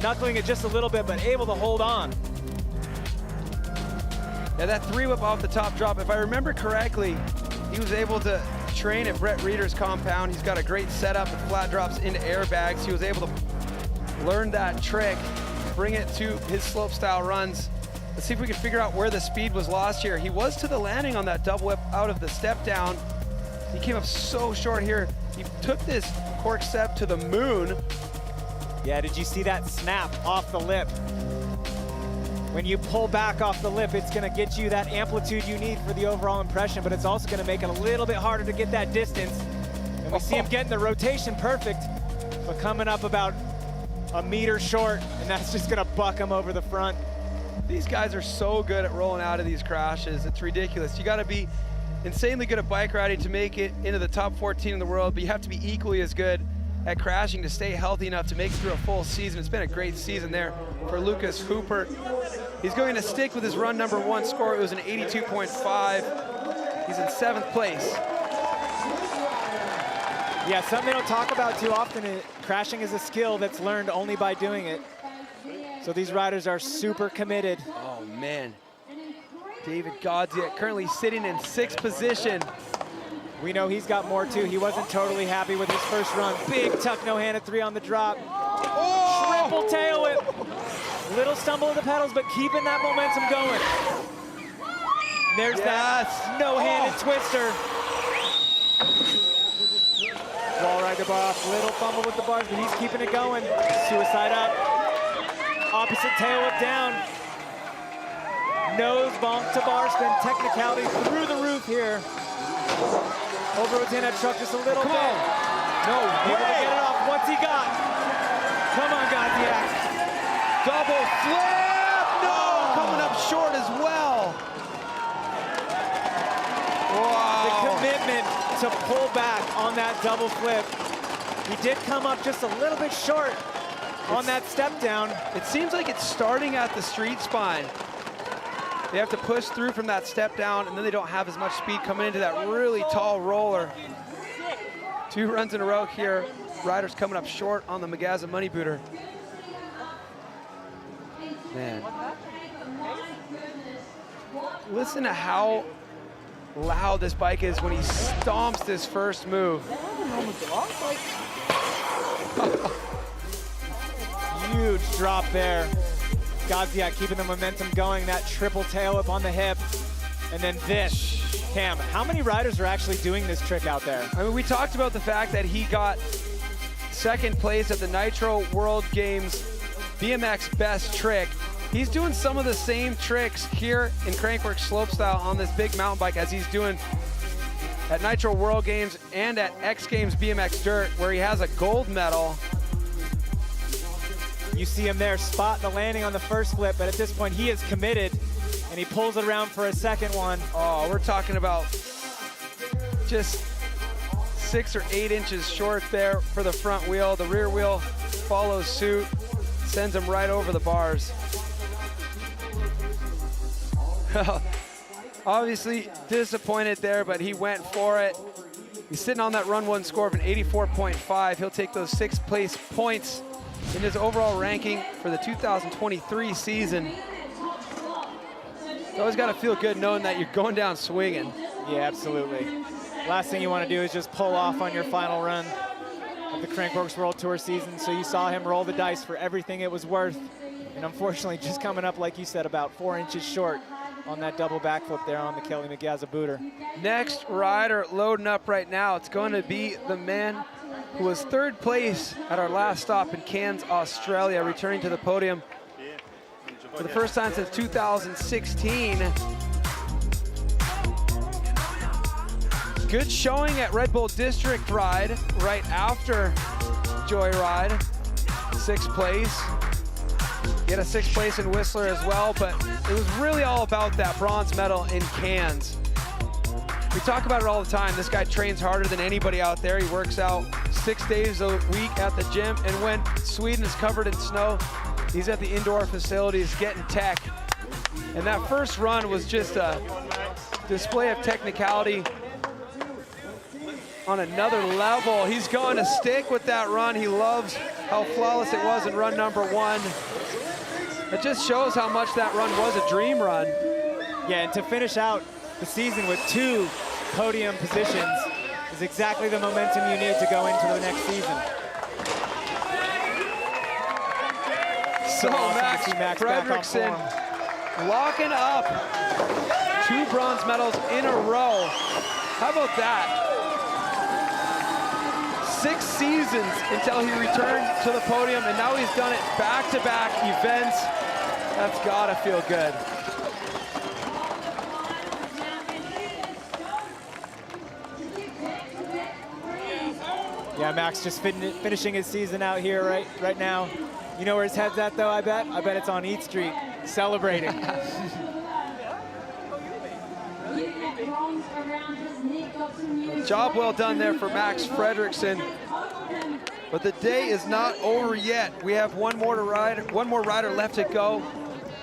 knuckling it just a little bit, but able to hold on. Yeah, that 3 whip off the top drop, if I remember correctly, he was able to train at Brett Reeder's compound. He's got a great setup with flat drops into airbags. He was able to learn that trick, bring it to his slopestyle runs. Let's see if we can figure out where the speed was lost here. He was to the landing on that double whip out of the step down. He came up so short here. He took this cork step to the moon. Yeah, did you see that snap off the lip? When you pull back off the lip, it's gonna get you that amplitude you need for the overall impression, but it's also gonna make it a little bit harder to get that distance. And we see him getting the rotation perfect, but coming up about a meter short, and that's just gonna buck him over the front. These guys are so good at rolling out of these crashes. It's ridiculous. You gotta be insanely good at bike riding to make it into the top 14 in the world, but you have to be equally as good at crashing to stay healthy enough to make it through a full season. It's been a great season there for Lucas Huppert. He's going to stick with his run number 1 score. It was an 82.5. He's in 7th place. Yeah, something they don't talk about too often is crashing is a skill that's learned only by doing it. So these riders are super committed. Oh man. Dawid Godziek currently sitting in 6th position. We know he's got more too. He wasn't totally happy with his first run. Big tuck no hand at 3 on the drop. Oh! Triple tail whip. Little stumble of the pedals, but keeping that momentum going. There's that no-handed twister. Wall ride the bar off. Little fumble with the bars, but he's keeping it going. Suicide up. Opposite tail whip down. Nose bonk to bar spin. Technicality through the roof here. Overroads in that truck just a little bit. No, able to get it off. What's he got? Come on, Godziek. Double flip! No! Coming up short as well. Wow. The commitment to pull back on that double flip. He did come up just a little bit short on that step down. It seems like it's starting at the street spine. They have to push through from that step down, and then they don't have as much speed coming into that really tall roller. 2 runs in a row here. Riders coming up short on the McGaza money booter. Man. Listen to how loud this bike is when he stomps this first move. Huge drop there. Godziek keeping the momentum going, that triple tail up on the hip. And then this. Cam, how many riders are actually doing this trick out there? I mean, we talked about the fact that he got second place at the Nitro World Games BMX best trick. He's doing some of the same tricks here in Crankworx Slopestyle on this big mountain bike as he's doing at Nitro World Games and at X Games BMX Dirt, where he has a gold medal. You see him there spot the landing on the first flip, but at this point he is committed, and he pulls it around for a second one. Oh, we're talking about just 6 or 8 inches short there for the front wheel. The rear wheel follows suit, sends him right over the bars. Obviously disappointed there, but he went for it. He's sitting on that run 1 score of an 84.5. He'll take those 6th place points in his overall ranking for the 2023 season. It's always got to feel good knowing that you're going down swinging. Yeah, absolutely. Last thing you want to do is just pull off on your final run of the Crankworx World Tour season. So you saw him roll the dice for everything it was worth. And unfortunately, just coming up, like you said, about 4 inches short on that double backflip there on the Kelly McGazza booter. Next rider loading up right now, it's going to be the man who was 3rd place at our last stop in Cairns, Australia, returning to the podium for the first time since 2016. Good showing at Red Bull District Ride right after Joyride, 6th place. Get a 6th place in Whistler as well, but it was really all about that bronze medal in Cairns. We talk about it all the time. This guy trains harder than anybody out there. He works out 6 days a week at the gym, and when Sweden is covered in snow, he's at the indoor facilities getting tech. And that first run was just a display of technicality on another level. He's going to stick with that run. He loves how flawless it was in run number 1. It just shows how much that run was a dream run. Yeah, and to finish out the season with 2 podium positions is exactly the momentum you need to go into the next season. So awesome Max Fredriksson locking up 2 bronze medals in a row. How about that? 6 seasons until he returned to the podium, and now he's done it back-to-back events. That's gotta feel good. Yeah, Max just finishing his season out here right now. You know where his head's at though, I bet? I bet it's on Eat Street, celebrating. Job well done there for Max Fredriksson. But the day is not over yet. We have one more rider left to go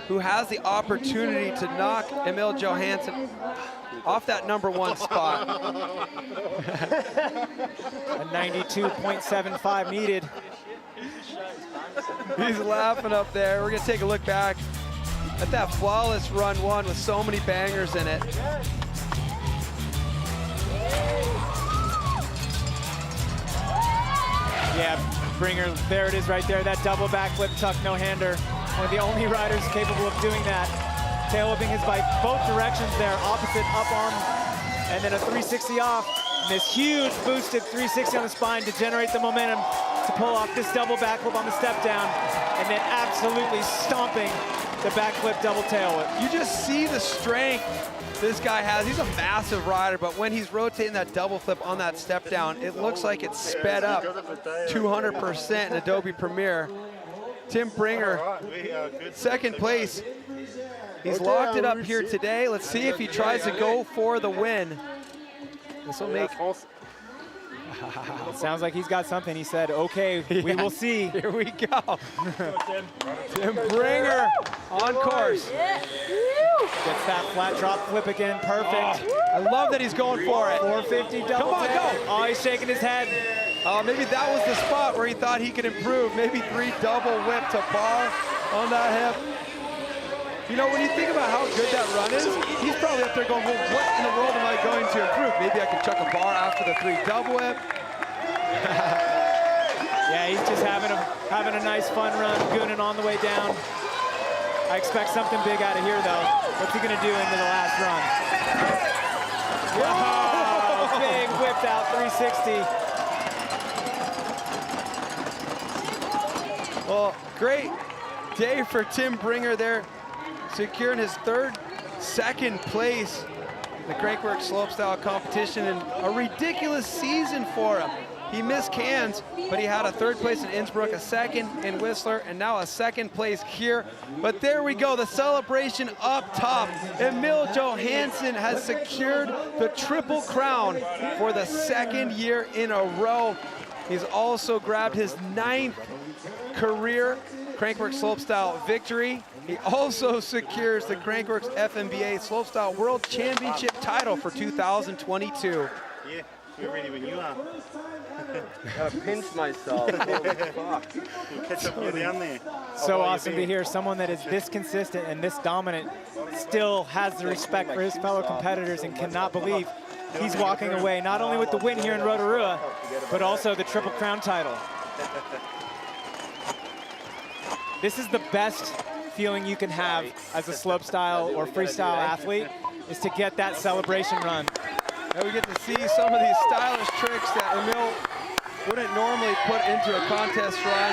who has the opportunity to knock Emil Johansson off that number 1 spot. A 92.75 needed. He's laughing up there. We're gonna take a look back at that flawless run 1 with so many bangers in it. Yeah, Bringer, there it is right there, that double backflip tuck no-hander. One of the only riders capable of doing that. Tail whipping his bike both directions there, opposite up on, and then a 360 off. And this huge boosted 360 on the spine to generate the momentum to pull off this double backflip on the step down, and then absolutely stomping the backflip double tail whip. You just see the strength this guy has. He's a massive rider, but when he's rotating that double flip on that step down, it looks like it's sped up 200% in Adobe Premiere. Tim Bringer, 2nd place. He's locked it up here today. Let's see if he tries to go for the win. This will make... It sounds like he's got something. He said, okay, we will see. Here we go. Tim Bringer on course. Gets that flat drop flip again, perfect. I love that he's going for it. 450 double Come on, tail. go. Oh, he's shaking his head. Maybe that was the spot where he thought he could improve. Maybe 3 double whip to bar on that hip. You know, when you think about how good that run is, he's probably up there going, well, what in the world am I going to improve? Maybe I can chuck a bar after the 3 double whip. Yeah, he's just having a nice fun run, gooning on the way down. I expect something big out of here, though. What's he going to do into the last run? Whoa! Big whipped out 360. Well, great day for Tim Bringer there, securing his second place in the Crankworx Slopestyle competition, and a ridiculous season for him. He missed cans, but he had a 3rd place in Innsbruck, a 2nd in Whistler, and now a 2nd place here. But there we go, the celebration up top. Emil Johansson has secured the Triple Crown for the 2nd year in a row. He's also grabbed his 9th career Crankworx Slopestyle victory. He also secures the Crankworx FMBA Slopestyle World Championship title for 2022. Yeah, we're ready when you are. Gotta pinch myself. Holy fuck. We'll catch up with you down there. So awesome to hear someone that is this consistent and this dominant still has the respect for his fellow competitors and cannot believe he's walking away not only with the win here in Rotorua, but also the Triple Crown title. This is the best feeling you can have as a slopestyle or freestyle athlete, is to get that celebration run. And we get to see some of these stylish tricks that Emil wouldn't normally put into a contest run.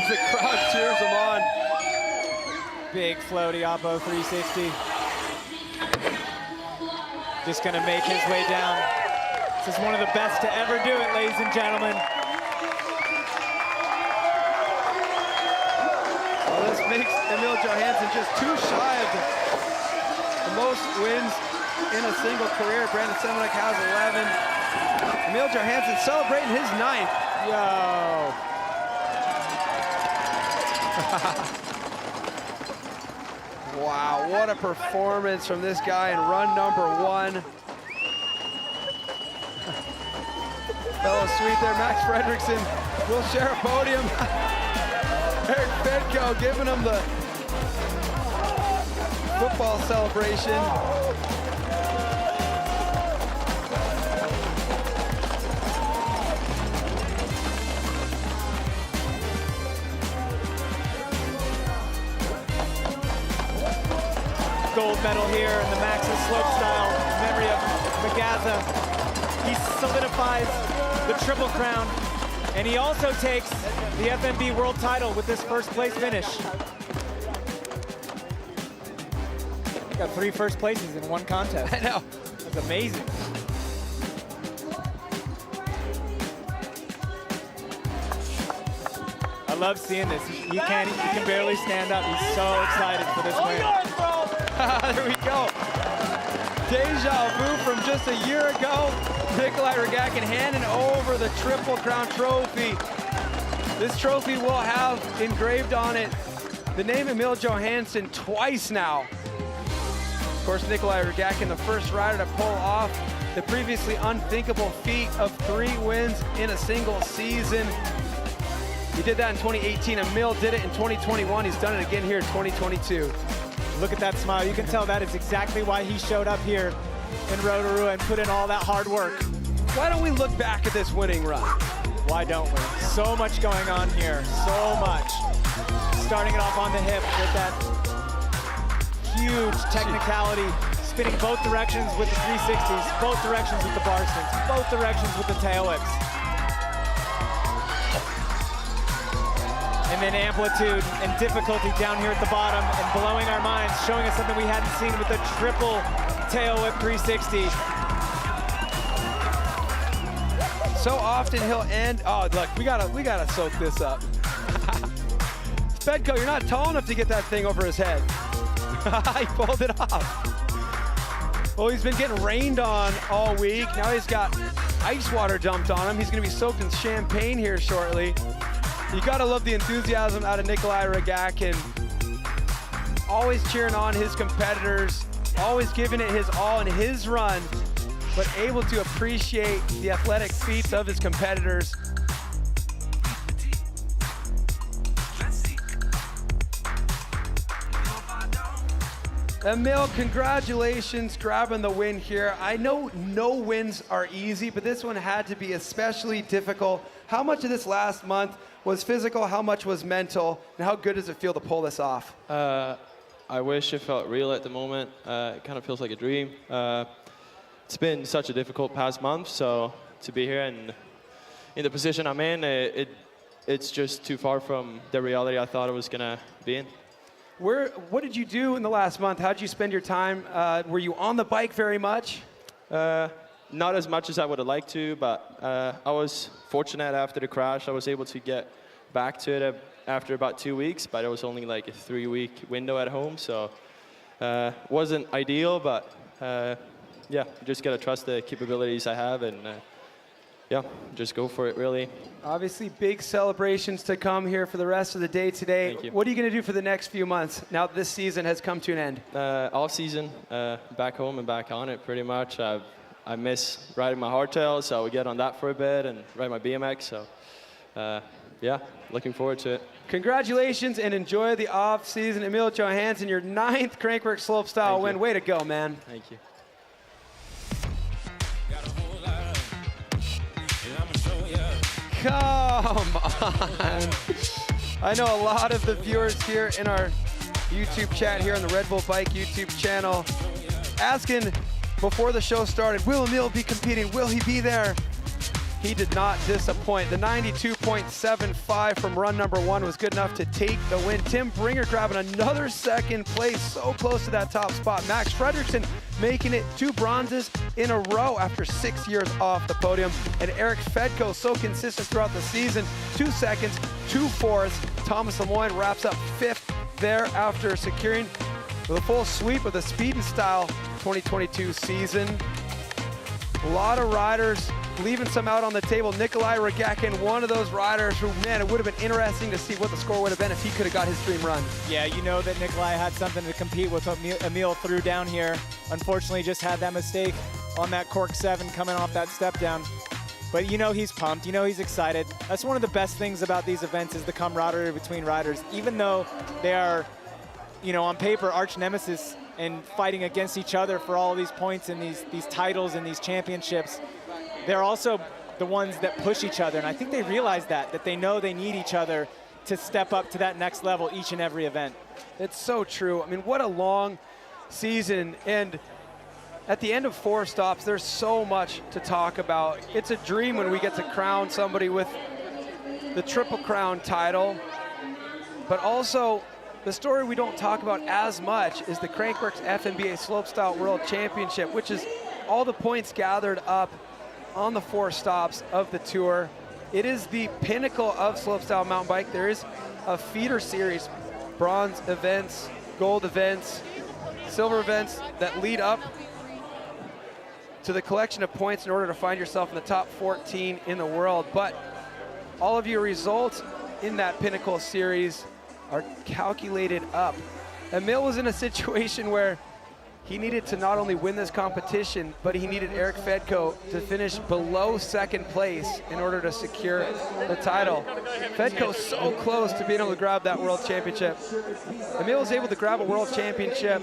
The crowd cheers him on. Big floaty oppo 360. Just gonna make his way down. This is one of the best to ever do it, ladies and gentlemen. Well, this makes Emil Johansson just too shy of the most wins in a single career. Brandon Semenuk has 11. Emil Johansson celebrating his 9th. Yo. Wow, what a performance from this guy in run number 1. Fellow sweet there, Max Fredriksson will share a podium. Erik Fedko giving him the football celebration. Gold medal here in the Max's slopestyle in memory of Magaza. He solidifies the Triple Crown, and he also takes the FMB World title with this 1st place finish. Got 3 first places in 1 contest. I know. That's amazing. I love seeing this. He can barely stand up. He's so excited for this win. There we go. Deja vu from just a year ago. Nicholi Rogatkin handing over the Triple Crown trophy. This trophy will have engraved on it the name Emil Johansson twice now. Of course, Nicholi Rogatkin, the first rider to pull off the previously unthinkable feat of 3 wins in a single season. He did that in 2018. Emil did it in 2021. He's done it again here in 2022. Look at that smile. You can tell that is exactly why he showed up here in Rotorua and put in all that hard work. Why don't we look back at this winning run? Why don't we? So much going on here, so much. Starting it off on the hip with that huge technicality, spinning both directions with the 360s, both directions with the bar spins, both directions with the tail whips. And then amplitude and difficulty down here at the bottom and blowing our minds, showing us something we hadn't seen with the triple tail whip 360. So often he'll end, oh look, we gotta soak this up. Fedko, you're not tall enough to get that thing over his head. He pulled it off. Well, he's been getting rained on all week. Now he's got ice water dumped on him. He's gonna be soaked in champagne here shortly. You gotta love the enthusiasm out of Nicholi Rogatkin. Always cheering on his competitors, always giving it his all in his run, but able to appreciate the athletic feats of his competitors. Emil, congratulations grabbing the win here. I know no wins are easy, but this one had to be especially difficult. How much of this last month was physical, how much was mental, and how good does it feel to pull this off? I wish it felt real at the moment. It kind of feels like a dream. It's been such a difficult past month, so to be here and in the position I'm in, it's just too far from the reality I thought I was gonna be in. What did you do in the last month? How did you spend your time? Were you on the bike very much? Not as much as I would have liked to, but I was fortunate after the crash. I was able to get back to it after about 2 weeks, but it was only like a 3-week window at home, so wasn't ideal, but yeah, just gotta trust the capabilities I have and yeah, just go for it, really. Obviously, big celebrations to come here for the rest of the day today. Thank you. What are you going to do for the next few months now that this season has come to an end? Off season, back home and back on it pretty much. I miss riding my hardtail, so I would get on that for a bit and ride my BMX. So yeah, looking forward to it. Congratulations and enjoy the off season. Emil Johansson, your 9th Crankworx Slopestyle win. Way to go, man. Thank you. Come on. I know a lot of the viewers here in our YouTube chat here on the Red Bull Bike YouTube channel asking before the show started, will Emil be competing? Will he be there? He did not disappoint. The 92.75 from run number 1 was good enough to take the win. Tim Bringer grabbing another 2nd place, so close to that top spot. Max Fredriksson making it 2 bronzes in a row after 6 years off the podium. And Erik Fedko, so consistent throughout the season, 2 seconds, 2 fourths. Tomas Lemoine wraps up 5th there after securing with a full sweep of the Speed and Style 2022 season. A lot of riders leaving some out on the table. Nicholi Rogatkin, one of those riders who, man, it would have been interesting to see what the score would have been if he could have got his dream run. Yeah, you know that Nicholi had something to compete with what Emil threw down here. Unfortunately, just had that mistake on that cork 7 coming off that step down. But you know he's pumped, you know he's excited. That's one of the best things about these events is the camaraderie between riders. Even though they are, you know, on paper, arch nemesis and fighting against each other for all these points and these titles and these championships, they're also the ones that push each other. And I think they realize that they know they need each other to step up to that next level each and every event. It's so true. I mean, what a long season. And at the end of 4 stops, there's so much to talk about. It's a dream when we get to crown somebody with the Triple Crown title, but also the story we don't talk about as much is the Crankworx FNBA Slopestyle World Championship, which is all the points gathered up on the 4 stops of the tour. It is the pinnacle of slopestyle mountain bike. There is a feeder series, bronze events, gold events, silver events that lead up to the collection of points in order to find yourself in the top 14 in the world. But all of your results in that pinnacle series are calculated up. Emil was in a situation where he needed to not only win this competition, but he needed Erik Fedko to finish below 2nd place in order to secure the title. Fedko's so close to being able to grab that world championship. Emil was able to grab a world championship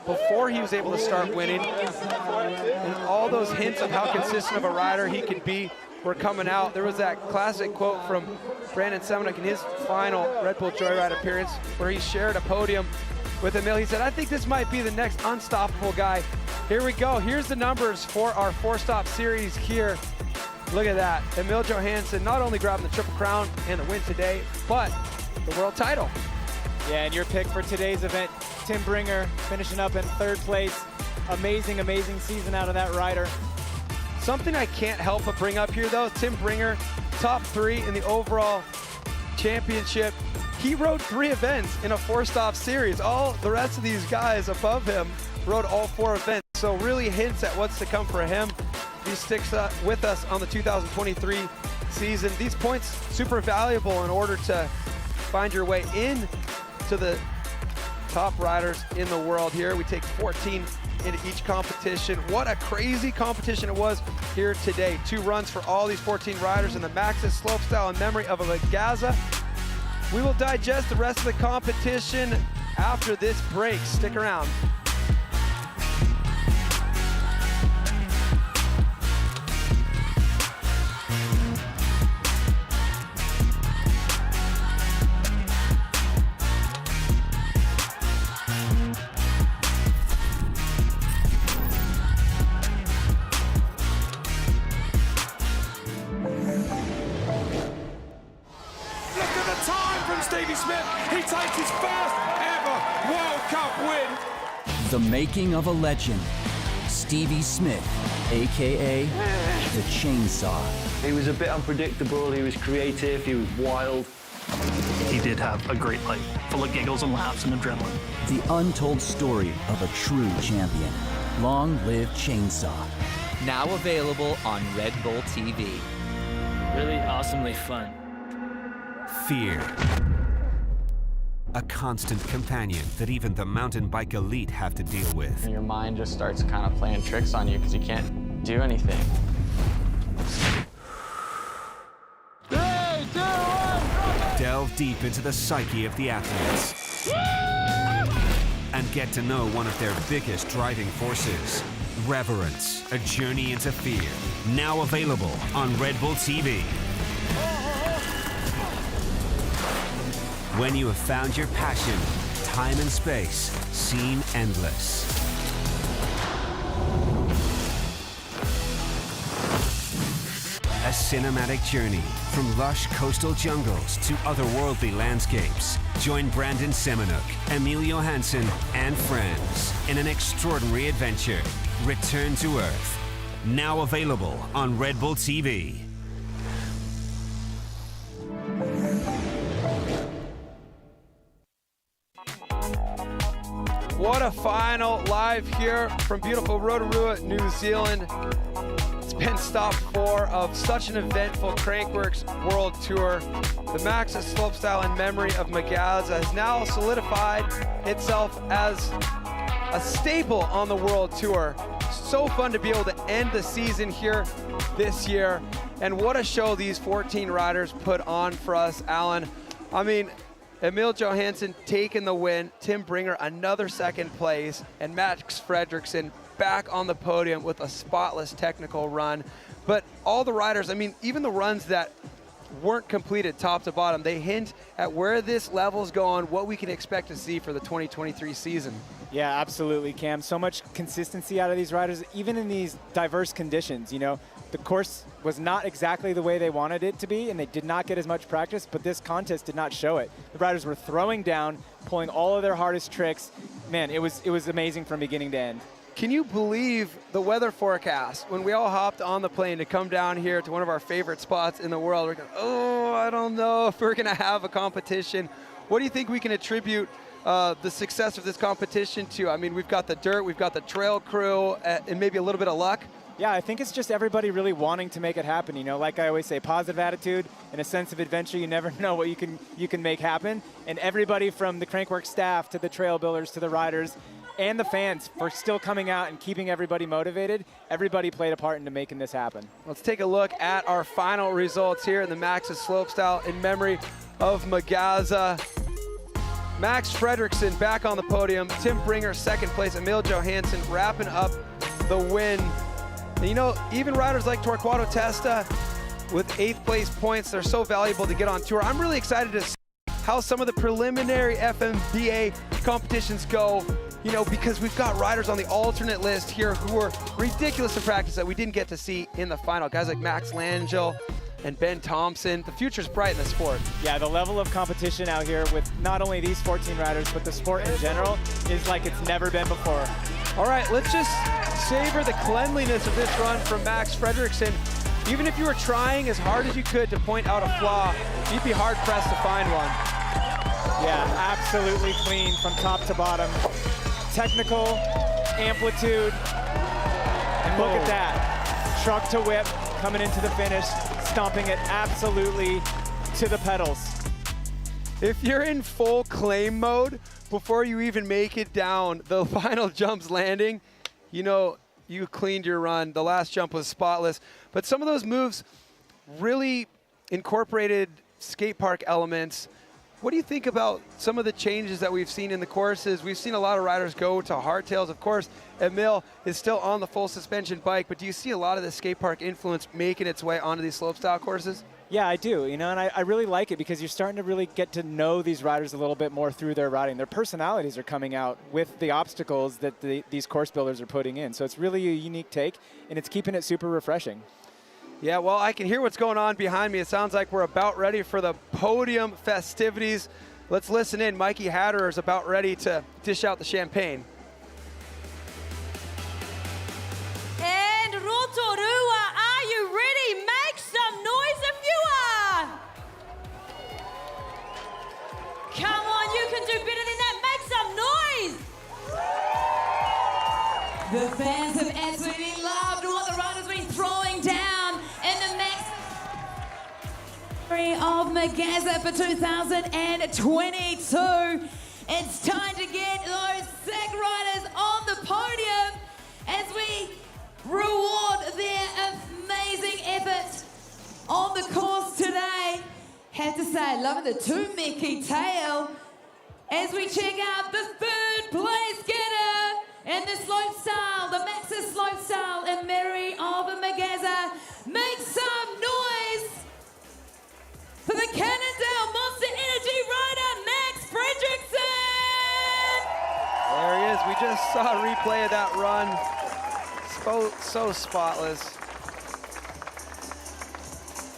before he was able to start winning. And all those hints of how consistent of a rider he could be were coming out. There was that classic quote from Brandon Semenuk in his final Red Bull Joyride appearance where he shared a podium with Emil. He said, I think this might be the next unstoppable guy. Here we go. Here's the numbers for our 4-stop series here. Look at that. Emil Johansson not only grabbing the Triple Crown and the win today, but the world title. Yeah, and your pick for today's event, Tim Bringer, finishing up in 3rd place. Amazing, amazing season out of that rider. Something I can't help but bring up here, though, Tim Bringer, top 3 in the overall championship. He rode 3 events in a 4-stop series. All the rest of these guys above him rode all 4 events. So really hints at what's to come for him. He sticks with us on the 2023 season. These points super valuable in order to find your way in to the top riders in the world here. We take 14 into each competition. What a crazy competition it was here today. 2 runs for all these 14 riders in the Maxxis Slopestyle in memory of a Gaza. We will digest the rest of the competition after this break. Stick around. takes his first ever World Cup win. The making of a legend. Stevie Smith, AKA the Chainsaw. He was a bit unpredictable, he was creative, he was wild. He did have a great life, full of giggles and laughs and adrenaline. The untold story of a true champion. Long live Chainsaw. Now available on Red Bull TV. Really awesomely fun. Fear. A constant companion that even the mountain bike elite have to deal with. And your mind just starts kind of playing tricks on you because you can't do anything. 3, 2, 1. Delve deep into the psyche of the athletes. And get to know one of their biggest driving forces. Reverence, a journey into fear. Now available on Red Bull TV. When you have found your passion, time and space seem endless. A cinematic journey from lush coastal jungles to otherworldly landscapes. Join Brandon Semenuk, Emil Johansson, and friends in an extraordinary adventure. Return to Earth. Now available on Red Bull TV. What a final live here from beautiful Rotorua, New Zealand. It's been stop 4 of such an eventful Crankworx World Tour. The Maxxis slopestyle in memory of Magaza has now solidified itself as a staple on the World Tour. So fun to be able to end the season here this year. And what a show these 14 riders put on for us, Alan. I mean, Emil Johansson taking the win, Tim Bringer another second place, and Max Fredriksson back on the podium with a spotless technical run. But all the riders, I mean, even the runs that weren't completed top to bottom, they hint at where this level's going, what we can expect to see for the 2023 season. Yeah, absolutely, Cam. So much consistency out of these riders, even in these diverse conditions. You know, the course was not exactly the way they wanted it to be, and they did not get as much practice, but this contest did not show it. The riders were throwing down, pulling all of their hardest tricks. Man, it was amazing from beginning to end. Can you believe the weather forecast? When we all hopped on the plane to come down here to one of our favorite spots in the world, we're going, oh, I don't know if we're going to have a competition. What do you think we can attribute the success of this competition to? I mean, we've got the dirt, we've got the trail crew, and maybe a little bit of luck. Yeah, I think it's just everybody really wanting to make it happen. You know, like I always say, positive attitude and a sense of adventure. You never know what you can make happen. And everybody from the Crankworx staff to the trail builders to the riders and the fans for still coming out and keeping everybody motivated. Everybody played a part into making this happen. Let's take a look at our final results here in the Maxxis slopestyle in memory of Magaza. Max Fredriksson back on the podium. Tim Bringer second place. Emil Johansson wrapping up the win. And you know, even riders like Torquato Testa with 8th place points, they're so valuable to get on tour. I'm really excited to see how some of the preliminary FMBA competitions go, you know, because we've got riders on the alternate list here who are ridiculous in practice that we didn't get to see in the final. Guys like Max Langell and Ben Thompson. The future's bright in the sport. Yeah, the level of competition out here with not only these 14 riders, but the sport in general is like it's never been before. All right, let's just savor the cleanliness of this run from Max Fredriksson. Even if you were trying as hard as you could to point out a flaw, you'd be hard-pressed to find one. Yeah, absolutely clean from top to bottom. Technical, amplitude, and look at that. Truck to whip, coming into the finish, stomping it absolutely to the pedals. If you're in full claim mode before you even make it down the final jumps landing, you know you cleaned your run. The last jump was spotless, but some of those moves really incorporated skate park elements. What do you think about some of the changes that we've seen in the courses? We've seen a lot of riders go to hardtails. Of course, Emil is still on the full suspension bike, but do you see a lot of the skate park influence making its way onto these slopestyle courses? Yeah, I do, you know, and I really like it because you're starting to really get to know these riders a little bit more through their riding. Their personalities are coming out with the obstacles that these course builders are putting in. So it's really a unique take, and it's keeping it super refreshing. Yeah, well, I can hear what's going on behind me. It sounds like we're about ready for the podium festivities. Let's listen in. Mikey Hatter is about ready to dish out the champagne. And Rotorua, are you ready? Make some noise if you are. Come on, you can do better than that. Make some noise. The fans have absolutely loved what the riders have been throwing down in the max of Magaza for 2022. It's time to get those sick riders on the podium as we reward their amazing effort on the course today. Have to say, loving the two-Mickey tail as we check out the third place getter in the slopestyle, the Maxxis slopestyle in Mary of Magaza. Make some noise for the Cannondale Monster Energy rider, Max Fredriksson! There he is. We just saw a replay of that run. So spotless.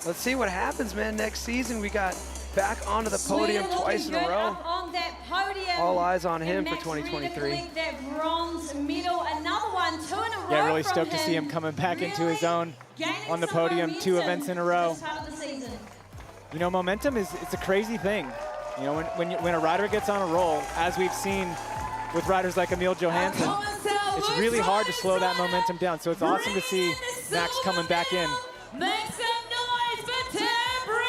Let's see what happens, man. Next season, we got back onto the podium twice in a row. On that podium. All eyes on him for Max 2023. ready to that bronze medal, another one, 2 in a row. Yeah, really from stoked to see him coming back into his own on the podium, 2 events in a row. You know, momentum it's a crazy thing. You know, when a rider gets on a roll, as we've seen with riders like Emil Johansson, it's really hard to slow that momentum down. So it's awesome to see Max coming back in. Make some noise for Tim Bringer!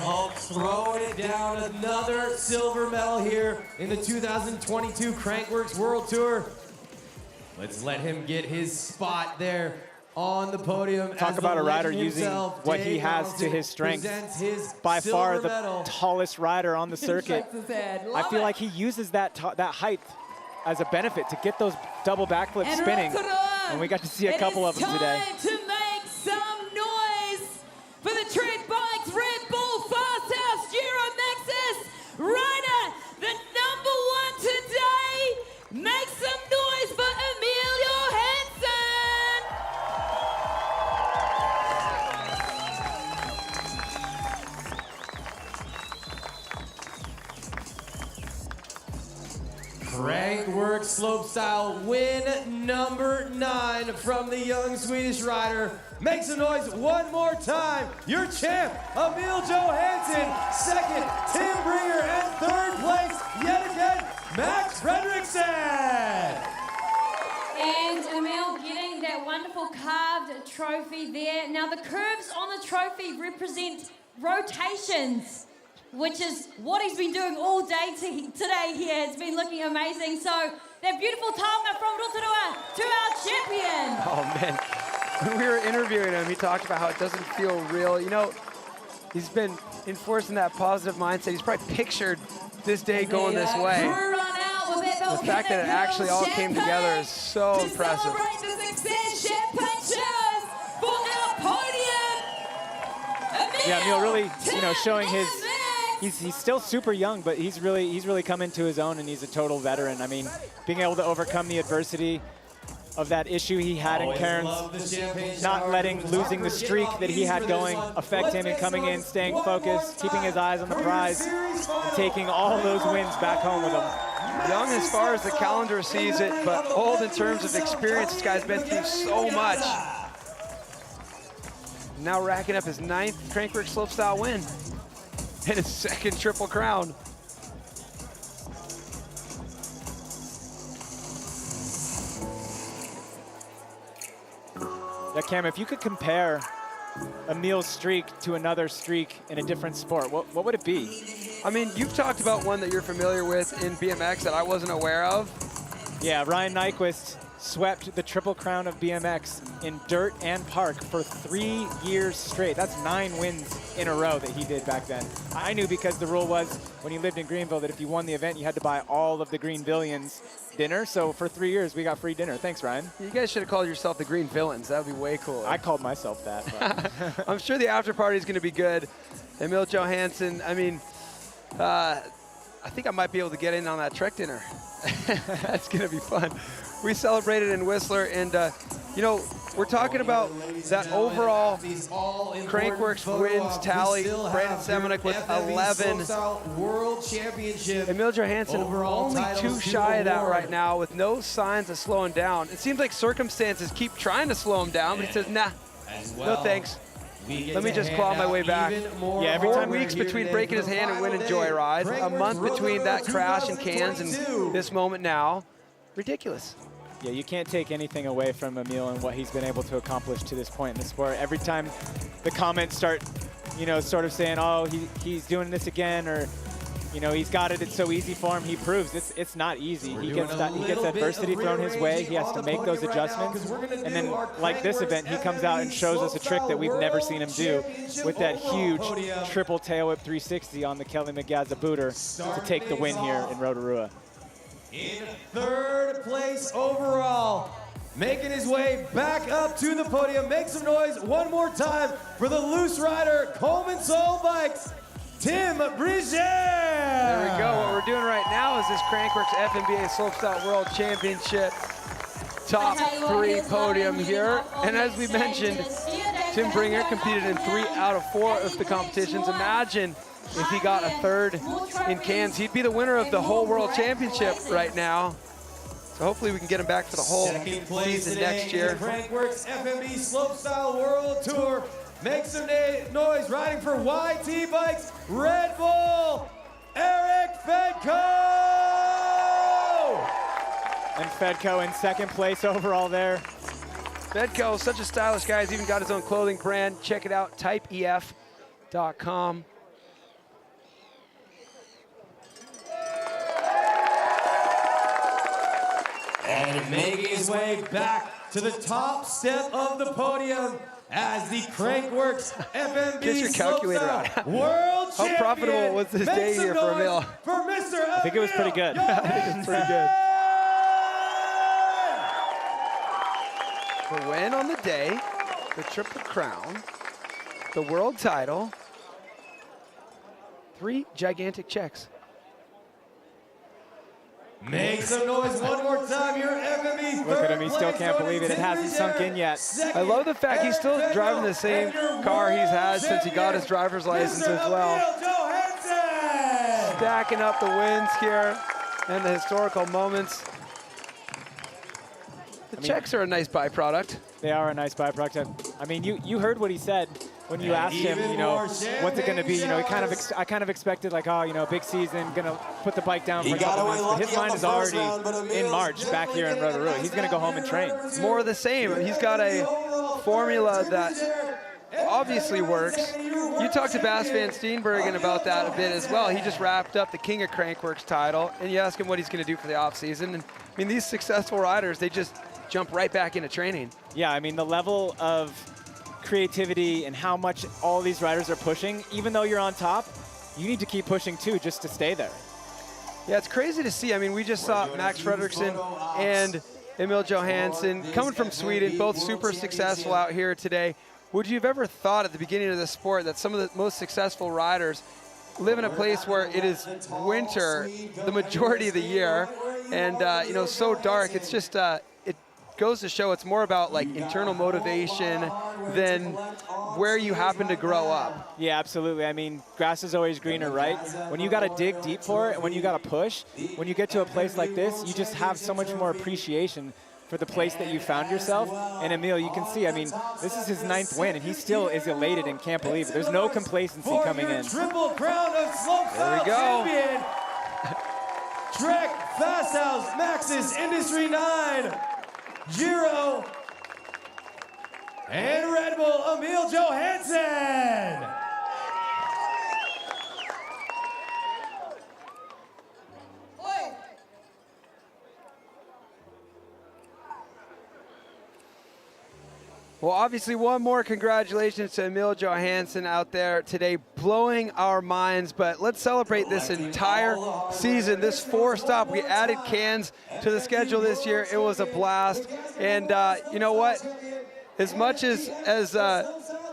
Hulk throwing it down, another silver medal here in the 2022 Crankworx World Tour. Let's let him get his spot there on the podium. Talk about a rider using what he has to his strength. By far the tallest rider on the circuit. I feel like he uses that height as a benefit to get those double backflips spinning. And we got to see a couple of them today. To make some noise for the Trek Bikes Red Bull Fast House Giro Maxxis rider, the #1 today. Make some noise for Emil Johansson. Crankworx Slopestyle win #9 from the young Swedish rider. Make some noise one more time. Your champ, Emil Johansson. Second, Tim Bringer. And third place, yet again, Max Fredriksson. And Emil getting that wonderful carved trophy there. Now the curves on the trophy represent rotations, which is what he's been doing all day today here. It's been looking amazing. So that beautiful taonga from Rotorua to our champion. Oh man, when we were interviewing him, he talked about how it doesn't feel real. You know, he's been enforcing that positive mindset. He's probably pictured this day going this way. The fact that it actually all came together is so impressive. Yeah, Emil really, showing his. He's still super young, but he's really come into his own, and he's a total veteran. I mean, being able to overcome the adversity of that issue he had in Cairns, not losing the streak that he had going affect him, and coming in, staying focused, keeping his eyes on the prize, and taking all those wins back home with him. Young as far as the calendar sees it, but old in terms of experience. This guy's been through so much. Now racking up his 9th Crankworx Slopestyle win and his 2nd Triple Crown. Yeah, Cam, if you could compare Emil's streak to another streak in a different sport, what would it be? I mean, you've talked about one that you're familiar with in BMX that I wasn't aware of. Yeah, Ryan Nyquist swept the Triple Crown of BMX in dirt and park for 3 years straight. That's 9 wins in a row that he did back then. I knew because the rule was when you lived in Greenville that if you won the event, you had to buy all of the Greenvillians dinner. So for 3 years, we got free dinner. Thanks, Ryan. You guys should have called yourself the Green Villains. That would be way cooler. I called myself that. I'm sure the after party is going to be good. Emil Johansson, I mean, I think I might be able to get in on that Trek dinner. That's going to be fun. We celebrated in Whistler, and, you know, we're talking about that overall Crankworx wins tally. Brandon Semenuk with 11. World Championship. Emil Johansson overall only titles 2 to shy of that award. right now with no signs of slowing down. It seems like circumstances keep trying to slow him down, but he says, nah, no thanks. Let me just claw my way back. Yeah, every 4 time weeks between breaking his hand and winning Joyride. A month between that crash in Cans and this moment now. Ridiculous. Yeah, you can't take anything away from Emil and what he's been able to accomplish to this point in the sport. Every time the comments start, you know, sort of saying, oh, he's doing this again, or, you know, he's got it, it's so easy for him, he proves it's not easy. He gets adversity thrown his way, he has to make those adjustments, and then like this event, he comes out and shows us a trick that we've never seen him do with that huge triple tail whip 360 on the Kelly McGazza booter to take the win here in Rotorua. In 3rd place overall, making his way back up to the podium. Make some noise one more time for the loose rider, Coleman Soul Bikes, Tim Bringer. There we go. What we're doing right now is this Crankworx FMBA Slopestyle World Championship top 3 podium here. And as we mentioned, Tim Bringer competed in 3 out of 4 of the competitions. Imagine if he got a 3rd in Cans, he'd be the winner of the whole World Championship right now. So hopefully we can get him back for the whole season next year. Crankworx FMB Slopestyle World Tour. Make some noise riding for YT Bikes, Red Bull, Erik Fedko! And Fedko in 2nd place overall there. Fedko, such a stylish guy, he's even got his own clothing brand. Check it out, typeef.com. And making his way back to the top step of the podium as the Crankworx FMB Get your calculator out. World How profitable was this day here for Emil? For Mr. I think it was pretty good. I think it's pretty good. The win on the day, the Triple Crown, the world title, 3 gigantic checks. Make some noise one more time. Your FMB. Look at him, he still can't believe it. It hasn't sunk in yet. I love the fact he's still driving the same car he's had since he got his driver's license as well. Stacking up the wins here and the historical moments. The checks are a nice byproduct. They are a nice byproduct. I mean, you heard what he said when you asked him, you know, what's it going to be? You know, I kind of expected, like, oh, you know, big season, going to put the bike down for a couple months. But his mind is already in March back here in Rotorua. He's going to go home and train. More of the same. He's got a formula that obviously works. You talked to Bas van Steenbergen about that a bit as well. He just wrapped up the King of Crankworx title, and you ask him what he's going to do for the offseason. And I mean, these successful riders, they just jump right back into training. Yeah, I mean, the level of creativity and how much all these riders are pushing, even though you're on top, you need to keep pushing too just to stay there. Yeah, it's crazy to see. I mean, we just saw Max Fredriksson and Emil Johansson coming from Sweden, both super successful out here today. Would you have ever thought at the beginning of the sport that some of the most successful riders live in a place where it is winter the majority of the year and, you know, so dark? It's just, it goes to show it's more about like internal motivation than where you happen to grow up. Yeah, absolutely. I mean, grass is always greener, right? When you got to dig deep for it and when you got to push, when you get to a place like this, you just have so much more appreciation for the place that you found yourself. And Emil, you can see, I mean, this is his 9th win, and he still is elated and can't believe it. There's no complacency coming in. Triple crown of Slopestyle champion, Trek Fast House Maxxis Industry 9, Giro, and Red Bull, Emil Johansson. Well, obviously, one more congratulations to Emil Johansson out there today, blowing our minds. But let's celebrate this entire season, this 4-stop. We added Cans to the schedule this year. It was a blast. And you know what? As much as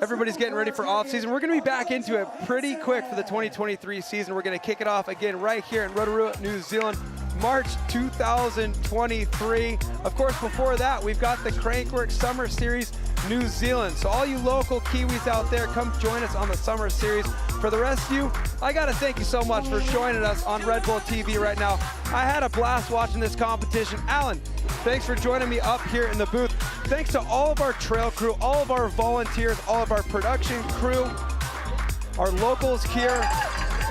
everybody's getting ready for off-season, we're going to be back into it pretty quick for the 2023 season. We're going to kick it off again right here in Rotorua, New Zealand. March 2023. Of course, before that, we've got the Crankworx Summer Series New Zealand. So all you local Kiwis out there, come join us on the Summer Series. For the rest of you, I gotta thank you so much for joining us on Red Bull TV right now. I had a blast watching this competition. Alan, thanks for joining me up here in the booth. Thanks to all of our trail crew, all of our volunteers, all of our production crew, our locals here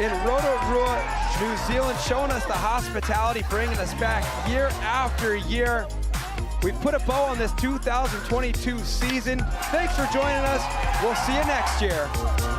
in Rotorua, New Zealand, showing us the hospitality, bringing us back year after year. We've put a bow on this 2022 season. Thanks for joining us. We'll see you next year.